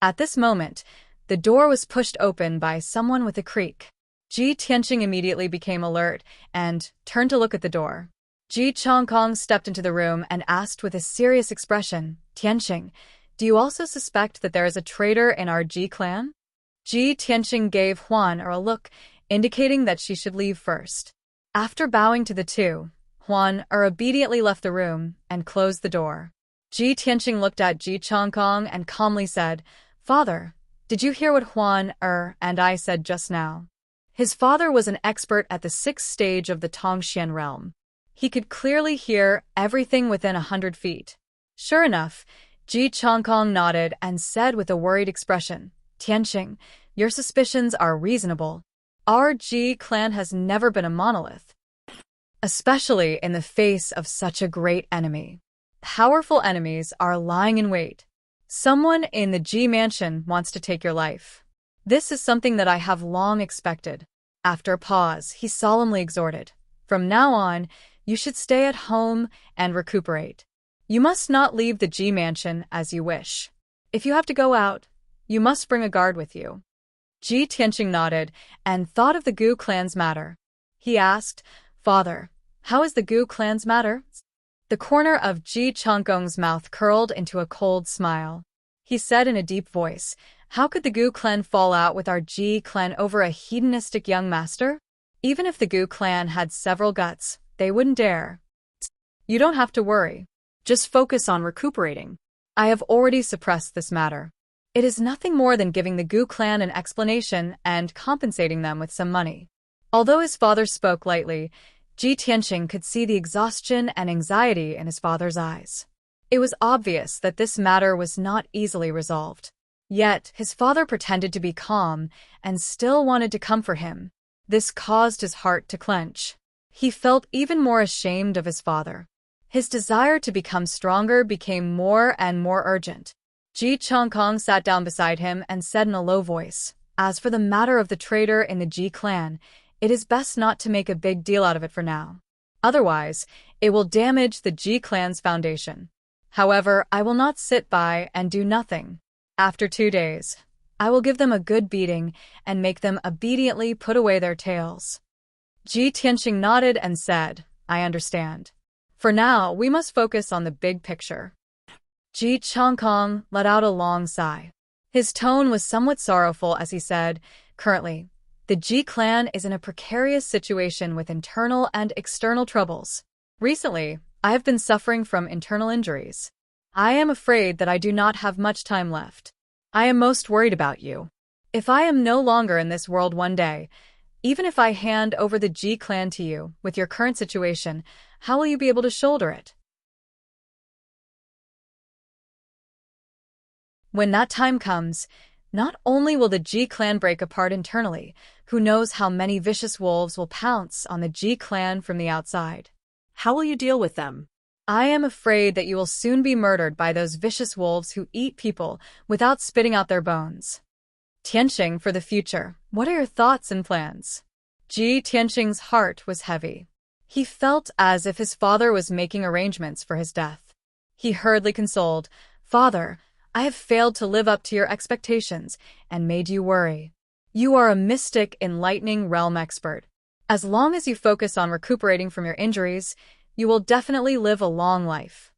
A: At this moment, the door was pushed open by someone with a creak. Ji Tianqing immediately became alert and turned to look at the door. Ji Chongkong stepped into the room and asked with a serious expression, Tianqing, do you also suspect that there is a traitor in our Ji clan? Ji Tianqing gave Huan a look, indicating that she should leave first. After bowing to the two, Huan obediently left the room and closed the door. Ji Tianqing looked at Ji Chongkong and calmly said, Father, did you hear what Huan and I said just now? His father was an expert at the 6th stage of the Tongxian realm. He could clearly hear everything within 100 feet. Sure enough, Ji Chongkong nodded and said with a worried expression, Tianqing, your suspicions are reasonable. Our Ji clan has never been a monolith, especially in the face of such a great enemy. Powerful enemies are lying in wait. Someone in the Ji mansion wants to take your life. This is something that I have long expected. After a pause, he solemnly exhorted, From now on, you should stay at home and recuperate. You must not leave the Ji mansion as you wish. If you have to go out, you must bring a guard with you. Ji Tianqing nodded and thought of the Gu clan's matter. He asked, Father, how is the Gu clan's matter? The corner of Ji Chongkong's mouth curled into a cold smile. He said in a deep voice, How could the Gu clan fall out with our Ji clan over a hedonistic young master? Even if the Gu clan had several guts, they wouldn't dare. You don't have to worry. Just focus on recuperating. I have already suppressed this matter. It is nothing more than giving the Gu clan an explanation and compensating them with some money. Although his father spoke lightly, Ji Tianqing could see the exhaustion and anxiety in his father's eyes. It was obvious that this matter was not easily resolved. Yet, his father pretended to be calm and still wanted to comfort him. This caused his heart to clench. He felt even more ashamed of his father. His desire to become stronger became more and more urgent. Ji Chongkong sat down beside him and said in a low voice, As for the matter of the traitor in the Ji clan, it is best not to make a big deal out of it for now. Otherwise, it will damage the Ji clan's foundation. However, I will not sit by and do nothing. After 2 days, I will give them a good beating and make them obediently put away their tails. Ji Tianqing nodded and said, I understand. For now, we must focus on the big picture. Ji Chongkong let out a long sigh. His tone was somewhat sorrowful as he said, Currently, the Ji clan is in a precarious situation with internal and external troubles. Recently, I have been suffering from internal injuries. I am afraid that I do not have much time left. I am most worried about you. If I am no longer in this world one day, even if I hand over the Ji clan to you with your current situation, how will you be able to shoulder it? When that time comes, not only will the Ji clan break apart internally, who knows how many vicious wolves will pounce on the Ji clan from the outside.
B: How will you deal with them?
A: I am afraid that you will soon be murdered by those vicious wolves who eat people without spitting out their bones. Tianqing, for the future, what are your thoughts and plans? Ji Tianqing's heart was heavy. He felt as if his father was making arrangements for his death. He hurriedly consoled, Father, I have failed to live up to your expectations and made you worry. You are a mystic, enlightening realm expert. As long as you focus on recuperating from your injuries, you will definitely live a long life.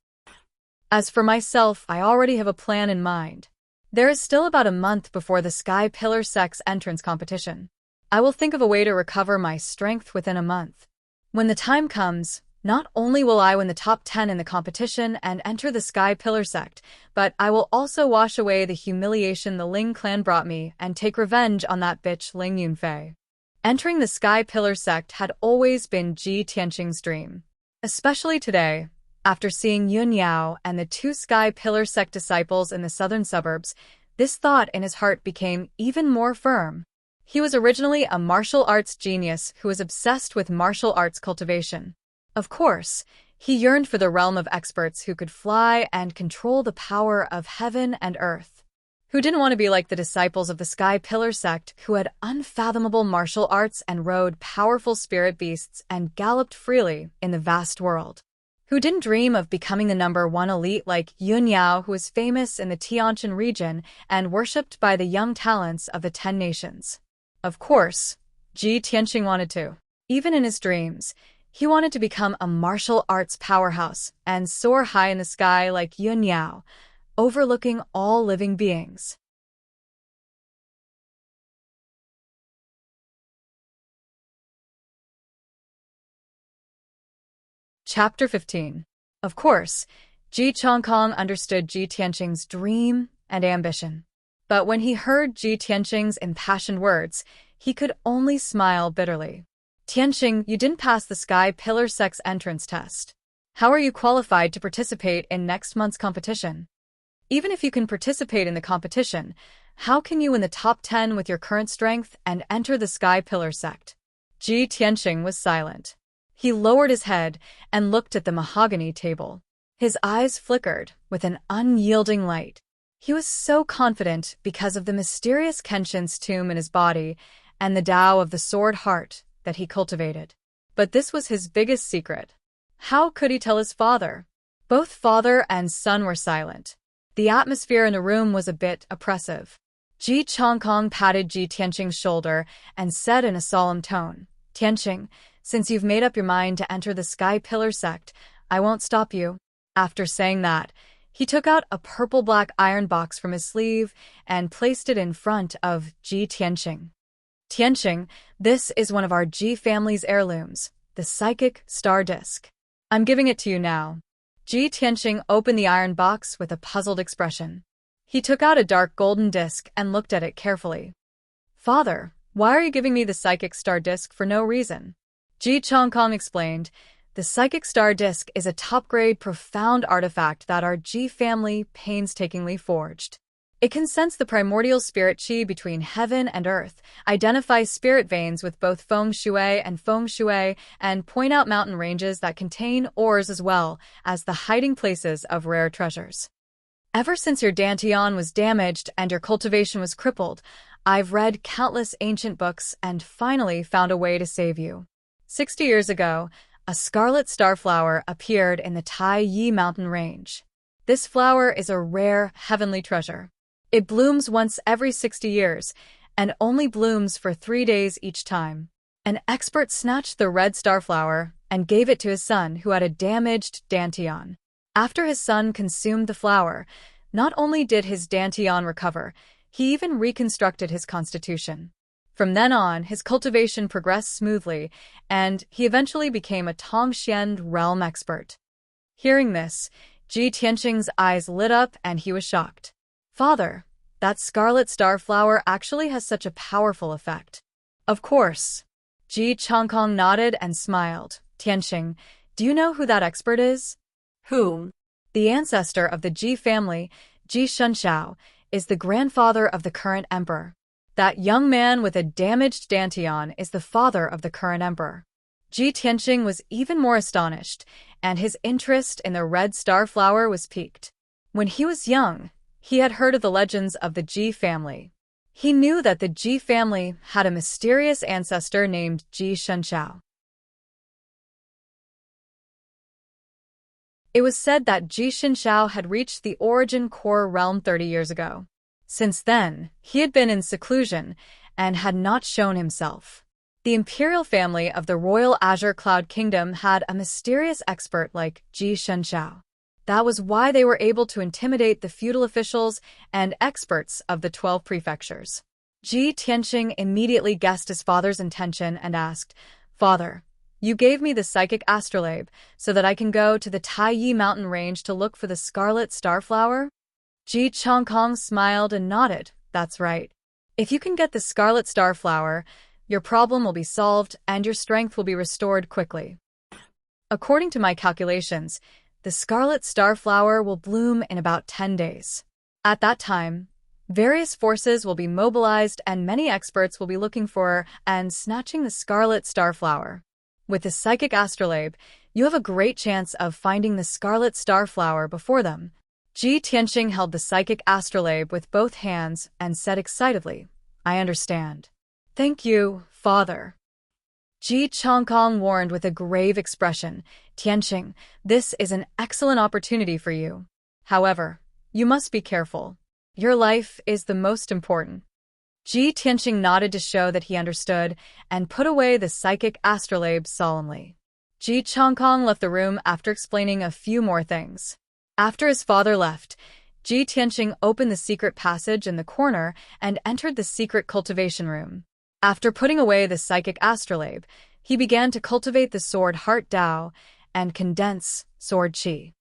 A: As for myself, I already have a plan in mind. There is still about a month before the Sky Pillar Sect's entrance competition. I will think of a way to recover my strength within a month. When the time comes, not only will I win the top 10 in the competition and enter the Sky Pillar Sect, but I will also wash away the humiliation the Ling clan brought me and take revenge on that bitch Ling Yunfei. Entering the Sky Pillar Sect had always been Ji Tianqing's dream. Especially today, after seeing Yun Yao and the 2 Sky Pillar Sect disciples in the southern suburbs, this thought in his heart became even more firm. He was originally a martial arts genius who was obsessed with martial arts cultivation. Of course, he yearned for the realm of experts who could fly and control the power of heaven and earth. Who didn't want to be like the disciples of the Sky Pillar sect who had unfathomable martial arts and rode powerful spirit beasts and galloped freely in the vast world? Who didn't dream of becoming the #1 elite like Yun Yao, who was famous in the Tianshan region and worshipped by the young talents of the 10 nations? Of course, Ji Tianqing wanted to. Even in his dreams, he wanted to become a martial arts powerhouse and soar high in the sky like Yun Yao, overlooking all living beings. Chapter 15. Of course, Ji Chongkong understood Ji Tianqing's dream and ambition. But when he heard Ji Tianqing's impassioned words, he could only smile bitterly. Tianqing, you didn't pass the Sky Pillar Sect's entrance test. How are you qualified to participate in next month's competition? Even if you can participate in the competition, how can you win the top 10 with your current strength and enter the Sky Pillar sect? Ji Tianqing was silent. He lowered his head and looked at the mahogany table. His eyes flickered with an unyielding light. He was so confident because of the mysterious Kenshin's tomb in his body and the Tao of the sword heart that he cultivated. But this was his biggest secret. How could he tell his father? Both father and son were silent. The atmosphere in the room was a bit oppressive. Ji Chongkong patted Ji Tianqing's shoulder and said in a solemn tone, Tianqing, since you've made up your mind to enter the Sky Pillar sect, I won't stop you. After saying that, he took out a purple-black iron box from his sleeve and placed it in front of Ji Tianqing. Tianqing, this is one of our Ji family's heirlooms, the psychic star disc. I'm giving it to you now. Ji Tianqing opened the iron box with a puzzled expression. He took out a dark golden disc and looked at it carefully. Father, why are you giving me the psychic star disc for no reason? Ji Chongkong explained, the psychic star disc is a top-grade profound artifact that our Ji family painstakingly forged. It can sense the primordial spirit qi between heaven and earth, identify spirit veins with both feng shui and feng shui, and point out mountain ranges that contain ores as well as the hiding places of rare treasures. Ever since your Dantian was damaged and your cultivation was crippled, I've read countless ancient books and finally found a way to save you. 60 years ago, a scarlet starflower appeared in the Tai Yi mountain range. This flower is a rare, heavenly treasure. It blooms once every 60 years, and only blooms for 3 days each time. An expert snatched the red starflower and gave it to his son who had a damaged Dantian. After his son consumed the flower, not only did his Dantian recover, he even reconstructed his constitution. From then on, his cultivation progressed smoothly, and he eventually became a Tongxian realm expert. Hearing this, Ji Tianqing's eyes lit up and he was shocked. Father, that scarlet starflower actually has such a powerful effect. Of course. Ji Chongkong nodded and smiled. Tianqing, do you know who that expert is?
B: Whom?
A: The ancestor of the Ji family, Ji Shunshao, is the grandfather of the current emperor. That young man with a damaged Dantian is the father of the current emperor. Ji Tianqing was even more astonished, and his interest in the red starflower was piqued. When he was young, he had heard of the legends of the Ji family. He knew that the Ji family had a mysterious ancestor named Ji Shunshao. It was said that Ji Shunshao had reached the origin core realm 30 years ago. Since then, he had been in seclusion and had not shown himself. The imperial family of the Royal Azure Cloud Kingdom had a mysterious expert like Ji Shunshao. That was why they were able to intimidate the feudal officials and experts of the 12 prefectures. Ji Tianqing immediately guessed his father's intention and asked, Father, you gave me the psychic astrolabe so that I can go to the Tai Yi mountain range to look for the scarlet starflower? Ji Chongkong smiled and nodded. That's right. If you can get the scarlet starflower, your problem will be solved and your strength will be restored quickly. According to my calculations, the scarlet starflower will bloom in about 10 days. At that time, Various forces will be mobilized and many experts will be looking for and snatching the scarlet starflower. With the psychic astrolabe, you have a great chance of finding the scarlet starflower before them. Ji Tianqing held the psychic astrolabe with both hands and said excitedly, I understand. Thank you, Father. Ji Changkong warned with a grave expression, Tianqing, this is an excellent opportunity for you. However, you must be careful. Your life is the most important. Ji Tianqing nodded to show that he understood and put away the psychic astrolabe solemnly. Ji Changkong left the room after explaining a few more things. After his father left, Ji Tianqing opened the secret passage in the corner and entered the secret cultivation room. After putting away the psychic astrolabe, he began to cultivate the sword Heart Dao and condense sword Qi.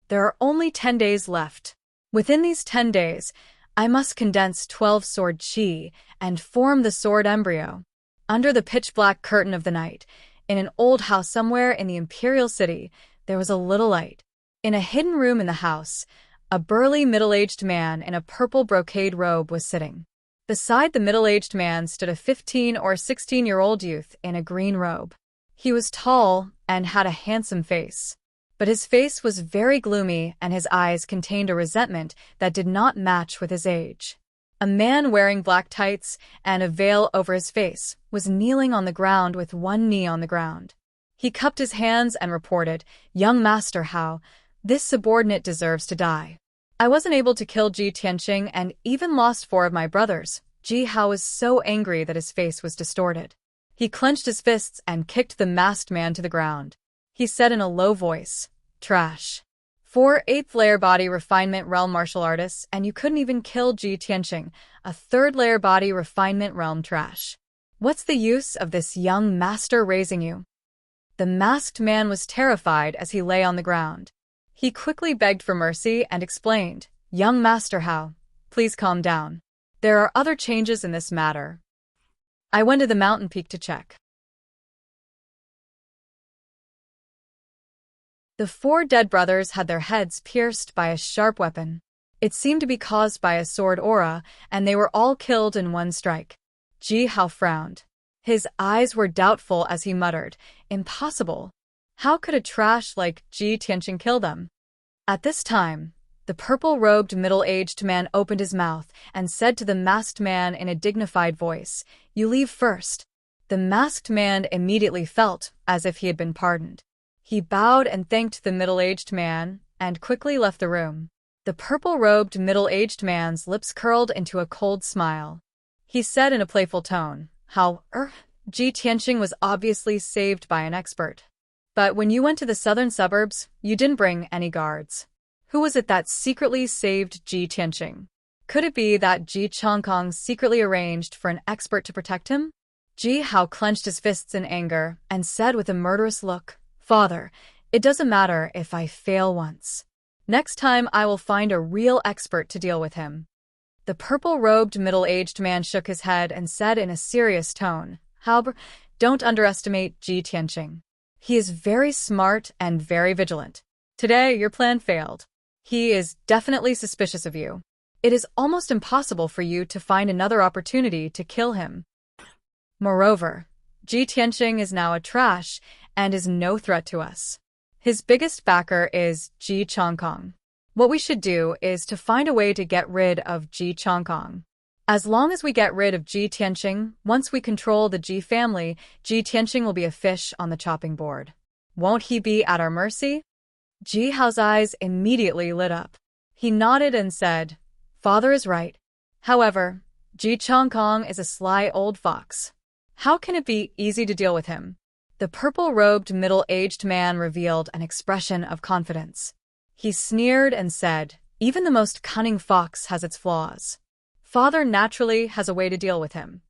A: There are only 10 days left. Within these 10 days, I must condense 12 sword Qi and form the sword embryo. Under the pitch-black curtain of the night, in an old house somewhere in the imperial city, there was a little light. In a hidden room in the house, a burly middle-aged man in a purple brocade robe was sitting. Beside the middle-aged man stood a 15 or 16-year-old youth in a green robe. He was tall and had a handsome face. But his face was very gloomy and his eyes contained a resentment that did not match with his age. A man wearing black tights and a veil over his face was kneeling on the ground with one knee on the ground. He cupped his hands and reported, Young Master Hao, this subordinate deserves to die. I wasn't able to kill Ji Tianqing and even lost 4 of my brothers. Ji Hao was so angry that his face was distorted. He clenched his fists and kicked the masked man to the ground. He said in a low voice, Trash. 4 8th-layer body refinement realm martial artists, and you couldn't even kill Ji Tianqing, a 3rd-layer body refinement realm trash. What's the use of this young master raising you? The masked man was terrified as he lay on the ground. He quickly begged for mercy and explained, Young Master Hao, please calm down. There are other changes in this matter. I went to the mountain peak to check. The 4 dead brothers had their heads pierced by a sharp weapon. It seemed to be caused by a sword aura, and they were all killed in one strike. Ji Hao frowned. His eyes were doubtful as he muttered, Impossible. How could a trash like Ji Tianqing kill them? At this time, the purple-robed middle-aged man opened his mouth and said to the masked man in a dignified voice, You leave first. The masked man immediately felt as if he had been pardoned. He bowed and thanked the middle-aged man and quickly left the room. The purple-robed middle-aged man's lips curled into a cold smile. He said in a playful tone, Ji Tianqing was obviously saved by an expert. But when you went to the southern suburbs, you didn't bring any guards. Who was it that secretly saved Ji Tianqing? Could it be that Ji Changkong secretly arranged for an expert to protect him? Ji Hao clenched his fists in anger and said with a murderous look, Father, it doesn't matter if I fail once. Next time I will find a real expert to deal with him. The purple-robed middle-aged man shook his head and said in a serious tone, However, don't underestimate Ji Tianqing. He is very smart and very vigilant. Today, your plan failed. He is definitely suspicious of you. It is almost impossible for you to find another opportunity to kill him. Moreover, Ji Tianqing is now a trash and is no threat to us. His biggest backer is Ji Changkong. What we should do is to find a way to get rid of Ji Changkong. As long as we get rid of Ji Tianqing, once we control the Ji family, Ji Tianqing will be a fish on the chopping board. Won't he be at our mercy? Ji Hao's eyes immediately lit up. He nodded and said, Father is right. However, Ji Changkong is a sly old fox. How can it be easy to deal with him? The purple-robed middle-aged man revealed an expression of confidence. He sneered and said, Even the most cunning fox has its flaws. Father naturally has a way to deal with him.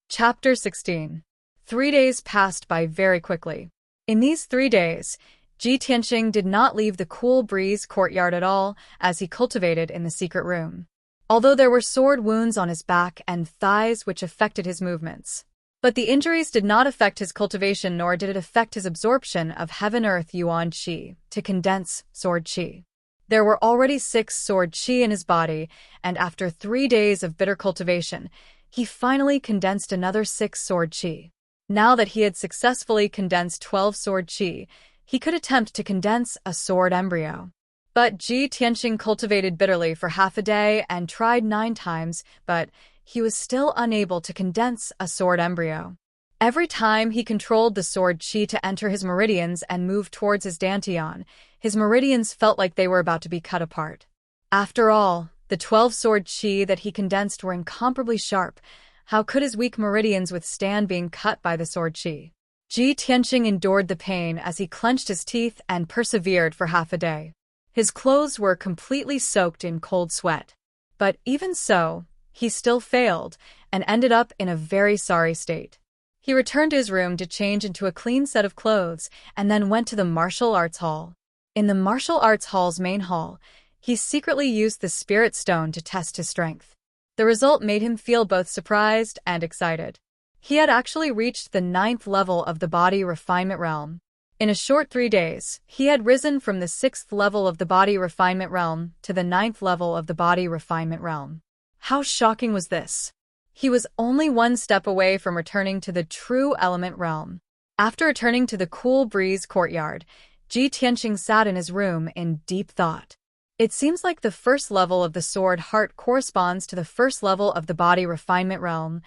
A: Chapter 16. 3 days passed by very quickly. In these 3 days, Ji Tianqing did not leave the cool breeze courtyard at all as he cultivated in the secret room. Although there were sword wounds on his back and thighs which affected his movements, But the injuries did not affect his cultivation, nor did it affect his absorption of heaven-earth yuan qi to condense sword qi. There were already 6 sword qi in his body, and after 3 days of bitter cultivation, he finally condensed another 6 sword qi. Now that he had successfully condensed 12 sword qi, he could attempt to condense a sword embryo. But Ji Tianqing cultivated bitterly for half a day and tried 9 times, but he was still unable to condense a sword embryo. Every time he controlled the sword qi to enter his meridians and move towards his dantian, his meridians felt like they were about to be cut apart. After all, the 12 sword qi that he condensed were incomparably sharp. How could his weak meridians withstand being cut by the sword qi? Ji Tianqing endured the pain as he clenched his teeth and persevered for half a day. His clothes were completely soaked in cold sweat. But even so, he still failed and ended up in a very sorry state. He returned to his room to change into a clean set of clothes and then went to the martial arts hall. In the martial arts hall's main hall, he secretly used the spirit stone to test his strength. The result made him feel both surprised and excited. He had actually reached the 9th level of the body refinement realm. In a short 3 days, he had risen from the 6th level of the body refinement realm to the 9th level of the body refinement realm. How shocking was this? He was only 1 step away from returning to the true element realm. After returning to the cool breeze courtyard, Ji Tianqing sat in his room in deep thought. It seems like the first level of the sword heart corresponds to the first level of the body refinement realm.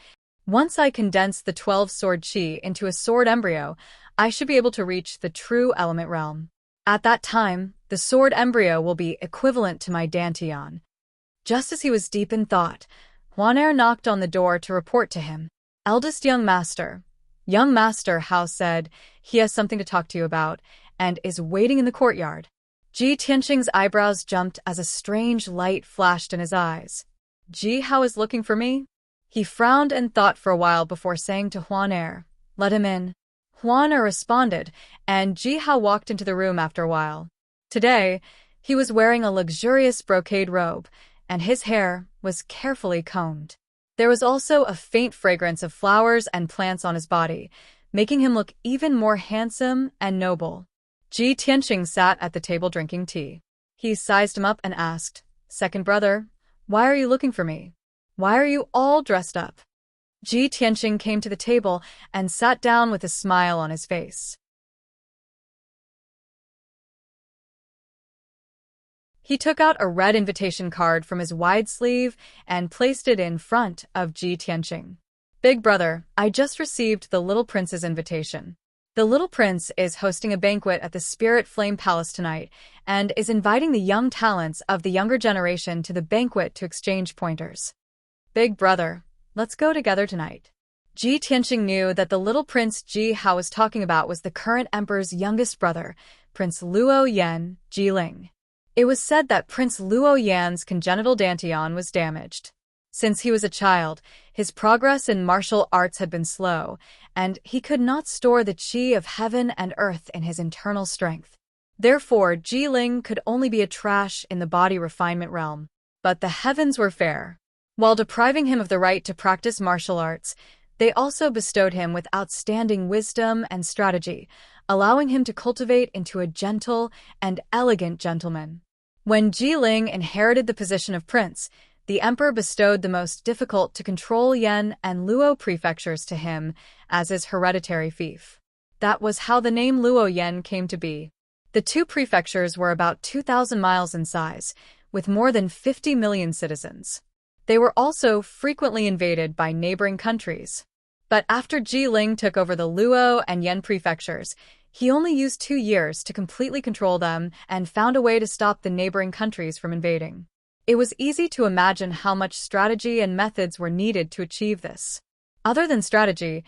A: Once I condense the 12 sword qi into a sword embryo, I should be able to reach the true element realm. At that time, the sword embryo will be equivalent to my dantian. Just as he was deep in thought, Huanaer knocked on the door to report to him. Eldest young master. Young master, Hao said, he has something to talk to you about, and is waiting in the courtyard. Ji Tianqing's eyebrows jumped as a strange light flashed in his eyes. Ji Hao is looking for me? He frowned and thought for a while before saying to Huanaer, let him in. Huanaer responded, and Ji Hao walked into the room after a while. Today, he was wearing a luxurious brocade robe, and his hair was carefully combed. There was also a faint fragrance of flowers and plants on his body, making him look even more handsome and noble. Ji Tianqing sat at the table drinking tea. He sized him up and asked, Second brother, why are you looking for me? Why are you all dressed up? Ji Tianqing came to the table and sat down with a smile on his face. He took out a red invitation card from his wide sleeve and placed it in front of Ji Tianqing. Big brother, I just received the little prince's invitation. The little prince is hosting a banquet at the Spirit Flame Palace tonight and is inviting the young talents of the younger generation to the banquet to exchange pointers. Big brother, let's go together tonight. Ji Tianqing knew that the little prince Ji Hao was talking about was the current emperor's youngest brother, Prince Luo Yan Jiling. It was said that Prince Luo Yan's congenital dantian was damaged. Since he was a child, his progress in martial arts had been slow, and he could not store the qi of heaven and earth in his internal strength. Therefore, Jiling could only be a trash in the body refinement realm. But the heavens were fair. While depriving him of the right to practice martial arts, they also bestowed him with outstanding wisdom and strategy, allowing him to cultivate into a gentle and elegant gentleman. When Jiling inherited the position of prince, the emperor bestowed the most difficult-to-control Yan and Luo prefectures to him as his hereditary fief. That was how the name Luo Yan came to be. The 2 prefectures were about 2,000 miles in size, with more than 50 million citizens. They were also frequently invaded by neighboring countries. But after Jiling took over the Luo and Yan prefectures, he only used 2 years to completely control them and found a way to stop the neighboring countries from invading. It was easy to imagine how much strategy and methods were needed to achieve this. Other than strategy,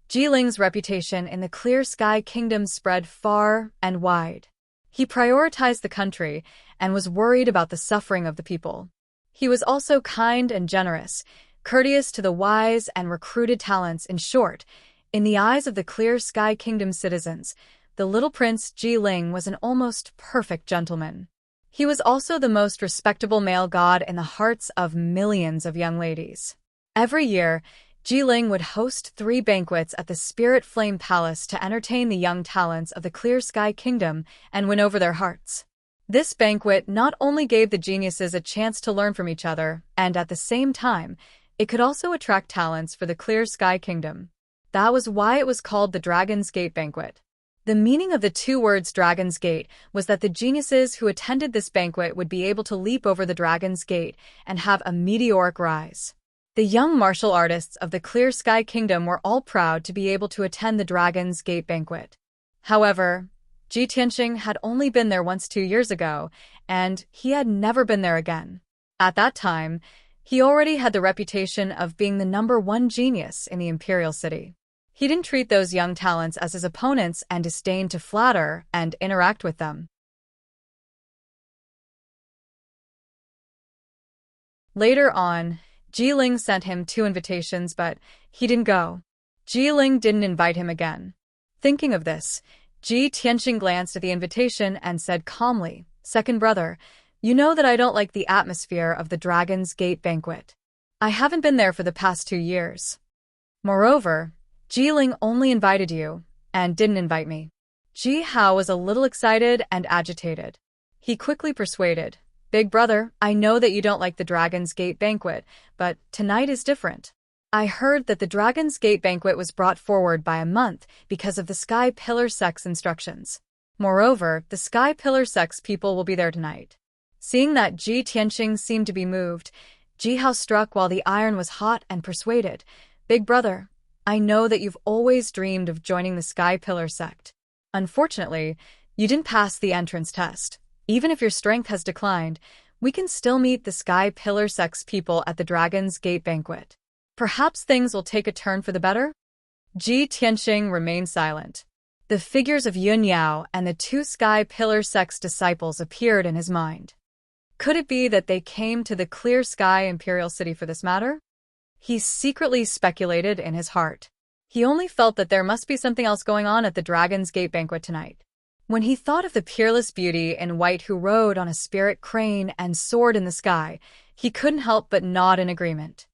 A: Jiling's reputation in the Clear Sky Kingdom spread far and wide. He prioritized the country and was worried about the suffering of the people. He was also kind and generous, courteous to the wise and recruited talents. In short, in the eyes of the Clear Sky Kingdom citizens, the little prince Jiling was an almost perfect gentleman. He was also the most respectable male god in the hearts of millions of young ladies. Every year, Ling would host 3 banquets at the Spirit Flame Palace to entertain the young talents of the Clear Sky Kingdom and win over their hearts. This banquet not only gave the geniuses a chance to learn from each other, and at the same time, it could also attract talents for the Clear Sky Kingdom. That was why it was called the Dragon's Gate Banquet. The meaning of the 2 words Dragon's Gate was that the geniuses who attended this banquet would be able to leap over the Dragon's Gate and have a meteoric rise. The young martial artists of the Clear Sky Kingdom were all proud to be able to attend the Dragon's Gate Banquet. However, Ji Tianqing had only been there once 2 years ago, and he had never been there again. At that time, he already had the reputation of being the #1 genius in the Imperial City. He didn't treat those young talents as his opponents and disdained to flatter and interact with them. Later on, Ling sent him 2 invitations, but he didn't go. Ling didn't invite him again. Thinking of this, Ji Tianqing glanced at the invitation and said calmly, "Second brother, you know that I don't like the atmosphere of the Dragon's Gate Banquet. I haven't been there for the past 2 years. Moreover, Ling only invited you, and didn't invite me." Ji Hao was a little excited and agitated. He quickly persuaded, "Big brother, I know that you don't like the Dragon's Gate Banquet, but tonight is different. I heard that the Dragon's Gate Banquet was brought forward by a month because of the Sky Pillar Sect's instructions. Moreover, the Sky Pillar Sect's people will be there tonight." Seeing that Ji Tianqing seemed to be moved, Ji Hao struck while the iron was hot and persuaded, "Big brother, I know that you've always dreamed of joining the Sky Pillar Sect. Unfortunately, you didn't pass the entrance test. Even if your strength has declined, we can still meet the Sky Pillar Sect's people at the Dragon's Gate Banquet. Perhaps things will take a turn for the better?" Ji Tianqing remained silent. The figures of Yun Yao and the 2 Sky Pillar Sect's disciples appeared in his mind. Could it be that they came to the Clear Sky Imperial City for this matter? He secretly speculated in his heart. He only felt that there must be something else going on at the Dragon's Gate Banquet tonight. When he thought of the peerless beauty in white who rode on a spirit crane and soared in the sky, he couldn't help but nod in agreement.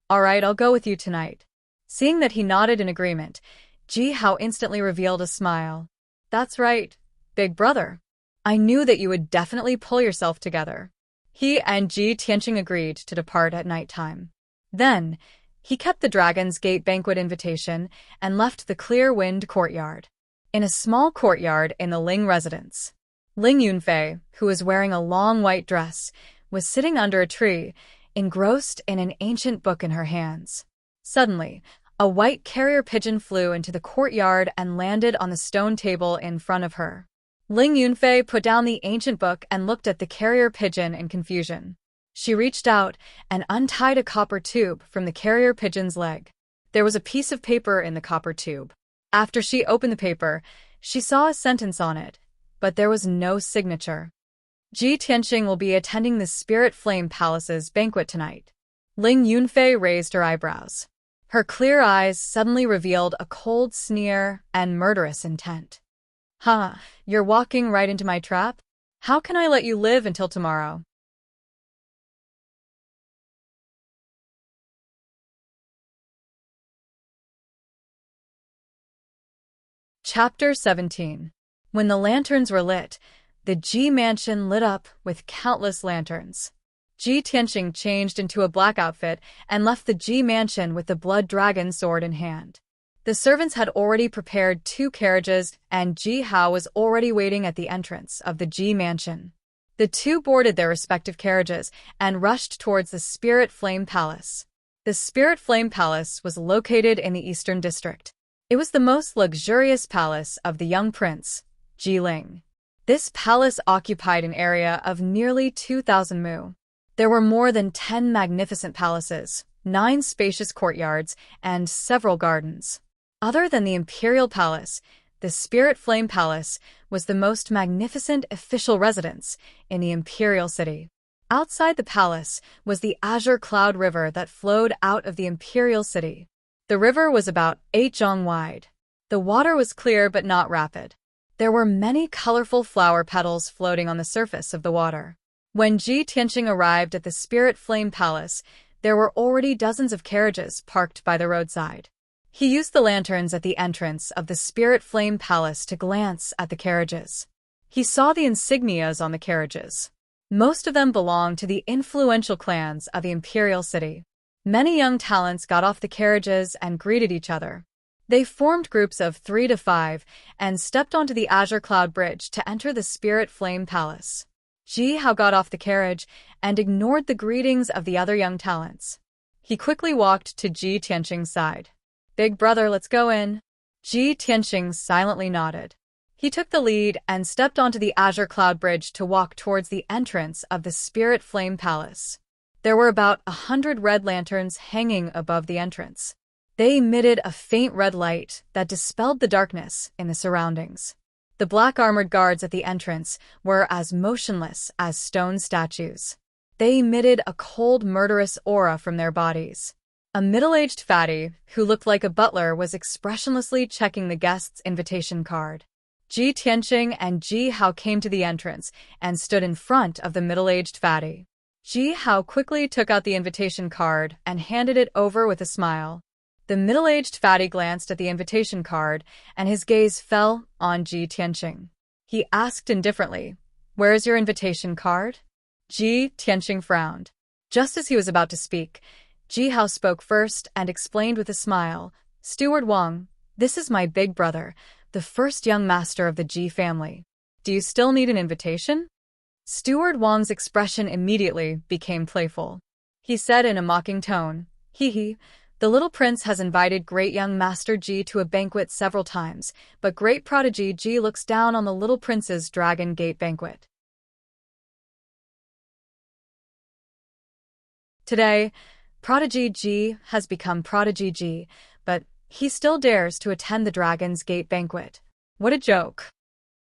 A: "All right, I'll go with you tonight." Seeing that he nodded in agreement, Ji Hao instantly revealed a smile. "That's right, big brother. I knew that you would definitely pull yourself together." He and Ji Tianqing agreed to depart at night time. Then, he kept the Dragon's Gate Banquet invitation and left the Clear Wind Courtyard. In a small courtyard in the Ling residence, Ling Yunfei, who was wearing a long white dress, was sitting under a tree, engrossed in an ancient book in her hands. Suddenly, a white carrier pigeon flew into the courtyard and landed on the stone table in front of her. Ling Yunfei put down the ancient book and looked at the carrier pigeon in confusion. She reached out and untied a copper tube from the carrier pigeon's leg. There was a piece of paper in the copper tube. After she opened the paper, she saw a sentence on it, but there was no signature. Ji Tianqing will be attending the Spirit Flame Palace's banquet tonight. Ling Yunfei raised her eyebrows. Her clear eyes suddenly revealed a cold sneer and murderous intent. "Huh, you're walking right into my trap? How can I let you live until tomorrow?" Chapter 17. When the lanterns were lit, the Ji mansion lit up with countless lanterns. Ji Tianqing changed into a black outfit and left the Ji mansion with the blood dragon sword in hand. The servants had already prepared 2 carriages, and Ji Hao was already waiting at the entrance of the Ji mansion. The 2 boarded their respective carriages and rushed towards the Spirit Flame Palace. The Spirit Flame Palace was located in the Eastern District. It was the most luxurious palace of the young prince, Ji Ling. This palace occupied an area of nearly 2,000 mu. There were more than 10 magnificent palaces, 9 spacious courtyards, and several gardens. Other than the Imperial Palace, the Spirit Flame Palace was the most magnificent official residence in the Imperial City. Outside the palace was the Azure Cloud River that flowed out of the Imperial City. The river was about 8 zhong wide. The water was clear but not rapid. There were many colorful flower petals floating on the surface of the water. When Ji Tianqing arrived at the Spirit Flame Palace, there were already dozens of carriages parked by the roadside. He used the lanterns at the entrance of the Spirit Flame Palace to glance at the carriages. He saw the insignias on the carriages. Most of them belonged to the influential clans of the imperial city. Many young talents got off the carriages and greeted each other. They formed groups of 3 to 5 and stepped onto the Azure Cloud Bridge to enter the Spirit Flame Palace. Ji Hao got off the carriage and ignored the greetings of the other young talents. He quickly walked to Ji Tianqing's side. "Big brother, let's go in." Ji Tianqing silently nodded. He took the lead and stepped onto the Azure Cloud Bridge to walk towards the entrance of the Spirit Flame Palace. There were about 100 red lanterns hanging above the entrance. They emitted a faint red light that dispelled the darkness in the surroundings. The black armored guards at the entrance were as motionless as stone statues. They emitted a cold, murderous aura from their bodies. A middle-aged fatty, who looked like a butler, was expressionlessly checking the guest's invitation card. Ji Tianqing and Ji Hao came to the entrance and stood in front of the middle-aged fatty. Ji Hao quickly took out the invitation card and handed it over with a smile. The middle-aged fatty glanced at the invitation card, and his gaze fell on Ji Tianqing. He asked indifferently, "Where's your invitation card?" Ji Tianqing frowned. Just as he was about to speak, Ji Hao spoke first and explained with a smile, "Steward Wang, this is my big brother, the first young master of the Ji family. Do you still need an invitation?" Steward Wang's expression immediately became playful. He said in a mocking tone, "Hee, the little prince has invited great young Master Ji to a banquet several times, but great prodigy Ji looks down on the little prince's Dragon Gate banquet. Today, prodigy Ji has become prodigy Ji, but he still dares to attend the Dragon's Gate banquet. What a joke."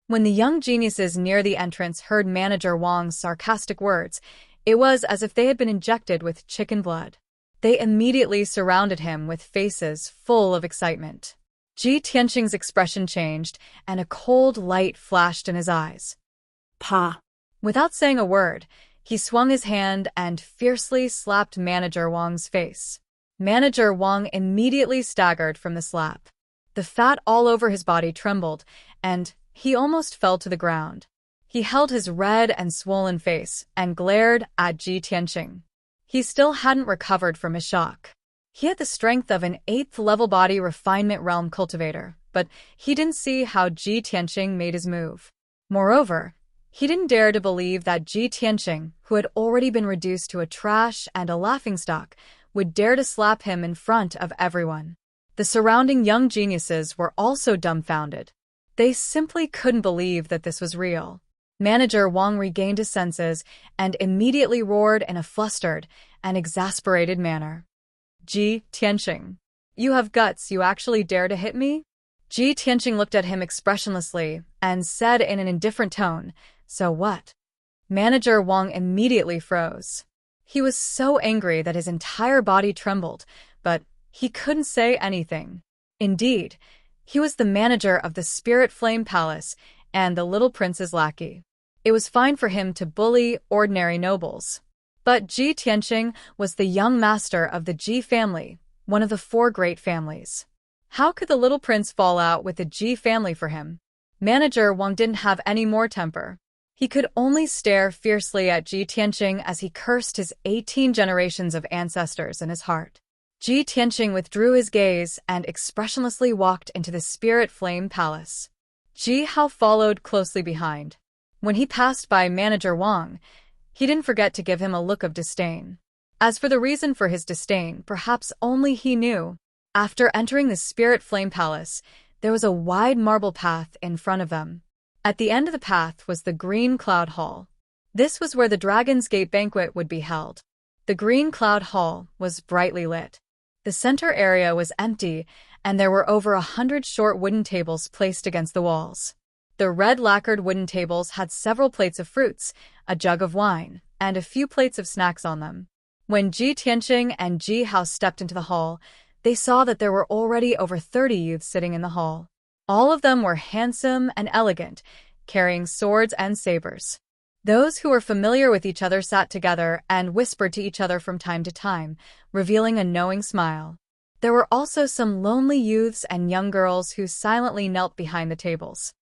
A: When the young geniuses near the entrance heard Manager Wang's sarcastic words, it was as if they had been injected with chicken blood. They immediately surrounded him with faces full of excitement. Ji Tianqing's expression changed, and a cold light flashed in his eyes.
B: Pa.
A: Without saying a word, he swung his hand and fiercely slapped Manager Wang's face. Manager Wang immediately staggered from the slap. The fat all over his body trembled, and he almost fell to the ground. He held his red and swollen face and glared at Ji Tianqing. He still hadn't recovered from his shock. He had the strength of an 8th-level body refinement realm cultivator, but he didn't see how Ji Tianqing made his move. Moreover, he didn't dare to believe that Ji Tianqing, who had already been reduced to a trash and a laughingstock, would dare to slap him in front of everyone. The surrounding young geniuses were also dumbfounded. They simply couldn't believe that this was real. Manager Wang regained his senses and immediately roared in a flustered and exasperated manner. "Ji Tianqing, you have guts, you actually dare to hit me?" Ji Tianqing looked at him expressionlessly and said in an indifferent tone, "So what?" Manager Wang immediately froze. He was so angry that his entire body trembled, but he couldn't say anything. Indeed, he was the manager of the Spirit Flame Palace and the little prince's lackey. It was fine for him to bully ordinary nobles. But Ji Tianqing was the young master of the Ji family, one of the 4 great families. How could the little prince fall out with the Ji family for him? Manager Wang didn't have any more temper. He could only stare fiercely at Ji Tianqing as he cursed his 18 generations of ancestors in his heart. Ji Tianqing withdrew his gaze and expressionlessly walked into the Spirit Flame Palace. Ji Hao followed closely behind. When he passed by Manager Wang, he didn't forget to give him a look of disdain. As for the reason for his disdain, perhaps only he knew. After entering the Spirit Flame Palace, there was a wide marble path in front of them. At the end of the path was the Green Cloud Hall. This was where the Dragon's Gate banquet would be held. The Green Cloud Hall was brightly lit. The center area was empty, and there were over 100 short wooden tables placed against the walls. The red lacquered wooden tables had several plates of fruits, a jug of wine, and a few plates of snacks on them. When Ji Tianqing and Ji Hao stepped into the hall, they saw that there were already over 30 youths sitting in the hall. All of them were handsome and elegant, carrying swords and sabers. Those who were familiar with each other sat together and whispered to each other from time to time, revealing a knowing smile. There were also some lonely youths and young girls who silently knelt behind the tables.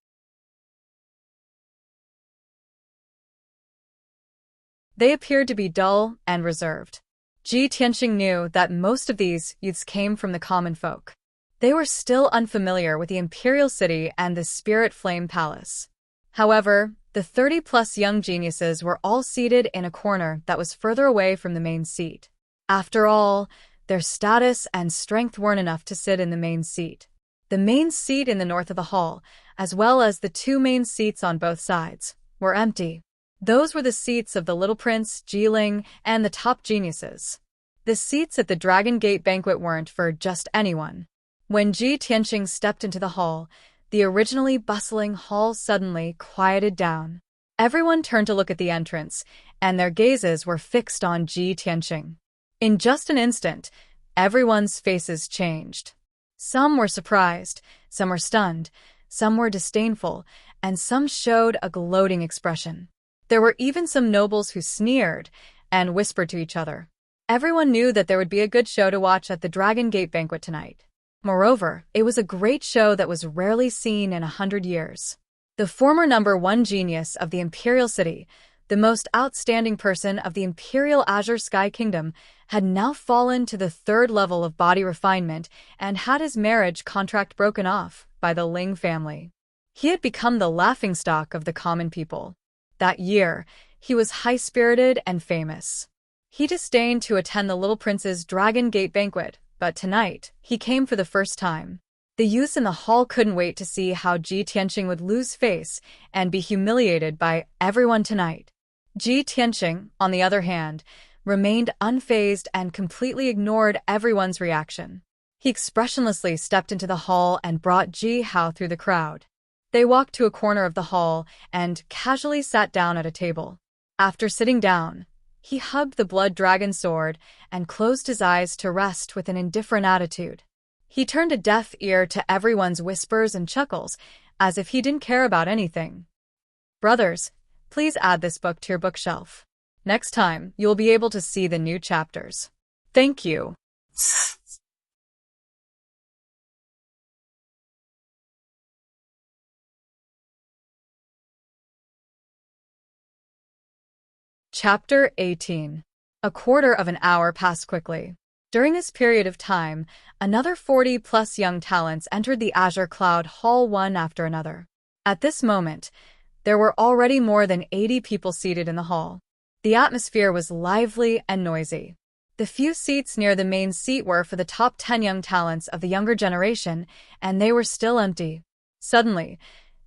A: They appeared to be dull and reserved. Ji Tianqing knew that most of these youths came from the common folk. They were still unfamiliar with the imperial city and the spirit flame palace. However, the 30-plus young geniuses were all seated in a corner that was further away from the main seat. After all, their status and strength weren't enough to sit in the main seat. The main seat in the north of the hall, as well as the two main seats on both sides, were empty. Those were the seats of the little prince, Jiling, and the top geniuses. The seats at the Dragon Gate banquet weren't for just anyone. When Ji Tianqing stepped into the hall, the originally bustling hall suddenly quieted down. Everyone turned to look at the entrance, and their gazes were fixed on Ji Tianqing. In just an instant, everyone's faces changed. Some were surprised, some were stunned, some were disdainful, and some showed a gloating expression. There were even some nobles who sneered and whispered to each other. Everyone knew that there would be a good show to watch at the Dragon Gate banquet tonight. Moreover, it was a great show that was rarely seen in 100 years. The former #1 genius of the Imperial City, the most outstanding person of the Imperial Azure Sky Kingdom, had now fallen to the 3rd level of body refinement and had his marriage contract broken off by the Ling family. He had become the laughingstock of the common people. That year, he was high-spirited and famous. He disdained to attend the little prince's Dragon Gate banquet, but tonight, he came for the first time. The youths in the hall couldn't wait to see how Ji Tianqing would lose face and be humiliated by everyone tonight. Ji Tianqing, on the other hand, remained unfazed and completely ignored everyone's reaction. He expressionlessly stepped into the hall and brought Ji Hao through the crowd. They walked to a corner of the hall and casually sat down at a table. After sitting down, he hugged the blood dragon sword and closed his eyes to rest with an indifferent attitude. He turned a deaf ear to everyone's whispers and chuckles, as if he didn't care about anything. Brothers, please add this book to your bookshelf. Next time, you'll be able to see the new chapters. Thank you. Chapter 18. A quarter of an hour passed quickly. During this period of time, another 40-plus young talents entered the Azure Cloud Hall one after another. At this moment, there were already more than 80 people seated in the hall. The atmosphere was lively and noisy. The few seats near the main seat were for the top 10 young talents of the younger generation, and they were still empty. Suddenly,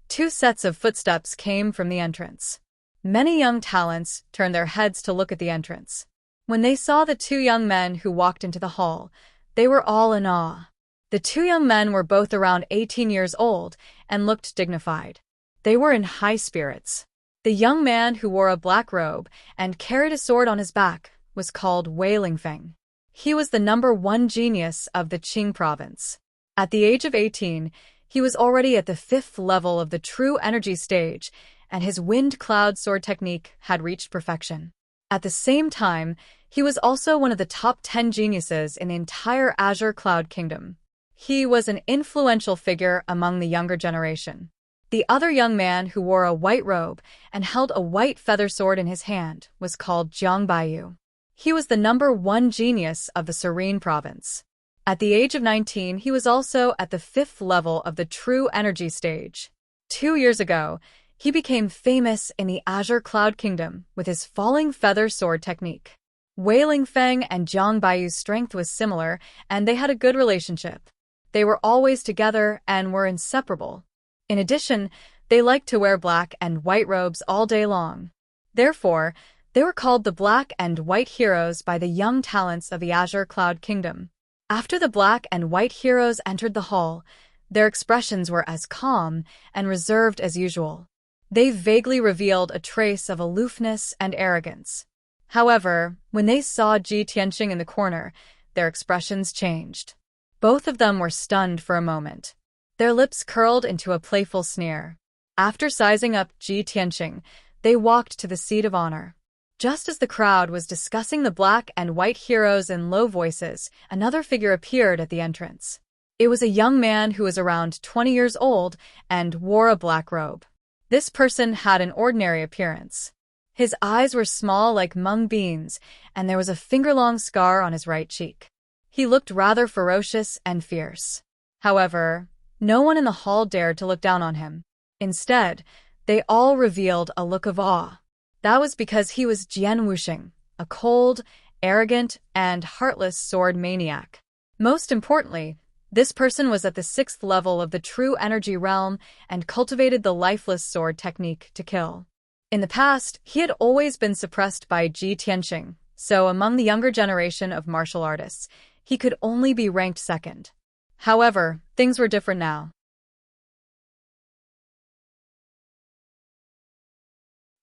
A: 2 sets of footsteps came from the entrance. Many young talents turned their heads to look at the entrance. When they saw the 2 young men who walked into the hall, they were all in awe. The 2 young men were both around 18 years old and looked dignified. They were in high spirits. The young man who wore a black robe and carried a sword on his back was called Wailing Feng. He was the #1 genius of the Qing province. At the age of 18, he was already at the 5th level of the true energy stage, and his wind cloud sword technique had reached perfection. At the same time, he was also one of the top 10 geniuses in the entire Azure Cloud Kingdom. He was an influential figure among the younger generation. The other young man who wore a white robe and held a white feather sword in his hand was called Jiang Baiyu. He was the #1 genius of the Serene province. At the age of 19, he was also at the 5th level of the true energy stage. 2 years ago, he became famous in the Azure Cloud Kingdom with his falling feather sword technique. Wailing Feng and Jiang Baiyu's strength was similar, and they had a good relationship. They were always together and were inseparable. In addition, they liked to wear black and white robes all day long. Therefore, they were called the Black and White Heroes by the young talents of the Azure Cloud Kingdom. After the Black and White Heroes entered the hall, their expressions were as calm and reserved as usual. They vaguely revealed a trace of aloofness and arrogance. However, when they saw Ji Tianqing in the corner, their expressions changed. Both of them were stunned for a moment. Their lips curled into a playful sneer. After sizing up Ji Tianqing, They walked to the seat of honor. Just as the crowd was discussing the black and white heroes in low voices, another figure appeared at the entrance. It was a young man who was around 20 years old and wore a black robe. This person had an ordinary appearance. His eyes were small like mung beans, and there was a finger-long scar on his right cheek. He looked rather ferocious and fierce. However, no one in the hall dared to look down on him. Instead, they all revealed a look of awe. That was because he was Jian Wuxing, a cold, arrogant, and heartless sword maniac. Most importantly, this person was at the 6th level of the true energy realm and cultivated the lifeless sword technique to kill. In the past, he had always been suppressed by Ji Tianxing, so among the younger generation of martial artists, he could only be ranked 2nd. However, things were different now.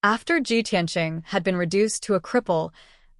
A: After Ji Tianxing had been reduced to a cripple,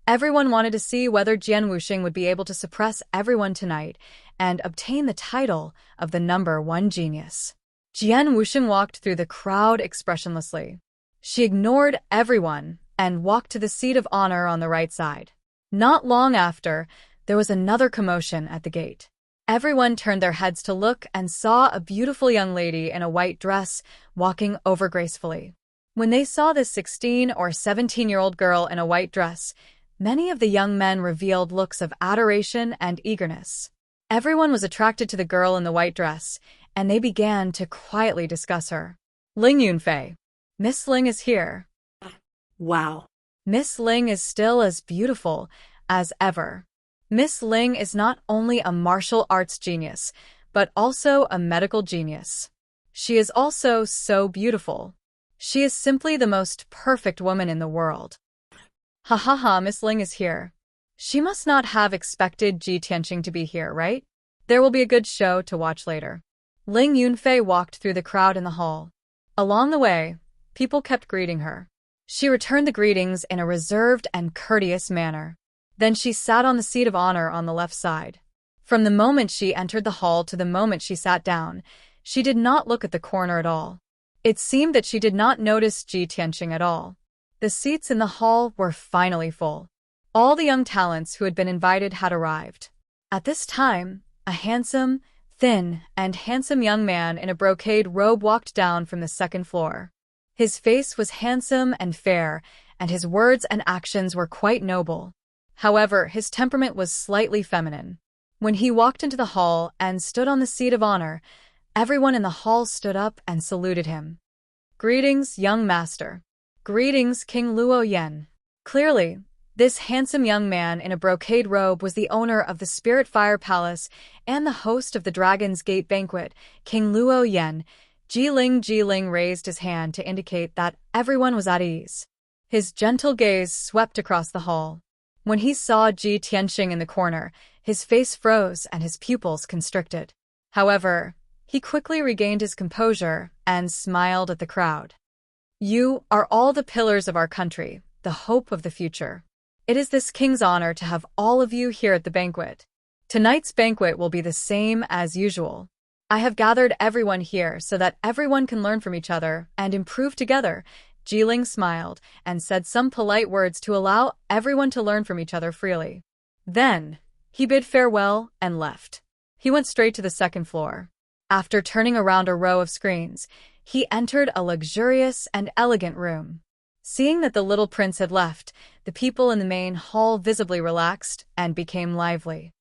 A: everyone wanted to see whether Jian Wuxing would be able to suppress everyone tonight and obtain the title of the #1 genius. Jian Wuxing walked through the crowd expressionlessly. She ignored everyone and walked to the seat of honor on the right side. Not long after, there was another commotion at the gate. Everyone turned their heads to look and saw a beautiful young lady in a white dress walking over gracefully. When they saw this 16 or 17-year-old girl in a white dress, many of the young men revealed looks of adoration and eagerness. Everyone was attracted to the girl in the white dress, and they began to quietly discuss her. Ling Yunfei. Miss Ling is here.
B: Wow.
A: Miss Ling is still as beautiful as ever. Miss Ling is not only a martial arts genius, but also a medical genius. She is also so beautiful. She is simply the most perfect woman in the world. Ha ha ha, Miss Ling is here. She must not have expected Ji Tianxing to be here, right? There will be a good show to watch later. Ling Yunfei walked through the crowd in the hall. Along the way, people kept greeting her. She returned the greetings in a reserved and courteous manner. Then she sat on the seat of honor on the left side. From the moment she entered the hall to the moment she sat down, she did not look at the corner at all. It seemed that she did not notice Ji Tianxing at all. The seats in the hall were finally full. All the young talents who had been invited had arrived. At this time, a handsome, thin, and handsome young man in a brocade robe walked down from the 2nd floor. His face was handsome and fair, and his words and actions were quite noble. However, his temperament was slightly feminine. When he walked into the hall and stood on the seat of honor, everyone in the hall stood up and saluted him. Greetings, young master. Greetings, King Luo Yan. Clearly, this handsome young man in a brocade robe was the owner of the Spirit Fire Palace and the host of the Dragon's Gate banquet, King Luo Yan. Ji Ling raised his hand to indicate that everyone was at ease. His gentle gaze swept across the hall. When he saw Ji Tianxing in the corner, his face froze and his pupils constricted. However, he quickly regained his composure and smiled at the crowd. You are all the pillars of our country, the hope of the future. It is this king's honor to have all of you here at the banquet. Tonight's banquet will be the same as usual. I have gathered everyone here so that everyone can learn from each other and improve together. Ji Ling smiled and said some polite words to allow everyone to learn from each other freely. Then, he bid farewell and left. He went straight to the 2nd floor. After turning around a row of screens, he entered a luxurious and elegant room. Seeing that the little prince had left, the people in the main hall visibly relaxed and became lively.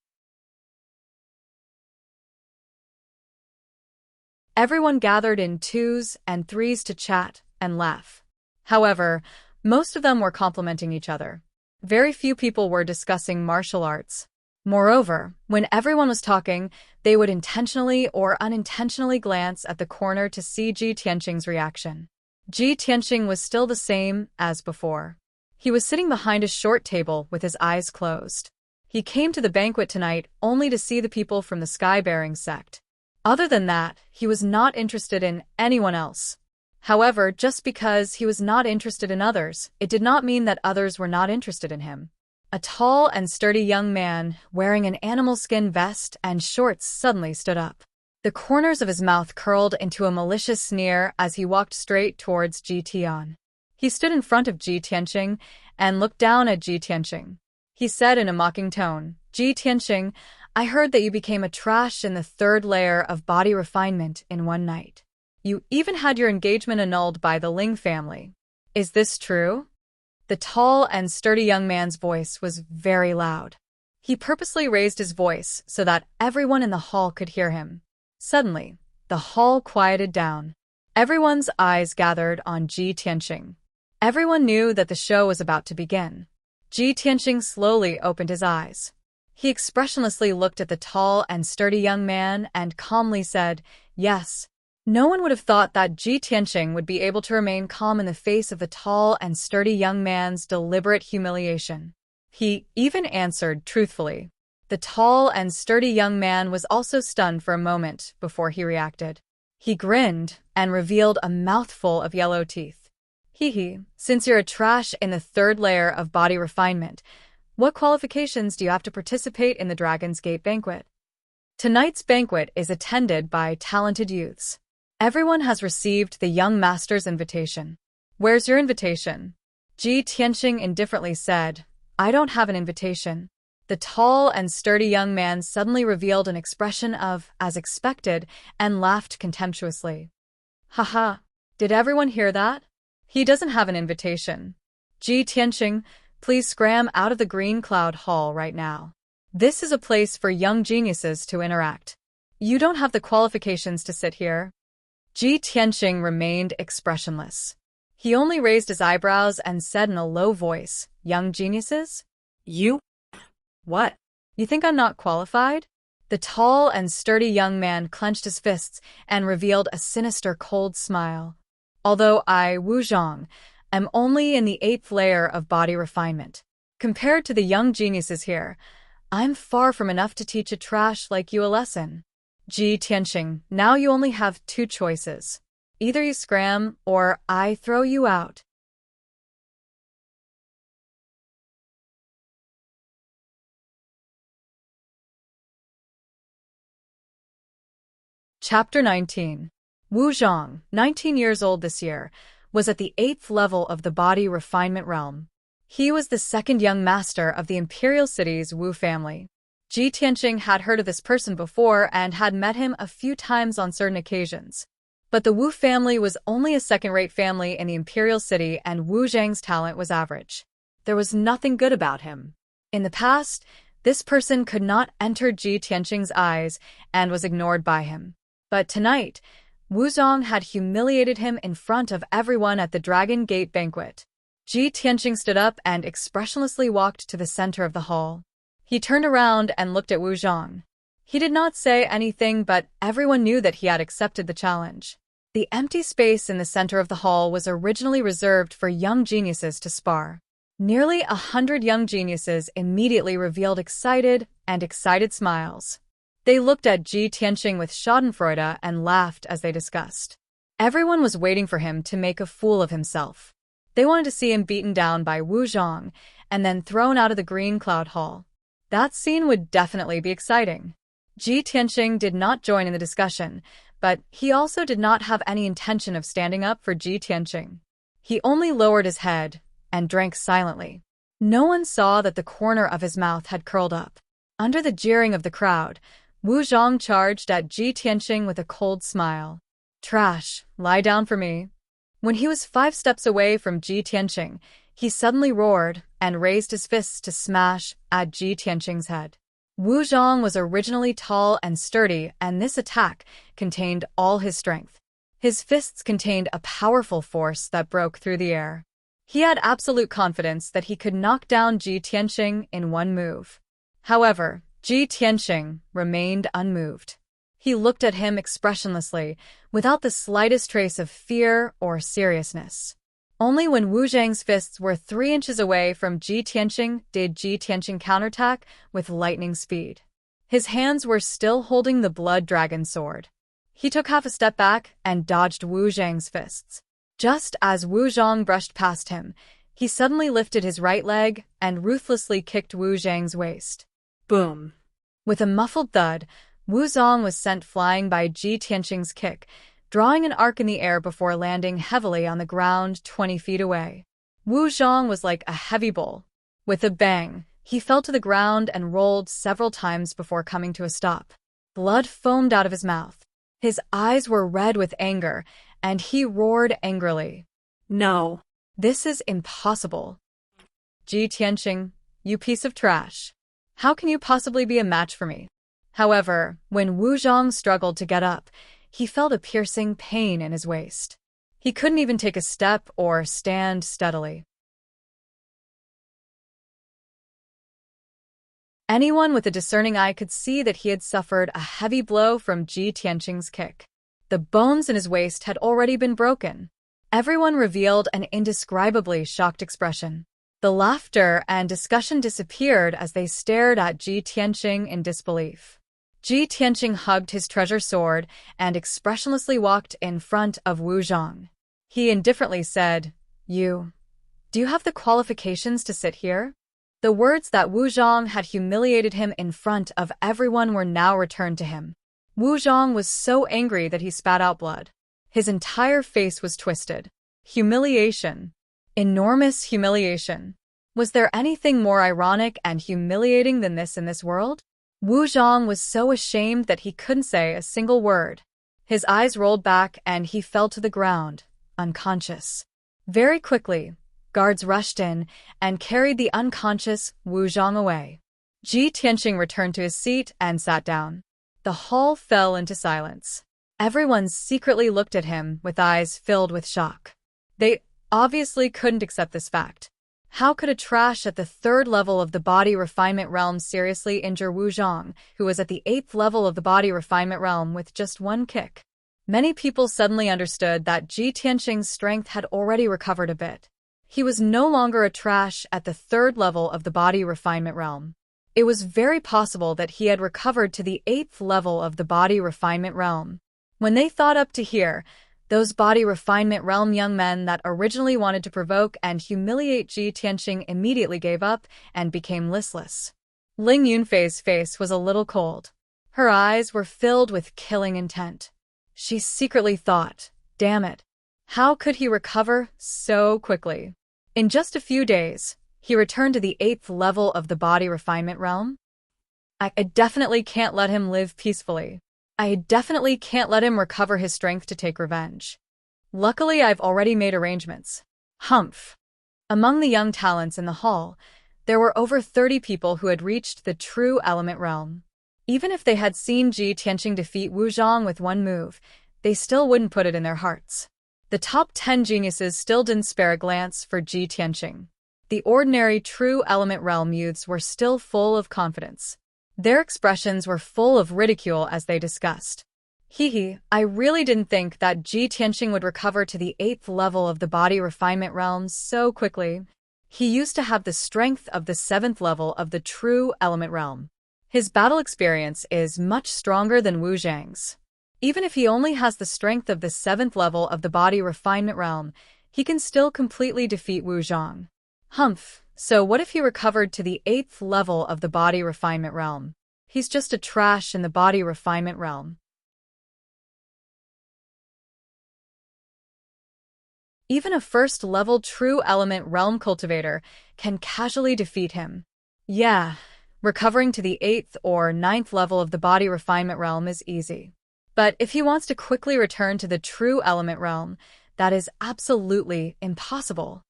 A: Everyone gathered in 2s and 3s to chat and laugh. However, most of them were complimenting each other. Very few people were discussing martial arts. Moreover, when everyone was talking, they would intentionally or unintentionally glance at the corner to see Ji Tianxing's reaction. Ji Tianxing was still the same as before. He was sitting behind a short table with his eyes closed. He came to the banquet tonight only to see the people from the Sky-bearing sect. Other than that, he was not interested in anyone else. However, just because he was not interested in others, it did not mean that others were not interested in him. A tall and sturdy young man, wearing an animal skin vest and shorts, suddenly stood up. The corners of his mouth curled into a malicious sneer as he walked straight towards Ji Tian. He stood in front of Ji Tianqing and looked down at Ji Tianqing. He said in a mocking tone, "Ji Tianqing, I heard that you became a trash in the third layer of body refinement in one night. You even had your engagement annulled by the Ling family. Is this true?" The tall and sturdy young man's voice was very loud. He purposely raised his voice so that everyone in the hall could hear him. Suddenly, the hall quieted down. Everyone's eyes gathered on Ji Tianqing. Everyone knew that the show was about to begin. Ji Tianqing slowly opened his eyes. He expressionlessly looked at the tall and sturdy young man and calmly said, "Yes." No one would have thought that Ji Tianqing would be able to remain calm in the face of the tall and sturdy young man's deliberate humiliation. He even answered truthfully. The tall and sturdy young man was also stunned for a moment before he reacted. He grinned and revealed a mouthful of yellow teeth. "Hee, since you're a trash in the third layer of body refinement, what qualifications do you have to participate in the Dragon's Gate banquet? Tonight's banquet is attended by talented youths. Everyone has received the young master's invitation. Where's your invitation?" Ji Tianqing indifferently said, "I don't have an invitation." The tall and sturdy young man suddenly revealed an expression of, as expected, and laughed contemptuously. "Haha, did everyone hear that? He doesn't have an invitation. Ji Tianqing, please scram out of the Green Cloud Hall right now. This is a place for young geniuses to interact. You don't have the qualifications to sit here." Ji Tianqing remained expressionless. He only raised his eyebrows and said in a low voice, "Young geniuses?
B: You? What?
A: You think I'm not qualified?" The tall and sturdy young man clenched his fists and revealed a sinister, cold smile. "Although I, Wu Zhang, am only in the 8th layer of body refinement. Compared to the young geniuses here, I'm far from enough to teach a trash like you a lesson. Ji Tianqing, now you only have 2 choices. Either you scram or I throw you out." Chapter 19. Wu Zhang, 19 years old this year, was at the 8th level of the body refinement realm. He was the second young master of the imperial city's Wu family. Ji Tianqing had heard of this person before and had met him a few times on certain occasions. But the Wu family was only a second-rate family in the imperial city, and Wu Zhang's talent was average. There was nothing good about him. In the past, this person could not enter Ji Tianqing's eyes and was ignored by him. But tonight, Wu Zhang had humiliated him in front of everyone at the Dragon Gate banquet. Ji Tianqing stood up and expressionlessly walked to the center of the hall. He turned around and looked at Wu Zhang. He did not say anything, but everyone knew that he had accepted the challenge. The empty space in the center of the hall was originally reserved for young geniuses to spar. Nearly 100 young geniuses immediately revealed excited smiles. They looked at Ji Tianqing with schadenfreude and laughed as they discussed. Everyone was waiting for him to make a fool of himself. They wanted to see him beaten down by Wu Zhang and then thrown out of the Green Cloud Hall. That scene would definitely be exciting. Ji Tianqing did not join in the discussion, but he also did not have any intention of standing up for Ji Tianqing. He only lowered his head and drank silently. No one saw that the corner of his mouth had curled up. Under the jeering of the crowd, Wu Zhang charged at Ji Tianqing with a cold smile. "Trash, lie down for me." When he was 5 steps away from Ji Tianqing, he suddenly roared and raised his fists to smash at Ji Tianqing's head. Wu Zhang was originally tall and sturdy, and this attack contained all his strength. His fists contained a powerful force that broke through the air. He had absolute confidence that he could knock down Ji Tianqing in one move. However, Ji Tianqing remained unmoved. He looked at him expressionlessly, without the slightest trace of fear or seriousness. Only when Wu Zhang's fists were 3 inches away from Ji Tianqing did Ji Tianqing counterattack with lightning speed. His hands were still holding the blood dragon sword. He took half a step back and dodged Wu Zhang's fists. Just as Wu Zhang brushed past him, he suddenly lifted his right leg and ruthlessly kicked Wu Zhang's waist.
B: Boom.
A: With a muffled thud, Wu Zhang was sent flying by Ji Tianqing's kick, drawing an arc in the air before landing heavily on the ground 20 feet away. Wu Zhang was like a heavy bull. With a bang, he fell to the ground and rolled several times before coming to a stop. Blood foamed out of his mouth. His eyes were red with anger, and he roared angrily.
B: No.
A: This is impossible. Ji Tianqing, you piece of trash. How can you possibly be a match for me? However, when Wu Zhang struggled to get up, he felt a piercing pain in his waist. He couldn't even take a step or stand steadily. Anyone with a discerning eye could see that he had suffered a heavy blow from Ji Tianqing's kick. The bones in his waist had already been broken. Everyone revealed an indescribably shocked expression. The laughter and discussion disappeared as they stared at Ji Tianqing in disbelief. Ji Tianqing hugged his treasure sword and expressionlessly walked in front of Wu Zhang. He indifferently said, Do you have the qualifications to sit here? The words that Wu Zhang had humiliated him in front of everyone were now returned to him. Wu Zhang was so angry that he spat out blood. His entire face was twisted. Humiliation. Enormous humiliation. Was there anything more ironic and humiliating than this in this world? Wu Zhang was so ashamed that he couldn't say a single word. His eyes rolled back and he fell to the ground, unconscious. Very quickly, guards rushed in and carried the unconscious Wu Zhang away. Ji Tianqing returned to his seat and sat down. The hall fell into silence. Everyone secretly looked at him with eyes filled with shock. They obviously couldn't accept this fact. How could a trash at the 3rd level of the body refinement realm seriously injure Wu Zhang, who was at the 8th level of the body refinement realm with just one kick? Many people suddenly understood that Ji Tianqing's strength had already recovered a bit. He was no longer a trash at the 3rd level of the body refinement realm. It was very possible that he had recovered to the 8th level of the body refinement realm. When they thought up to here, those body refinement realm young men that originally wanted to provoke and humiliate Ji Tianqing immediately gave up and became listless. Ling Yunfei's face was a little cold. Her eyes were filled with killing intent. She secretly thought, damn it, how could he recover so quickly? In just a few days, he returned to the 8th level of the body refinement realm. I definitely can't let him live peacefully. I definitely can't let him recover his strength to take revenge. Luckily, I've already made arrangements. Humph. Among the young talents in the hall, there were over 30 people who had reached the true element realm. Even if they had seen Ji Tianqing defeat Wu Zhang with one move, they still wouldn't put it in their hearts. The top 10 geniuses still didn't spare a glance for Ji Tianqing. The ordinary true element realm youths were still full of confidence. Their expressions were full of ridicule as they discussed. I really didn't think that Ji Tianqing would recover to the 8th level of the body refinement realm so quickly. He used to have the strength of the 7th level of the true element realm. His battle experience is much stronger than Wu Zhang's. Even if he only has the strength of the 7th level of the body refinement realm, he can still completely defeat Wu Zhang. Humph, so what if he recovered to the 8th level of the body refinement realm? He's just a trash in the body refinement realm. Even a 1st level true element realm cultivator can casually defeat him. Yeah, recovering to the 8th or 9th level of the body refinement realm is easy. But if he wants to quickly return to the true element realm, that is absolutely impossible.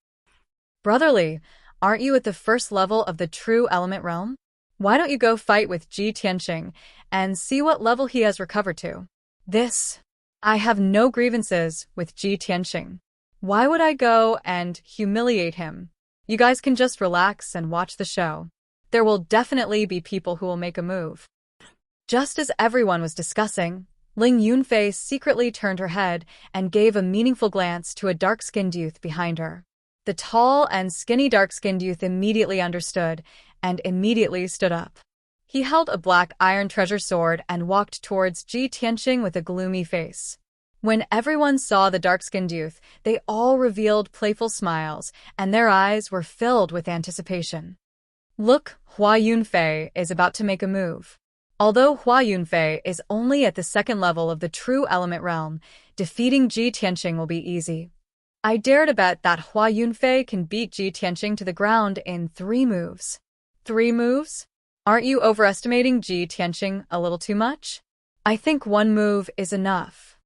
A: Brotherly, aren't you at the 1st level of the true element realm? Why don't you go fight with Ji Tianqing and see what level he has recovered to? I have no grievances with Ji Tianqing. Why would I go and humiliate him? You guys can just relax and watch the show. There will definitely be people who will make a move. Just as everyone was discussing, Ling Yunfei secretly turned her head and gave a meaningful glance to a dark-skinned youth behind her. The tall and skinny dark-skinned youth immediately understood and immediately stood up. He held a black iron treasure sword and walked towards Ji Tianqing with a gloomy face. When everyone saw the dark-skinned youth, they all revealed playful smiles, and their eyes were filled with anticipation. Look, Hua Yunfei is about to make a move. Although Hua Yunfei is only at the 2nd level of the true element realm, defeating Ji Tianqing will be easy. I dare to bet that Hua Yunfei can beat Ji Tianqing to the ground in 3 moves. 3 moves? Aren't you overestimating Ji Tianqing a little too much? I think 1 move is enough.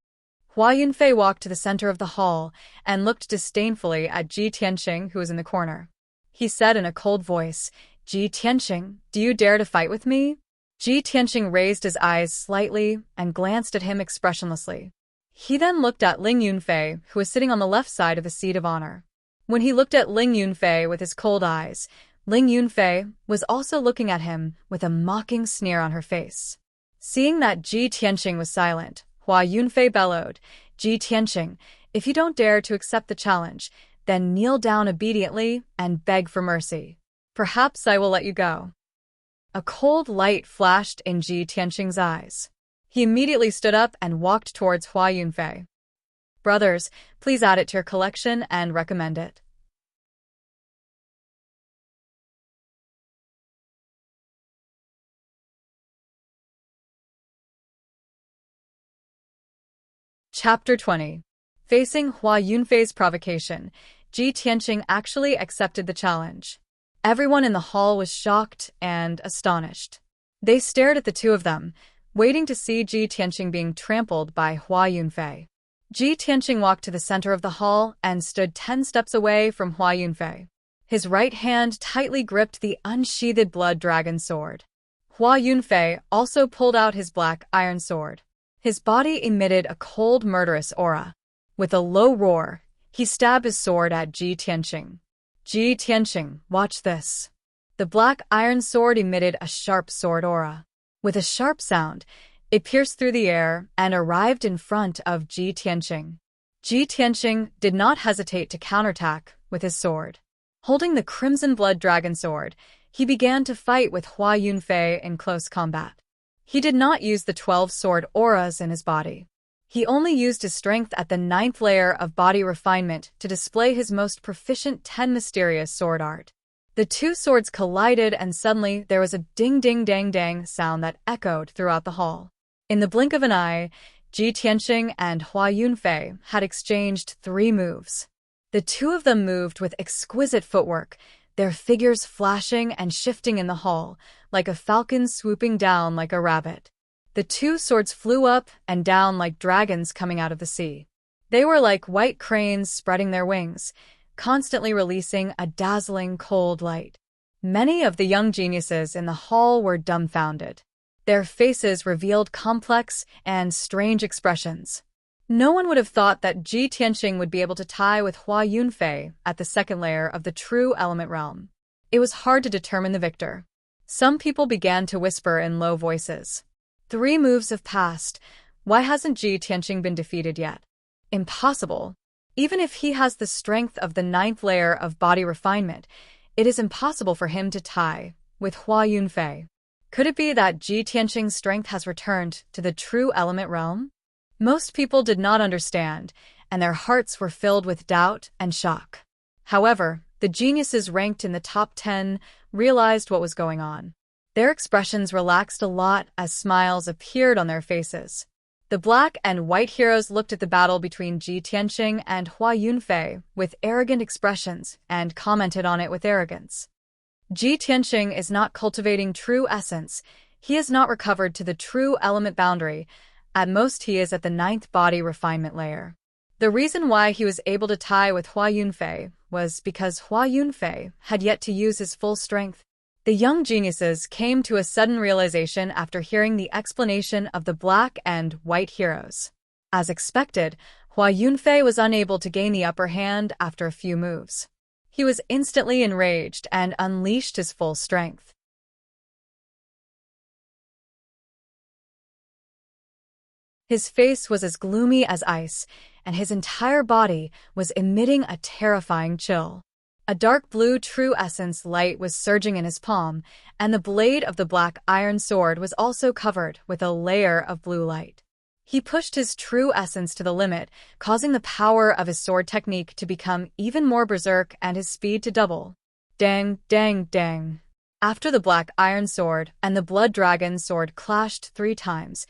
A: Hua Yunfei walked to the center of the hall and looked disdainfully at Ji Tianqing, who was in the corner. He said in a cold voice, "Ji Tianqing, do you dare to fight with me?" Ji Tianqing raised his eyes slightly and glanced at him expressionlessly. He then looked at Ling Yunfei, who was sitting on the left side of the seat of honor. When he looked at Ling Yunfei with his cold eyes, Ling Yunfei was also looking at him with a mocking sneer on her face. Seeing that Ji Tianqing was silent, Hua Yunfei bellowed, "Ji Tianqing, if you don't dare to accept the challenge, then kneel down obediently and beg for mercy. Perhaps I will let you go." A cold light flashed in Ji Tianqing's eyes. He immediately stood up and walked towards Hua Yunfei. "Brothers, please add it to your collection and recommend it." Chapter 20. Facing Hua Yunfei's provocation, Ji Tianqing actually accepted the challenge. Everyone in the hall was shocked and astonished. They stared at the two of them, waiting to see Ji Tianqing being trampled by Hua Yunfei. Ji Tianqing walked to the center of the hall and stood 10 steps away from Hua Yunfei. His right hand tightly gripped the unsheathed blood dragon sword. Hua Yunfei also pulled out his black iron sword. His body emitted a cold, murderous aura. With a low roar, he stabbed his sword at Ji Tianqing. "Ji Tianqing, watch this." The black iron sword emitted a sharp sword aura. With a sharp sound, it pierced through the air and arrived in front of Ji Tianqing. Ji Tianqing did not hesitate to counterattack with his sword. Holding the crimson blood dragon sword, he began to fight with Hua Yunfei in close combat. He did not use the 12 sword auras in his body. He only used his strength at the 9th layer of body refinement to display his most proficient 10 mysterious sword art. The 2 swords collided and suddenly there was a ding-ding-dang-dang sound that echoed throughout the hall. In the blink of an eye, Ji Tianqing and Hua Yunfei had exchanged 3 moves. The two of them moved with exquisite footwork, their figures flashing and shifting in the hall, like a falcon swooping down like a rabbit. The 2 swords flew up and down like dragons coming out of the sea. They were like white cranes spreading their wings, constantly releasing a dazzling cold light. Many of the young geniuses in the hall were dumbfounded. Their faces revealed complex and strange expressions. No one would have thought that Ji Tianqing would be able to tie with Hua Yunfei at the 2nd layer of the true element realm. It was hard to determine the victor. Some people began to whisper in low voices. 3 moves have passed. Why hasn't Ji Tianqing been defeated yet? Impossible. Even if he has the strength of the 9th layer of body refinement, it is impossible for him to tie with Hua Yunfei. Could it be that Ji Tianqing's strength has returned to the true element realm? Most people did not understand, and their hearts were filled with doubt and shock. However, the geniuses ranked in the top 10 realized what was going on. Their expressions relaxed a lot as smiles appeared on their faces. The black and white heroes looked at the battle between Ji Tianqing and Hua Yunfei with arrogant expressions and commented on it with arrogance. Ji Tianqing is not cultivating true essence. He has not recovered to the true element boundary. At most, he is at the 9th body refinement layer. The reason why he was able to tie with Hua Yunfei was because Hua Yunfei had yet to use his full strength. The young geniuses came to a sudden realization after hearing the explanation of the black and white heroes. As expected, Hua Yunfei was unable to gain the upper hand after a few moves. He was instantly enraged and unleashed his full strength. His face was as gloomy as ice, and his entire body was emitting a terrifying chill. A dark blue true essence light was surging in his palm, and the blade of the black iron sword was also covered with a layer of blue light. He pushed his true essence to the limit, causing the power of his sword technique to become even more berserk and his speed to double. Dang, dang, dang. After the black iron sword and the blood dragon sword clashed 3 times,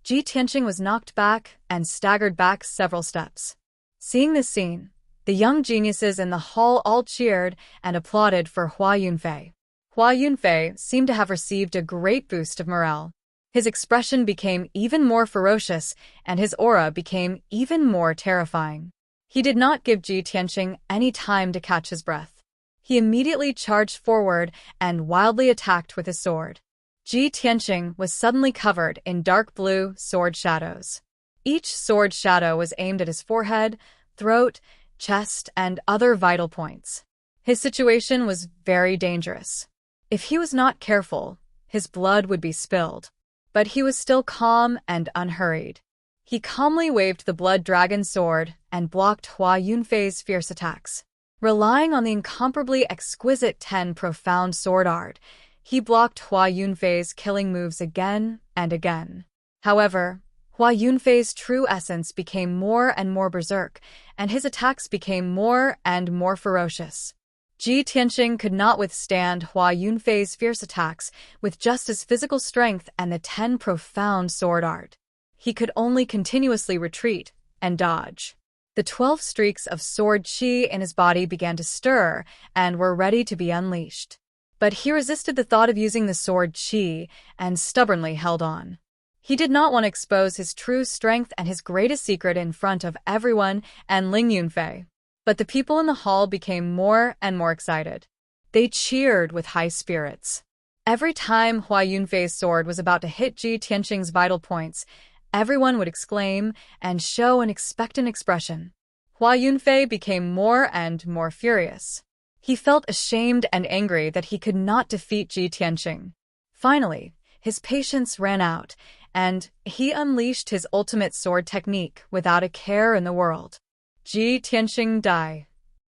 A: Ji Tianqing was knocked back and staggered back several steps. Seeing this scene, the young geniuses in the hall all cheered and applauded for Hua Yunfei. Hua Yunfei seemed to have received a great boost of morale. His expression became even more ferocious, and his aura became even more terrifying. He did not give Ji Tianqing any time to catch his breath. He immediately charged forward and wildly attacked with his sword. Ji Tianqing was suddenly covered in dark blue sword shadows. Each sword shadow was aimed at his forehead, throat, chest, and other vital points. His situation was very dangerous. If he was not careful, his blood would be spilled. But he was still calm and unhurried. He calmly waved the blood dragon sword and blocked Hua Yunfei's fierce attacks. Relying on the incomparably exquisite 10 profound sword art, he blocked Hua Yunfei's killing moves again and again. However, Hua Yunfei's true essence became more and more berserk, and his attacks became more and more ferocious. Ji Tianqing could not withstand Hua Yunfei's fierce attacks with just his physical strength and the 10 profound sword art. He could only continuously retreat and dodge. The 12 streaks of sword qi in his body began to stir and were ready to be unleashed. But he resisted the thought of using the sword qi and stubbornly held on. He did not want to expose his true strength and his greatest secret in front of everyone and Ling Yunfei. But the people in the hall became more and more excited. They cheered with high spirits. Every time Hua Yunfei's sword was about to hit Ji Tianqing's vital points, everyone would exclaim and show an expectant expression. Hua Yunfei became more and more furious. He felt ashamed and angry that he could not defeat Ji Tianqing. Finally, his patience ran out, and he unleashed his ultimate sword technique without a care in the world. Ji Tianqing died.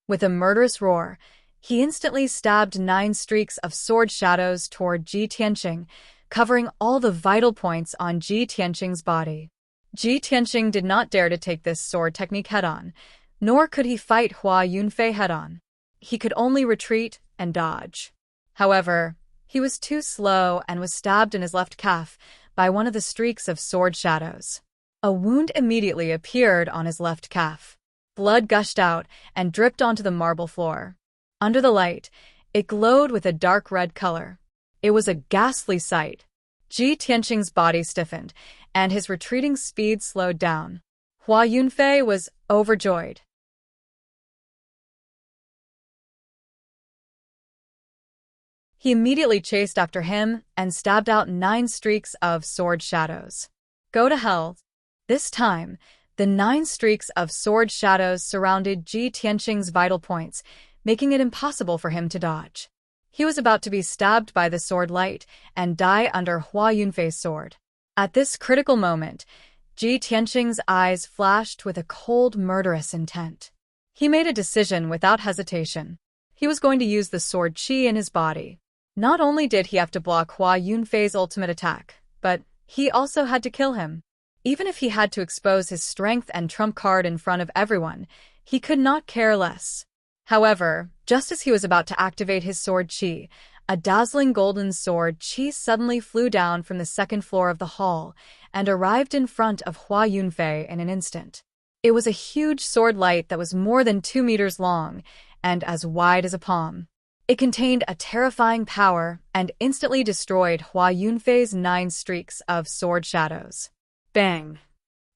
A: With a murderous roar, he instantly stabbed 9 streaks of sword shadows toward Ji Tianqing, covering all the vital points on Ji Tianqing's body. Ji Tianqing did not dare to take this sword technique head-on, nor could he fight Hua Yunfei head-on. He could only retreat and dodge. However, he was too slow and was stabbed in his left calf by one of the streaks of sword shadows. A wound immediately appeared on his left calf. Blood gushed out and dripped onto the marble floor. Under the light, it glowed with a dark red color. It was a ghastly sight. Ji Tianqing's body stiffened, and his retreating speed slowed down. Hua Yunfei was overjoyed. He immediately chased after him and stabbed out 9 streaks of sword shadows. Go to hell. This time, the 9 streaks of sword shadows surrounded Ji Tianqing's vital points, making it impossible for him to dodge. He was about to be stabbed by the sword light and die under Hua Yunfei's sword. At this critical moment, Ji Tianqing's eyes flashed with a cold, murderous intent. He made a decision without hesitation. He was going to use the sword qi in his body. Not only did he have to block Hua Yunfei's ultimate attack, but he also had to kill him. Even if he had to expose his strength and trump card in front of everyone, he could not care less. However, just as he was about to activate his sword qi, a dazzling golden sword qi suddenly flew down from the 2nd floor of the hall and arrived in front of Hua Yunfei in an instant. It was a huge sword light that was more than 2 meters long and as wide as a palm. It contained a terrifying power and instantly destroyed Hua Yunfei's 9 streaks of sword shadows. Bang!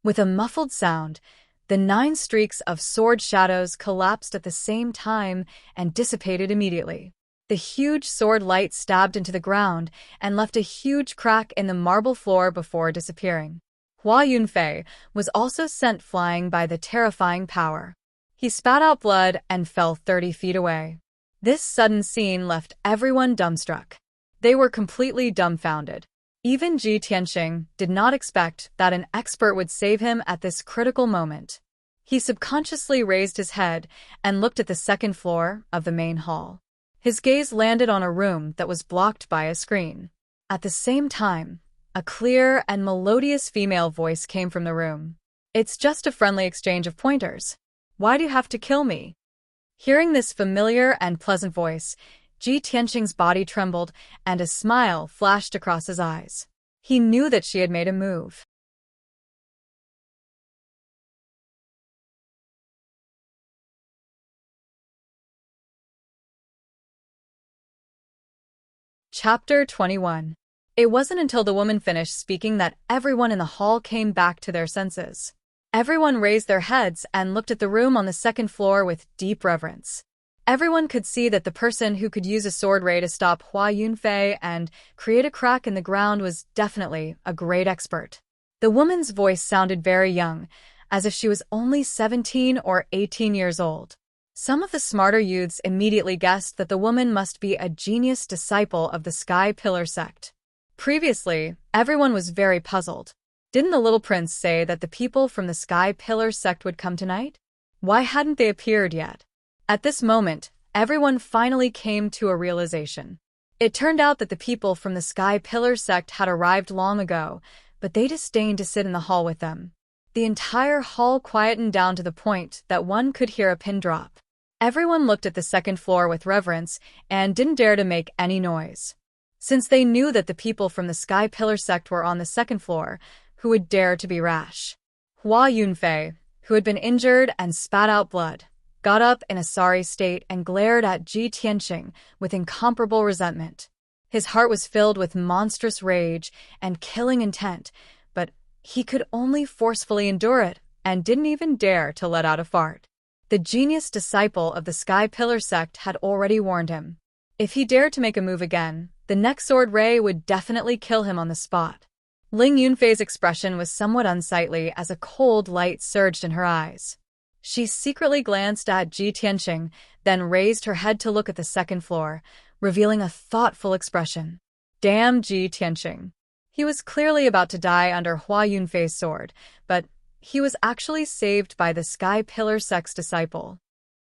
A: With a muffled sound, the 9 streaks of sword shadows collapsed at the same time and dissipated immediately. The huge sword light stabbed into the ground and left a huge crack in the marble floor before disappearing. Hua Yunfei was also sent flying by the terrifying power. He spat out blood and fell 30 feet away. This sudden scene left everyone dumbstruck. They were completely dumbfounded. Even Ji Tianqing did not expect that an expert would save him at this critical moment. He subconsciously raised his head and looked at the 2nd floor of the main hall. His gaze landed on a room that was blocked by a screen. At the same time, a clear and melodious female voice came from the room. "It's just a friendly exchange of pointers. Why do you have to kill me?" Hearing this familiar and pleasant voice, Ji Tianqing's body trembled and a smile flashed across his eyes. He knew that she had made a move. Chapter 21. It wasn't until the woman finished speaking that everyone in the hall came back to their senses. Everyone raised their heads and looked at the room on the second floor with deep reverence. Everyone could see that the person who could use a sword ray to stop Hua Yunfei and create a crack in the ground was definitely a great expert. The woman's voice sounded very young, as if she was only 17 or 18 years old. Some of the smarter youths immediately guessed that the woman must be a genius disciple of the Sky Pillar sect. Previously, everyone was very puzzled. Didn't the little prince say that the people from the Sky Pillar sect would come tonight? Why hadn't they appeared yet? At this moment, everyone finally came to a realization. It turned out that the people from the Sky Pillar sect had arrived long ago, but they disdained to sit in the hall with them. The entire hall quietened down to the point that one could hear a pin drop. Everyone looked at the second floor with reverence and didn't dare to make any noise. Since they knew that the people from the Sky Pillar sect were on the second floor, who would dare to be rash? Hua Yunfei, who had been injured and spat out blood, got up in a sorry state and glared at Ji Tianqing with incomparable resentment. His heart was filled with monstrous rage and killing intent, but he could only forcefully endure it and didn't even dare to let out a fart. The genius disciple of the Sky Pillar sect had already warned him. If he dared to make a move again, the next sword ray would definitely kill him on the spot. Ling Yunfei's expression was somewhat unsightly as a cold light surged in her eyes. She secretly glanced at Ji Tianqing, then raised her head to look at the second floor, revealing a thoughtful expression. Damn Ji Tianqing. He was clearly about to die under Hua Yunfei's sword, but he was actually saved by the Sky Pillar sect's disciple.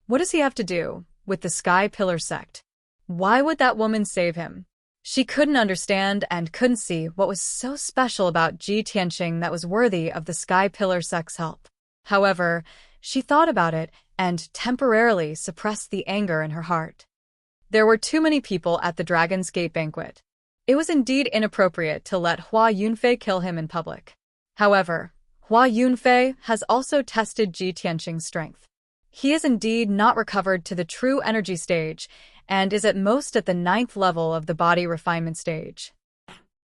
A: What does he have to do with the Sky Pillar sect? Why would that woman save him? She couldn't understand and couldn't see what was so special about Ji Tianqing that was worthy of the Sky Pillar sect's help. However, she thought about it and temporarily suppressed the anger in her heart. There were too many people at the Dragon's Gate banquet. It was indeed inappropriate to let Hua Yunfei kill him in public. However, Hua Yunfei has also tested Ji Tianqing's strength. He is indeed not recovered to the true energy stage and is at most at the 9th level of the body refinement stage.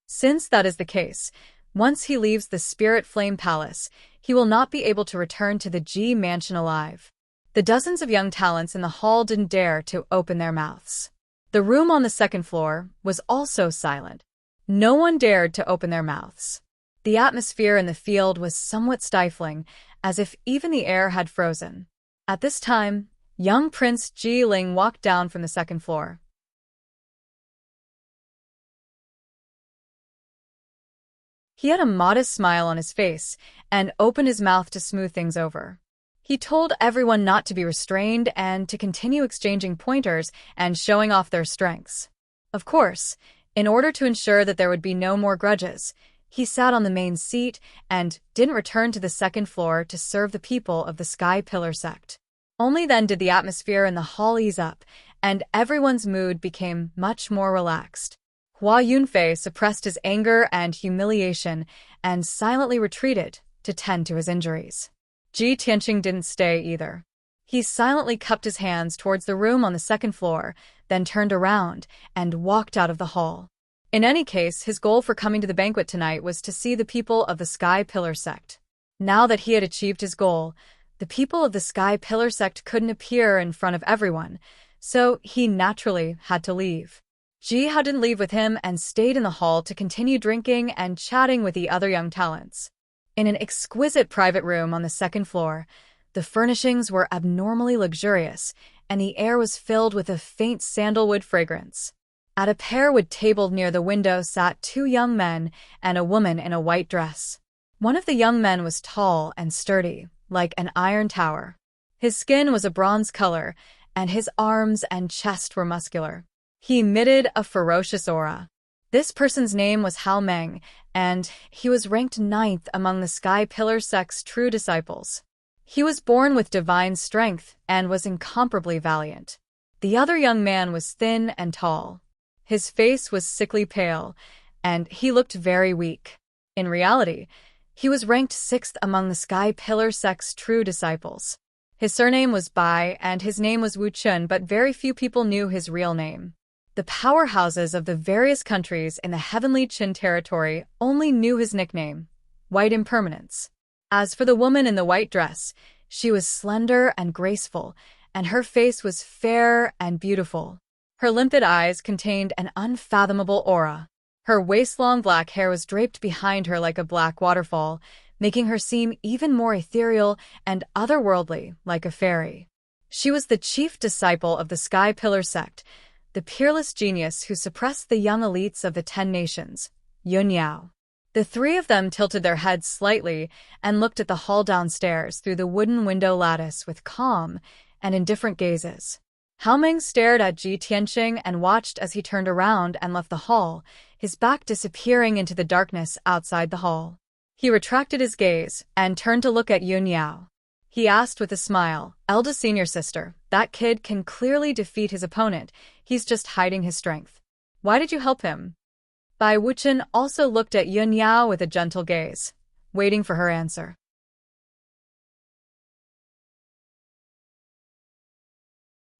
A: Since that is the case, once he leaves the Spirit Flame Palace, he will not be able to return to the Ji Mansion alive. The dozens of young talents in the hall didn't dare to open their mouths. The room on the second floor was also silent. No one dared to open their mouths. The atmosphere in the field was somewhat stifling, as if even the air had frozen. At this time, young Prince Ji Ling walked down from the second floor. He had a modest smile on his face and opened his mouth to smooth things over. He told everyone not to be restrained and to continue exchanging pointers and showing off their strengths. Of course, in order to ensure that there would be no more grudges, he sat on the main seat and didn't return to the second floor to serve the people of the Sky Pillar sect. Only then did the atmosphere in the hall ease up, and everyone's mood became much more relaxed. Hua Yunfei suppressed his anger and humiliation and silently retreated to tend to his injuries. Ji Tianqing didn't stay either. He silently cupped his hands towards the room on the second floor, then turned around and walked out of the hall. In any case, his goal for coming to the banquet tonight was to see the people of the Sky Pillar sect. Now that he had achieved his goal, the people of the Sky Pillar sect couldn't appear in front of everyone, so he naturally had to leave. Ji Hao didn't leave with him and stayed in the hall to continue drinking and chatting with the other young talents. In an exquisite private room on the second floor, the furnishings were abnormally luxurious, and the air was filled with a faint sandalwood fragrance. At a pear-wood table near the window sat 2 young men and a woman in a white dress. One of the young men was tall and sturdy, like an iron tower. His skin was a bronze color, and his arms and chest were muscular. He emitted a ferocious aura. This person's name was Hao Meng, and he was ranked 9th among the Sky Pillar sect's true disciples. He was born with divine strength and was incomparably valiant. The other young man was thin and tall. His face was sickly pale, and he looked very weak. In reality, he was ranked 6th among the Sky Pillar sect's true disciples. His surname was Bai and his name was Wuxia, but very few people knew his real name. The powerhouses of the various countries in the Heavenly Qin territory only knew his nickname, White Impermanence. As for the woman in the white dress, she was slender and graceful, and her face was fair and beautiful. Her limpid eyes contained an unfathomable aura. Her waist-long black hair was draped behind her like a black waterfall, making her seem even more ethereal and otherworldly, like a fairy. She was the chief disciple of the Sky Pillar sect, the peerless genius who suppressed the young elites of the 10 nations, Yun Yao. The three of them tilted their heads slightly and looked at the hall downstairs through the wooden window lattice with calm and indifferent gazes. Hao Meng stared at Ji Tianqing and watched as he turned around and left the hall, his back disappearing into the darkness outside the hall. He retracted his gaze and turned to look at Yun Yao. He asked with a smile, "Eldest senior sister, that kid can clearly defeat his opponent. He's just hiding his strength. Why did you help him?" Bai Wuchen also looked at Yun Yao with a gentle gaze, waiting for her answer.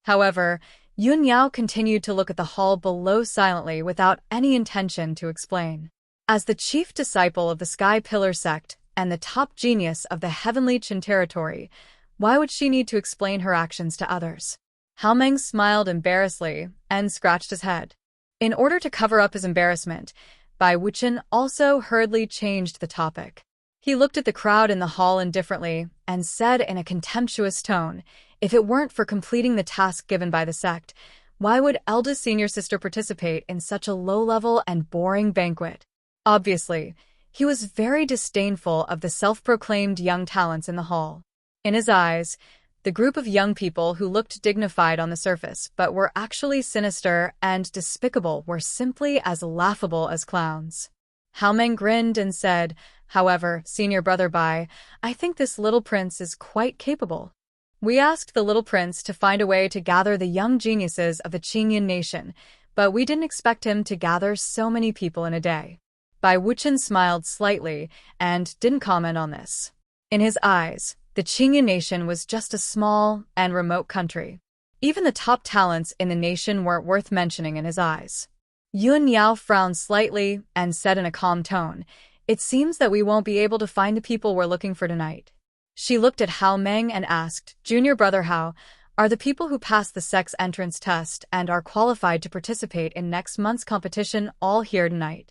A: However, Yun Yao continued to look at the hall below silently without any intention to explain. As the chief disciple of the Sky Pillar sect and the top genius of the Heavenly Qin territory, why would she need to explain her actions to others? Hao Meng smiled embarrassedly and scratched his head. In order to cover up his embarrassment, Bai Wuchen also hurriedly changed the topic. He looked at the crowd in the hall indifferently and said in a contemptuous tone, "If it weren't for completing the task given by the sect, why would eldest senior sister participate in such a low-level and boring banquet?" Obviously, he was very disdainful of the self-proclaimed young talents in the hall. In his eyes, the group of young people who looked dignified on the surface but were actually sinister and despicable were simply as laughable as clowns. Hao Meng grinned and said, "However, senior brother Bai, I think this little prince is quite capable. We asked the little prince to find a way to gather the young geniuses of the Qingyan nation, but we didn't expect him to gather so many people in a day." Bai Wuchen smiled slightly and didn't comment on this. In his eyes, the Qingyan nation was just a small and remote country. Even the top talents in the nation weren't worth mentioning in his eyes. Yun Yao frowned slightly and said in a calm tone, "It seems that we won't be able to find the people we're looking for tonight." She looked at Hao Meng and asked, "Junior brother Hao, are the people who passed the sex entrance test and are qualified to participate in next month's competition all here tonight?"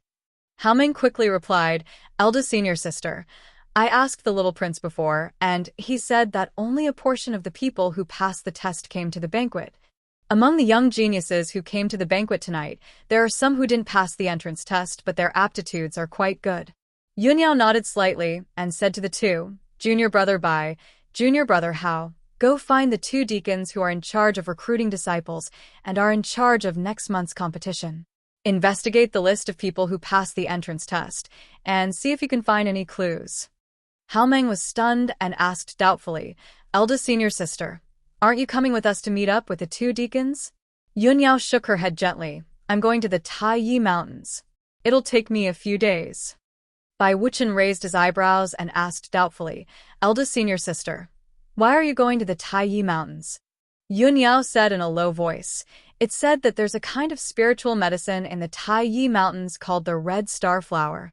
A: Hao Meng quickly replied, "Eldest senior sister, I asked the little prince before, and he said that only a portion of the people who passed the test came to the banquet. Among the young geniuses who came to the banquet tonight, there are some who didn't pass the entrance test, but their aptitudes are quite good." Yun Yao nodded slightly and said to the two, "Junior brother Bai, junior brother Hao, go find the 2 deacons who are in charge of recruiting disciples and are in charge of next month's competition. Investigate the list of people who passed the entrance test and see if you can find any clues." Hao Meng was stunned and asked doubtfully, "Eldest senior sister, aren't you coming with us to meet up with the 2 deacons?" Yun Yao shook her head gently. "I'm going to the Taiyi Mountains. It'll take me a few days." Bai Wuchen raised his eyebrows and asked doubtfully, "Eldest senior sister, why are you going to the Taiyi Mountains?" Yun Yao said in a low voice, "It's said that there's a kind of spiritual medicine in the Taiyi Mountains called the red star flower.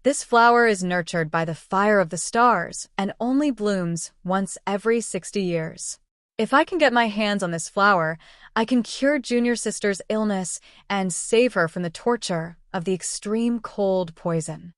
A: This flower is nurtured by the fire of the stars and only blooms once every 60 years. If I can get my hands on this flower, I can cure junior sister's illness and save her from the torture of the extreme cold poison."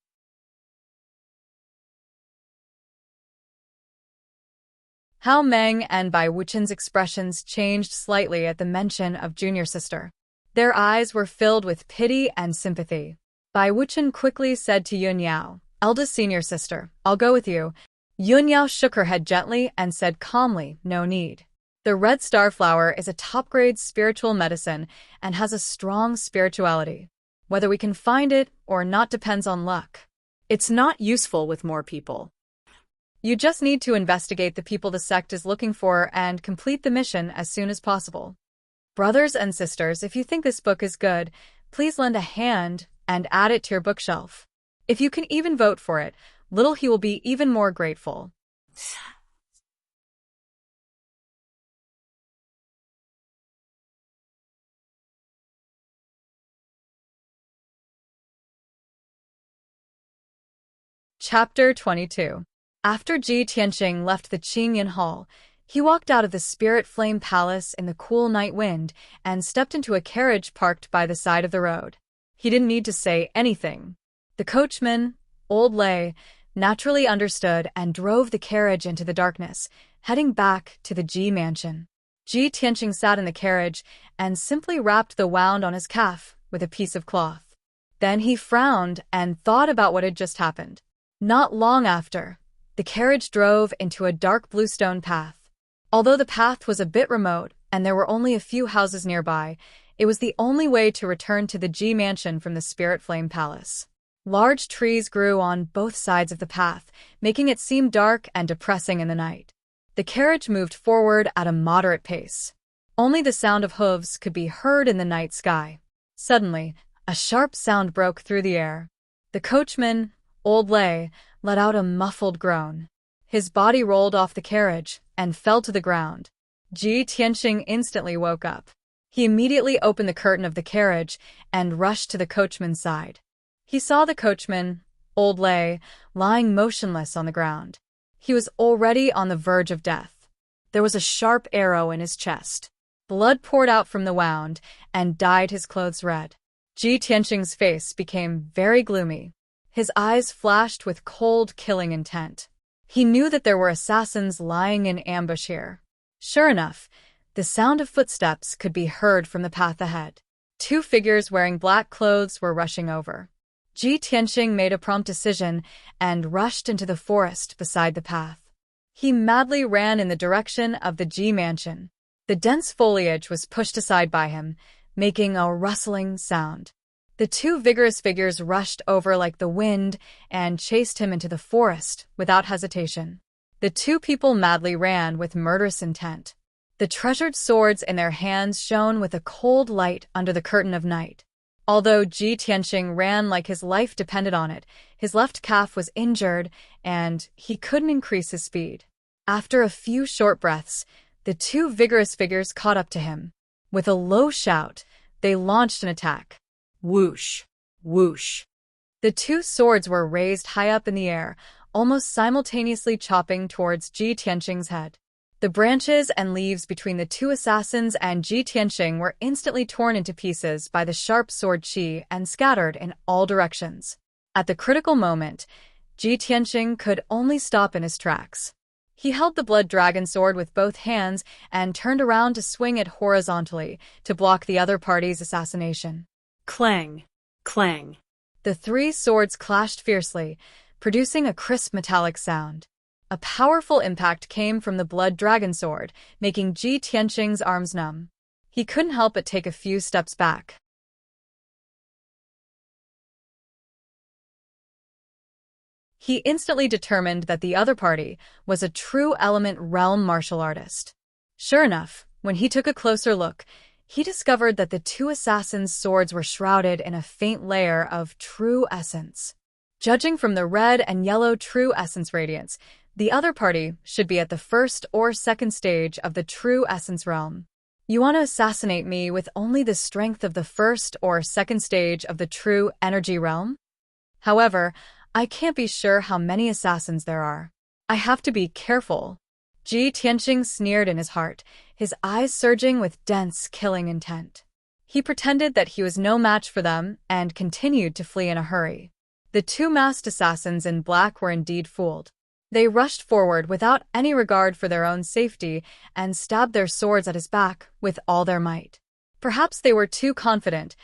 A: Hao Meng and Bai Wuchen's expressions changed slightly at the mention of junior sister. Their eyes were filled with pity and sympathy. Bai Wuchen quickly said to Yun Yao, "Eldest senior sister, I'll go with you." Yun Yao shook her head gently and said calmly, "No need. The red star flower is a top-grade spiritual medicine and has a strong spirituality. Whether we can find it or not depends on luck. It's not useful with more people. You just need to investigate the people the sect is looking for and complete the mission as soon as possible. Brothers and sisters, if you think this book is good, please lend a hand and add it to your bookshelf. If you can even vote for it, little he will be even more grateful." Chapter 22. After Ji Tianqing left the Qingyan Hall, he walked out of the Spirit Flame Palace in the cool night wind and stepped into a carriage parked by the side of the road. He didn't need to say anything. The coachman, Old Lei, naturally understood and drove the carriage into the darkness, heading back to the Ji mansion. Ji Tianqing sat in the carriage and simply wrapped the wound on his calf with a piece of cloth. Then he frowned and thought about what had just happened. Not long after, the carriage drove into a dark bluestone path. Although the path was a bit remote and there were only a few houses nearby, it was the only way to return to the Ji mansion from the Spirit Flame Palace. Large trees grew on both sides of the path, making it seem dark and depressing in the night. The carriage moved forward at a moderate pace. Only the sound of hooves could be heard in the night sky. Suddenly, a sharp sound broke through the air. The coachman, Old Lei, let out a muffled groan. His body rolled off the carriage and fell to the ground. Ji Tianqing instantly woke up. He immediately opened the curtain of the carriage and rushed to the coachman's side. He saw the coachman, Old Lei, lying motionless on the ground. He was already on the verge of death. There was a sharp arrow in his chest. Blood poured out from the wound and dyed his clothes red. Ji Tianqing's face became very gloomy. His eyes flashed with cold, killing intent. He knew that there were assassins lying in ambush here. Sure enough, the sound of footsteps could be heard from the path ahead. Two figures wearing black clothes were rushing over. Ji Tianqing made a prompt decision and rushed into the forest beside the path. He madly ran in the direction of the Ji mansion. The dense foliage was pushed aside by him, making a rustling sound. The two vigorous figures rushed over like the wind and chased him into the forest without hesitation. The two people madly ran with murderous intent. The treasured swords in their hands shone with a cold light under the curtain of night. Although Ji Tianqing ran like his life depended on it, his left calf was injured and he couldn't increase his speed. After a few short breaths, the two vigorous figures caught up to him. With a low shout, they launched an attack. Whoosh! Whoosh! The two swords were raised high up in the air, almost simultaneously chopping towards Ji Tianqing's head. The branches and leaves between the two assassins and Ji Tianqing were instantly torn into pieces by the sharp sword qi and scattered in all directions. At the critical moment, Ji Tianqing could only stop in his tracks. He held the blood dragon sword with both hands and turned around to swing it horizontally to block the other party's assassination.
B: Clang, clang.
A: The three swords clashed fiercely, producing a crisp metallic sound. A powerful impact came from the blood dragon sword, making Ji Tianqing's arms numb. He couldn't help but take a few steps back. He instantly determined that the other party was a true element realm martial artist. Sure enough, when he took a closer look, he discovered that the two assassins' swords were shrouded in a faint layer of true essence. Judging from the red and yellow true essence radiance, the other party should be at the first or second stage of the true essence realm. You want to assassinate me with only the strength of the first or second stage of the true energy realm? However, I can't be sure how many assassins there are. I have to be careful. Ji Tianqing sneered in his heart, his eyes surging with dense, killing intent. He pretended that he was no match for them and continued to flee in a hurry. The two masked assassins in black were indeed fooled. They rushed forward without any regard for their own safety and stabbed their swords at his back with all their might. Perhaps they were too confident,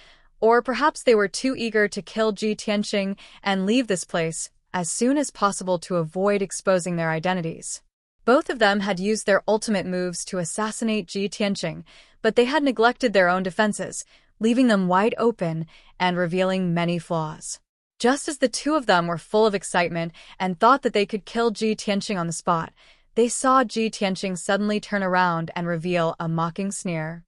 A: or perhaps they were too eager to kill Ji Tianqing and leave this place as soon as possible to avoid exposing their identities. Both of them had used their ultimate moves to assassinate Ji Tianqing, but they had neglected their own defenses, leaving them wide open and revealing many flaws. Just as the two of them were full of excitement and thought that they could kill Ji Tianqing on the spot, they saw Ji Tianqing suddenly turn around and reveal a mocking sneer.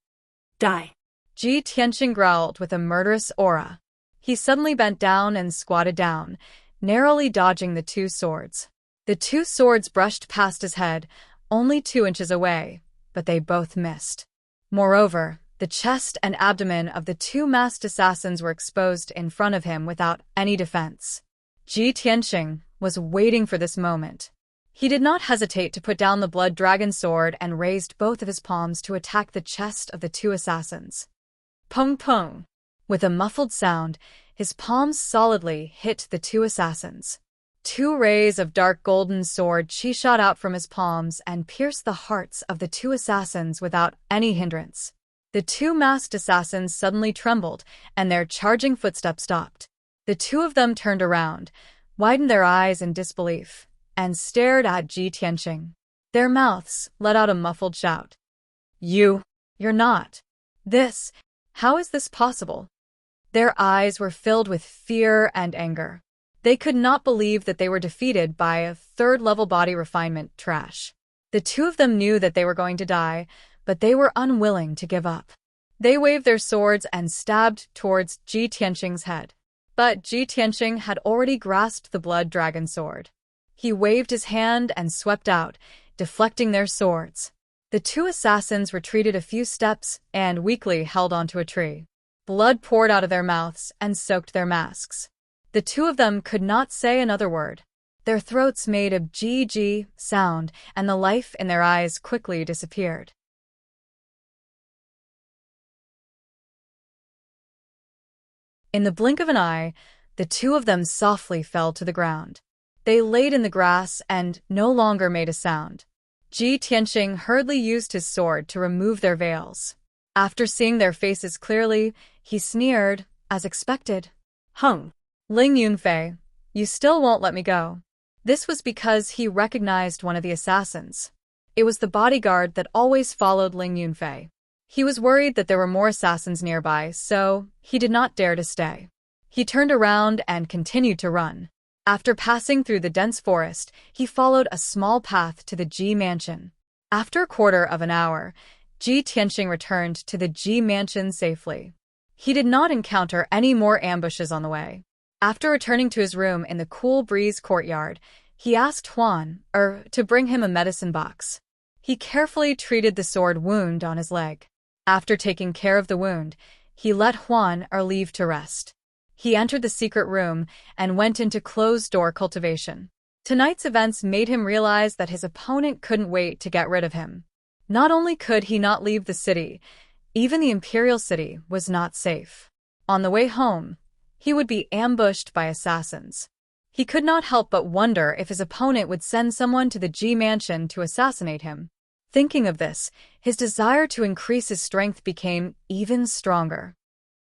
B: Die.
A: Ji Tianqing growled with a murderous aura. He suddenly bent down and squatted down, narrowly dodging the two swords. The two swords brushed past his head, only 2 inches away, but they both missed. Moreover, the chest and abdomen of the two masked assassins were exposed in front of him without any defense. Ji Tianqing, was waiting for this moment. He did not hesitate to put down the blood dragon sword and raised both of his palms to attack the chest of the two assassins. Pung pung! With a muffled sound, his palms solidly hit the two assassins. Two rays of dark golden sword chi shot out from his palms and pierced the hearts of the two assassins without any hindrance. The two masked assassins suddenly trembled, and their charging footsteps stopped. The two of them turned around, widened their eyes in disbelief, and stared at Ji Tianqing. Their mouths let out a muffled shout. You're not. How is this possible? Their eyes were filled with fear and anger. They could not believe that they were defeated by a third-level body refinement trash. The two of them knew that they were going to die, but they were unwilling to give up. They waved their swords and stabbed towards Ji Tianqing's head. But Ji Tianqing had already grasped the blood dragon sword. He waved his hand and swept out, deflecting their swords. The two assassins retreated a few steps and weakly held onto a tree. Blood poured out of their mouths and soaked their masks. The two of them could not say another word. Their throats made a G sound, and the life in their eyes quickly disappeared. In the blink of an eye, the two of them softly fell to the ground. They laid in the grass and no longer made a sound. Ji Tianqing hurriedly used his sword to remove their veils. After seeing their faces clearly, he sneered, as expected.
B: Hung.
A: Ling Yunfei, you still won't let me go. This was because he recognized one of the assassins. It was the bodyguard that always followed Ling Yunfei. He was worried that there were more assassins nearby, so he did not dare to stay. He turned around and continued to run. After passing through the dense forest, he followed a small path to the Ji mansion. After a quarter of an hour, Ji Tianqing returned to the Ji mansion safely. He did not encounter any more ambushes on the way. After returning to his room in the cool breeze courtyard, he asked Huan to bring him a medicine box. He carefully treated the sword wound on his leg. After taking care of the wound, he let Huan leave to rest. He entered the secret room and went into closed-door cultivation. Tonight's events made him realize that his opponent couldn't wait to get rid of him. Not only could he not leave the city, even the imperial city was not safe. On the way home, he would be ambushed by assassins. He could not help but wonder if his opponent would send someone to the Ji mansion to assassinate him. Thinking of this, his desire to increase his strength became even stronger.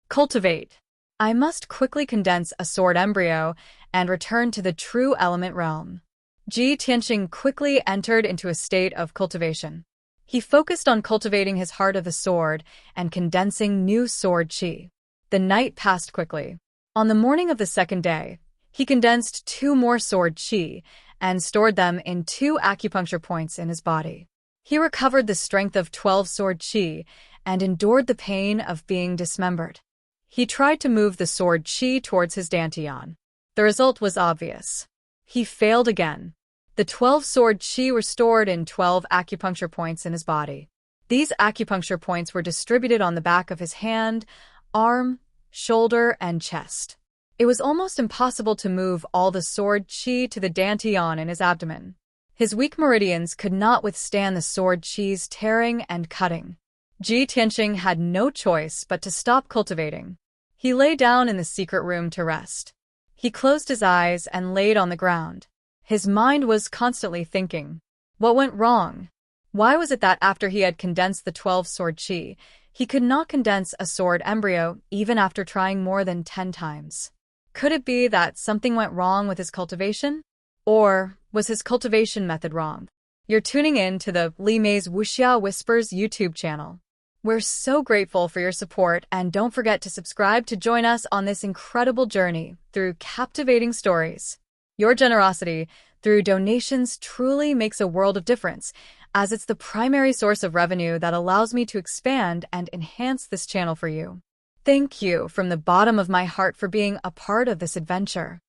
A: Cultivate. I must quickly condense a sword embryo and return to the true element realm. Ji Tianqing quickly entered into a state of cultivation. He focused on cultivating his heart of the sword and condensing new sword chi. The night passed quickly. On the morning of the second day, he condensed 2 more sword chi and stored them in 2 acupuncture points in his body. He recovered the strength of 12 sword chi and endured the pain of being dismembered. He tried to move the sword chi towards his dantian. The result was obvious. He failed again. The 12 sword chi were stored in 12 acupuncture points in his body. These acupuncture points were distributed on the back of his hand, arm, shoulder, and chest. It was almost impossible to move all the sword chi to the dantian in his abdomen. His weak meridians could not withstand the sword chi's tearing and cutting. Ji Tianqing had no choice but to stop cultivating. He lay down in the secret room to rest. He closed his eyes and laid on the ground. His mind was constantly thinking, what went wrong? Why was it that after he had condensed the 12 sword chi, he could not condense a sword embryo even after trying more than 10 times? Could it be that something went wrong with his cultivation? Or was his cultivation method wrong? You're tuning in to the Li Mei's Wuxia Whispers YouTube channel. We're so grateful for your support, and don't forget to subscribe to join us on this incredible journey through captivating stories. Your generosity through donations truly makes a world of difference, as it's the primary source of revenue that allows me to expand and enhance this channel for you. Thank you from the bottom of my heart for being a part of this adventure.